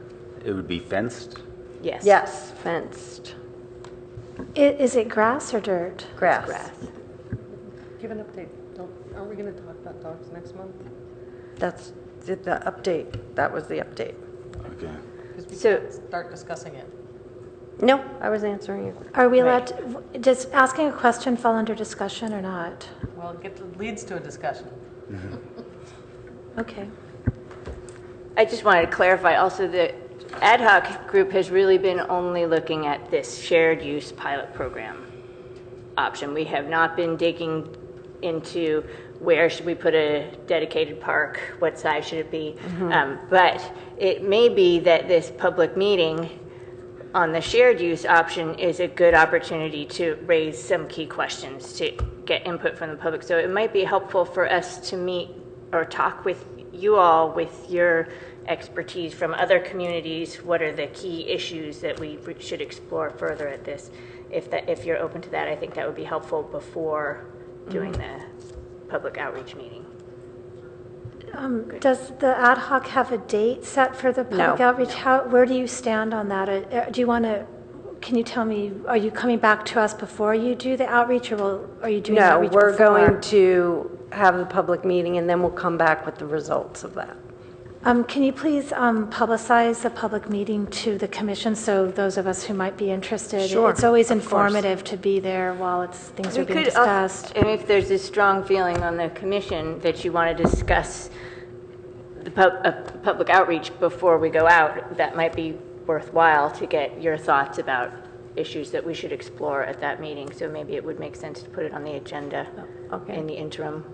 It would be fenced? Yes. Yes, fenced. Is it grass or dirt? Grass. Give an update. Aren't we going to talk about dogs next month? That's did the update. That was the update. Okay. So, Start discussing it. No, I was answering you. Are we allowed, to, does asking a question fall under discussion or not? Well, leads to a discussion. Okay. I just wanted to clarify also that ad hoc group has really been only looking at this shared use pilot program option. We have not been digging into where should we put a dedicated park, what size should it be. But it may be that this public meeting on the shared use option is a good opportunity to raise some key questions, to get input from the public. So it might be helpful for us to meet or talk with you all with your expertise from other communities. What are the key issues that we should explore further at this? If you're open to that, I think that would be helpful before doing the public outreach meeting. Does the ad hoc have a date set for the public outreach? Where do you stand on that? Do you want to, can you tell me, are you coming back to us before you do the outreach, or are you doing outreach before? No, we're going to have the public meeting, and then we'll come back with the results of that. Can you please publicize the public meeting to the commission so those of us who might be interested? Sure, it's always of informative to be there while things are being discussed. And if there's a strong feeling on the commission that you want to discuss the public outreach before we go out, that might be worthwhile to get your thoughts about issues that we should explore at that meeting. So maybe it would make sense to put it on the agenda in the interim.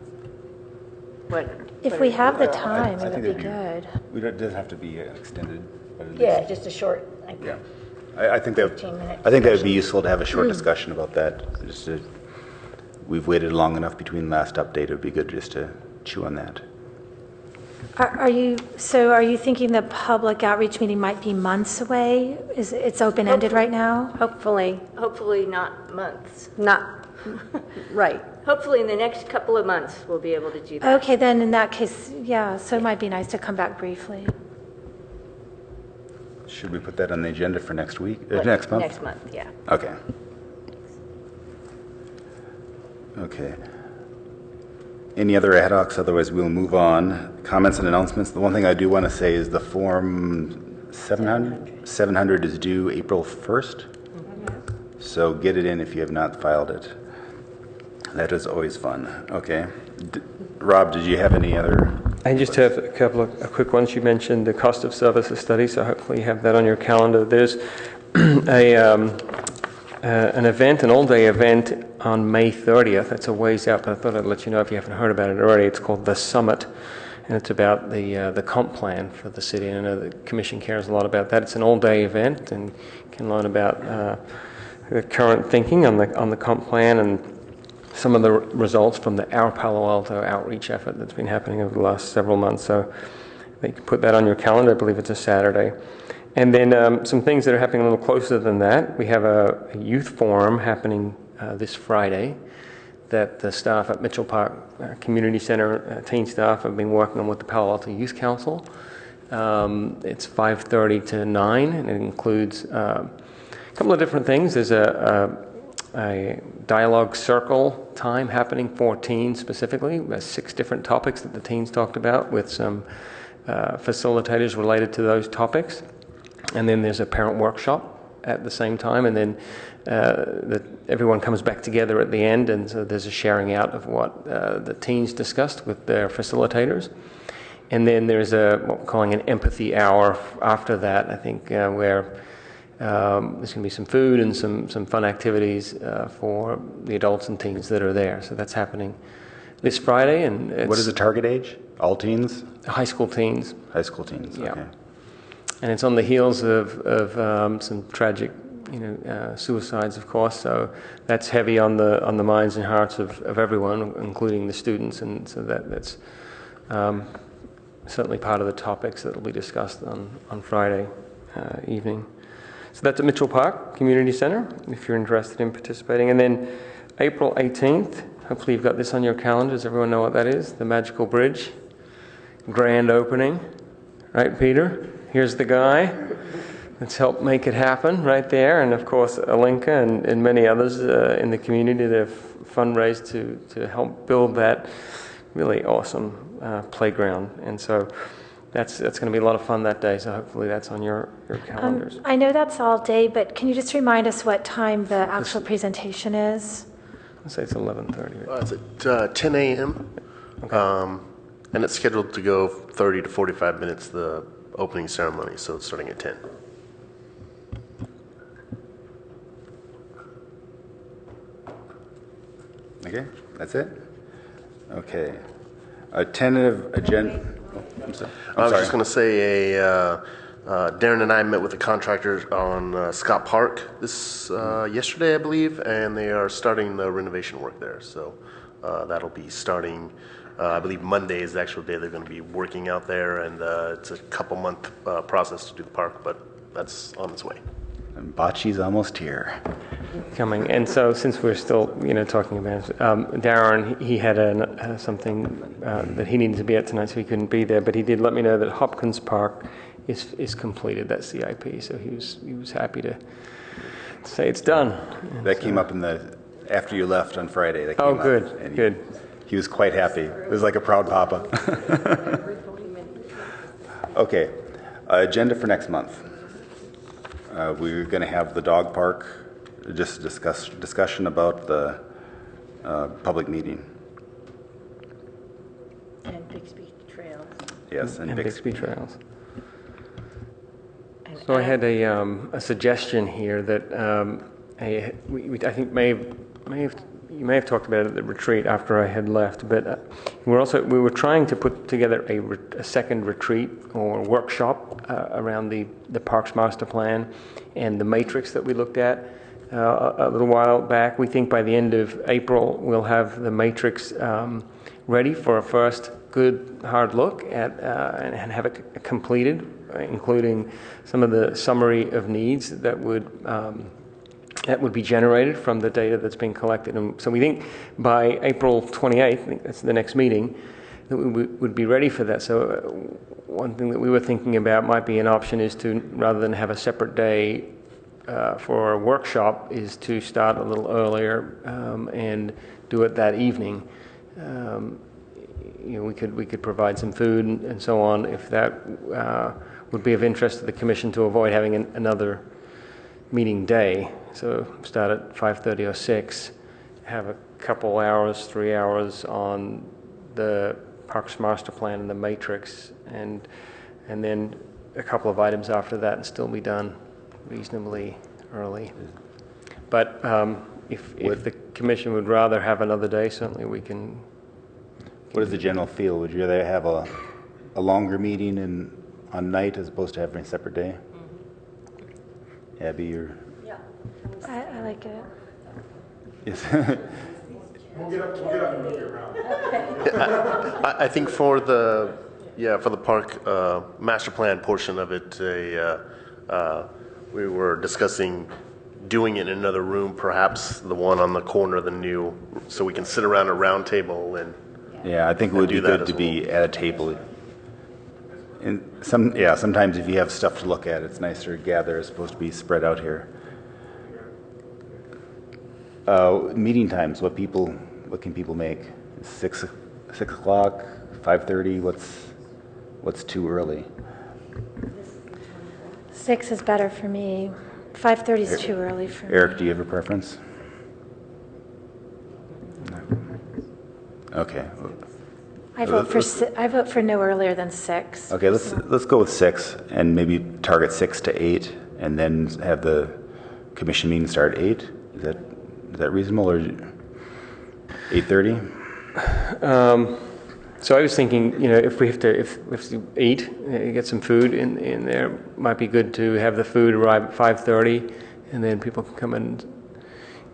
If we have the time, it would be good. It doesn't have to be extended. But at Yeah, least- just a short, Yeah. I think that 15-minute I think that would be useful to have a short discussion about that. We've waited long enough between last update. It would be good just to chew on that. Are you thinking the public outreach meeting might be months away? It's open-ended right now? Hopefully. Hopefully not months. Not, right. Hopefully in the next couple of months, we'll be able to do that. Okay, then in that case, yeah, so it might be nice to come back briefly. Should we put that on the agenda for next week? Next month? Next month, yeah. Okay. Okay. Any other ad hocs? Otherwise, we'll move on. Comments and announcements. The one thing I do want to say is the Form 700 is due April 1st. So get it in if you have not filed it. That is always fun. Okay. Rob, did you have any other? I just have a couple of quick ones. You mentioned the cost of services study, so hopefully you have that on your calendar. There's an event, an all-day event on May 30th. It's a ways out, but I thought I'd let you know if you haven't heard about it already. It's called The Summit, and it's about the comp plan for the city. And I know the Commission cares a lot about that. It's an all-day event, and you can learn about the current thinking on the comp plan and some of the results from the Palo Alto outreach effort that's been happening over the last several months. So you can put that on your calendar. I believe it's a Saturday. And then some things that are happening a little closer than that. We have a youth forum happening this Friday that the staff at Mitchell Park Community Center, teen staff, have been working on with the Palo Alto Youth Council. It's 5:30 to 9, and it includes a couple of different things. There's a dialogue circle time happening for teens specifically. There's 6 different topics that the teens talked about with some facilitators related to those topics. And then there's a parent workshop at the same time, and then everyone comes back together at the end, and so there's a sharing out of what the teens discussed with their facilitators. And then there's what we're calling an empathy hour after that, I think, where there's going to be some food and some fun activities for the adults and teens that are there. So that's happening this Friday. And what is the target age? All teens? High school teens. High school teens, yeah. Okay. And it's on the heels of some tragic, suicides, of course. So that's heavy on the minds and hearts of everyone, including the students. And so that's certainly part of the topics that will be discussed on Friday evening. So that's at Mitchell Park Community Center, if you're interested in participating. And then April 18th, hopefully you've got this on your calendar. Does everyone know what that is? The Magical Bridge. Grand opening. Right, Peter? Here's the guy that's helped make it happen right there. And, of course, Alinka and many others in the community that have fundraised to help build that really awesome playground. And so that's going to be a lot of fun that day. So hopefully that's on your calendars. I know that's all day, but can you just remind us what time the actual presentation is? I'll say it's 11:30. It's at 10 a.m. And it's scheduled to go 30 to 45 minutes, the opening ceremony, so it's starting at 10. Okay, that's it? Okay. A tentative agenda. I'm sorry. I was just going to say, Darren and I met with the contractor on Scott Park yesterday, I believe, and they are starting the renovation work there. So that'll be starting, I believe Monday is the actual day they're going to be working out there, and it's a couple-month process to do the park, but that's on its way. And Bocce's almost here. Coming. And so since we're still, talking about it, Darren, he had something that he needed to be at tonight, so he couldn't be there, but he did let me know that Hopkins Park is completed, that CIP, so he was happy to say it's done. And that came up after you left on Friday. That came good, up, and good. He was quite happy. It was like a proud papa. Okay, agenda for next month. We're going to have the dog park, just discussion about the public meeting. And Bixby Trails. Yes, and Bixby Trails. So I had a suggestion here that I think you may have talked about it at the retreat after I had left, but we were trying to put together a second retreat or workshop around the Parks Master Plan and the matrix that we looked at a little while back. We think by the end of April we'll have the matrix ready for a first good hard look at and have it completed, including some of the summary of needs that would be generated from the data that's being collected. And so we think by April 28th, I think that's the next meeting, that we would be ready for that. So one thing that we were thinking about might be an option is to, rather than have a separate day for a workshop, is to start a little earlier and do it that evening. We could provide some food and so on if that would be of interest to the commission, to avoid having another meeting day. So start at 5:30 or 6, have a couple hours, 3 hours on the Parks Master Plan and the Matrix, and then a couple of items after that, and still be done reasonably early. But if the commission would rather have another day, certainly we can. What is the general feel? Would you rather have a longer meeting on night as opposed to having a separate day? Mm-hmm. Abby, or? Yeah. I like it. Yes. We'll get up and move you around. I think for the park master plan portion of it, we were discussing doing it in another room, perhaps the one on the corner of the new, so we can sit around a round table and. Yeah, I think it would be good to be at a table. And sometimes if you have stuff to look at, it's nicer to gather as opposed to be spread out here. Meeting times, what can people make? 6 o'clock, 5:30, what's too early? 6 is better for me. 5:30 is too early for me. Eric, do you have a preference? Okay. I vote for no earlier than 6. Okay, let's go with 6 and maybe target 6 to 8, and then have the commission meeting start at 8. Is that reasonable, or 8:30? So I was thinking, if we have to eat, get some food in there, might be good to have the food arrive at 5:30, and then people can come and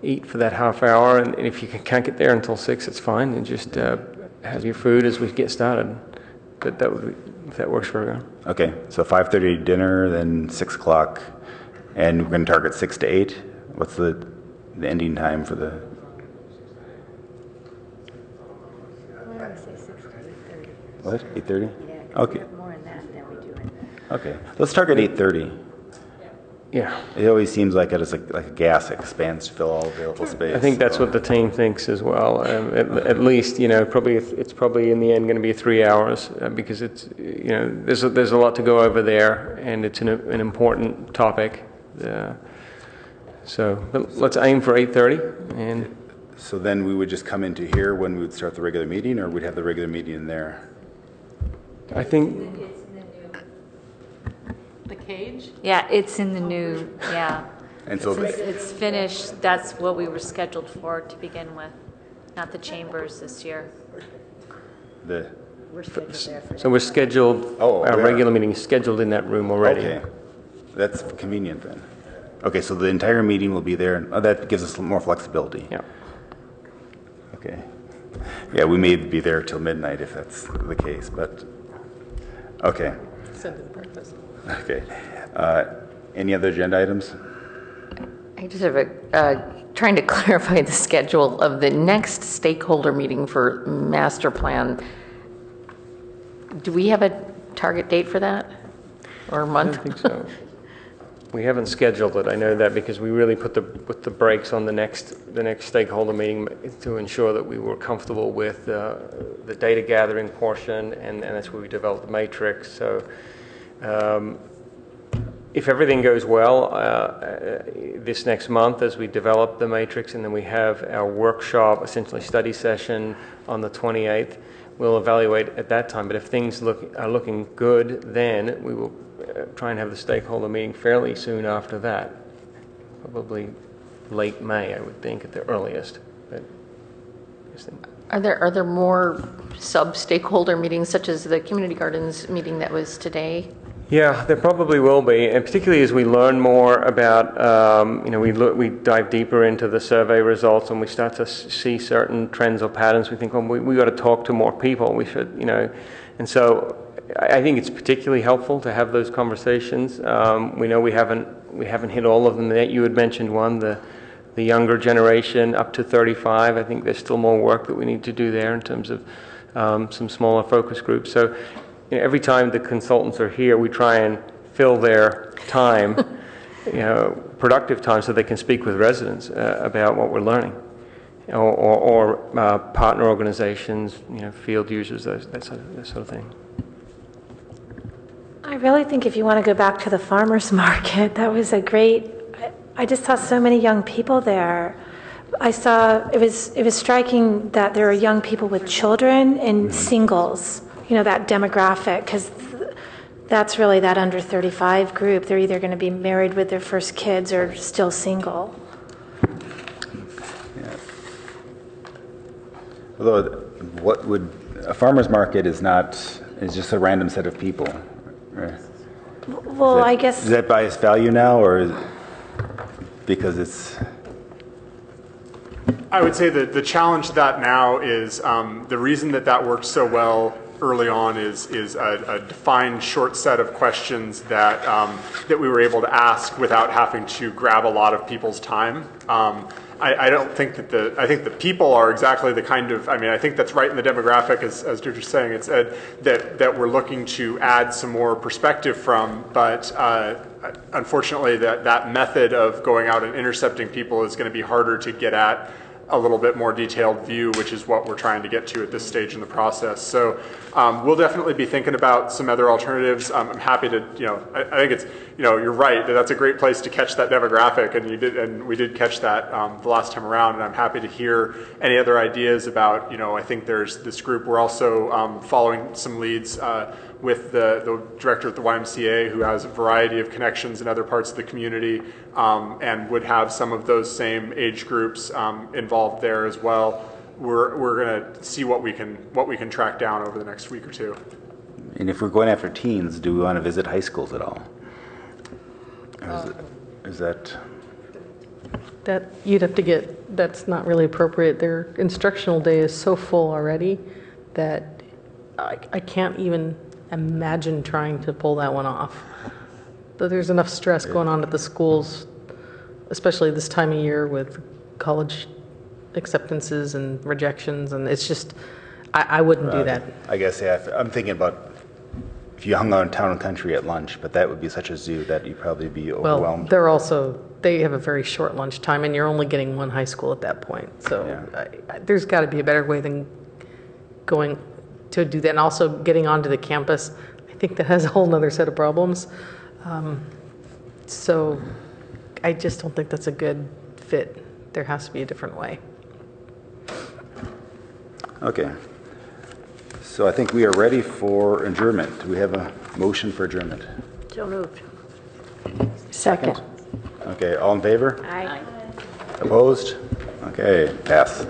eat for that half hour. And if you can't get there until 6, it's fine, and just have your food as we get started. But if that works for everyone. Okay, so 5:30 dinner, then 6 o'clock, and we're going to target 6 to 8. What's the ending time for the? Why don't we say 6 to 8:30? What? 8:30? Yeah, 'cause Okay. we have more in that than we do in that. Okay, let's target 8:30. Yeah. It always seems like it is like a gas expands to fill all available space. I think that's so. what the team thinks as well. At least, it's probably in the end going to be 3 hours because it's, there's a lot to go over there, and it's an important topic. But let's aim for 8:30. And So then we would just come into here when we would start the regular meeting, or we'd have the regular meeting in there? I think The cage? Yeah, it's in the new, yeah. And so Since it's finished, that's what we were scheduled for to begin with, not the chambers this year. the, We're scheduled there for so. We're scheduled. Oh, Our yeah. regular meeting is scheduled in that room already. okay, that's convenient then. Okay, so the entire meeting will be there, and that gives us more flexibility. Yeah. Okay. Yeah, we may be there till midnight if that's the case, but, okay, Send in breakfast. okay. Any other agenda items? I just have trying to clarify the schedule of the next stakeholder meeting for master plan. Do we have a target date for that? Or a I month? don't think so. We haven't scheduled it. I know that because we really put the brakes on the next stakeholder meeting to ensure that we were comfortable with the data gathering portion, and that's where we developed the matrix. So if everything goes well this next month as we develop the matrix, and then we have our workshop, essentially study session on the 28th, we'll evaluate at that time. But if things are looking good, then we will try and have the stakeholder meeting fairly soon after that. Probably late May, I would think, at the earliest. But Are there more sub-stakeholder meetings, such as the community gardens meeting that was today? yeah, there probably will be, and particularly as we learn more about, we dive deeper into the survey results, and we start to see certain trends or patterns. We think, well, we got to talk to more people. We should, and so I think it's particularly helpful to have those conversations. We know we haven't hit all of them yet. You had mentioned one, the younger generation up to 35. I think there's still more work that we need to do there in terms of some smaller focus groups. So every time the consultants are here, we try and fill their time, productive time, so they can speak with residents about what we're learning, or partner organizations, field users, that sort of thing. I really think if you want to go back to the farmers market, that was a great, I just saw so many young people there. I saw, it was striking that there are young people with children and singles, that demographic, because that's really that under 35 group. They're either going to be married with their first kids or still single. Yeah. Although, a farmer's market is just a random set of people, right? Well, I guess. Is that biased value now, or because it's? I would say that the challenge to that now is the reason that worked so well early on is a defined short set of questions that that we were able to ask without having to grab a lot of people's time. I don't think that I think the people are exactly the kind of, I think that's right in the demographic, as Deirdre's saying, it's that we're looking to add some more perspective from, but unfortunately that method of going out and intercepting people is going to be harder to get at a little bit more detailed view, which is what we're trying to get to at this stage in the process. So we'll definitely be thinking about some other alternatives. I'm happy to, I think it's, you're right, that's a great place to catch that demographic, and we did catch that the last time around, and I'm happy to hear any other ideas about, I think there's this group. We're also following some leads with the director at the YMCA, who has a variety of connections in other parts of the community, and would have some of those same age groups involved there as well. We're going to see what we can track down over the next week or two. And if we're going after teens, do we want to visit high schools at all? Or is that? That you'd have to get, that's not really appropriate. Their instructional day is so full already that I can't even imagine trying to pull that one off. But there's enough stress going on at the schools, especially this time of year with college acceptances and rejections, and it's just, I wouldn't do that. I guess, yeah, I'm thinking about if you hung out in Town and Country at lunch, but that would be such a zoo that you'd probably be Well, overwhelmed. they have a very short lunch time, and you're only getting one high school at that point. So Yeah. there's got to be a better way than going to do that. And also getting onto the campus, I think that has a whole nother set of problems. So I just don't think that's a good fit. There has to be a different way. Okay. So I think we are ready for adjournment. Do we have a motion for adjournment? So moved. Second. Okay, all in favor? Aye. Opposed? Okay, pass.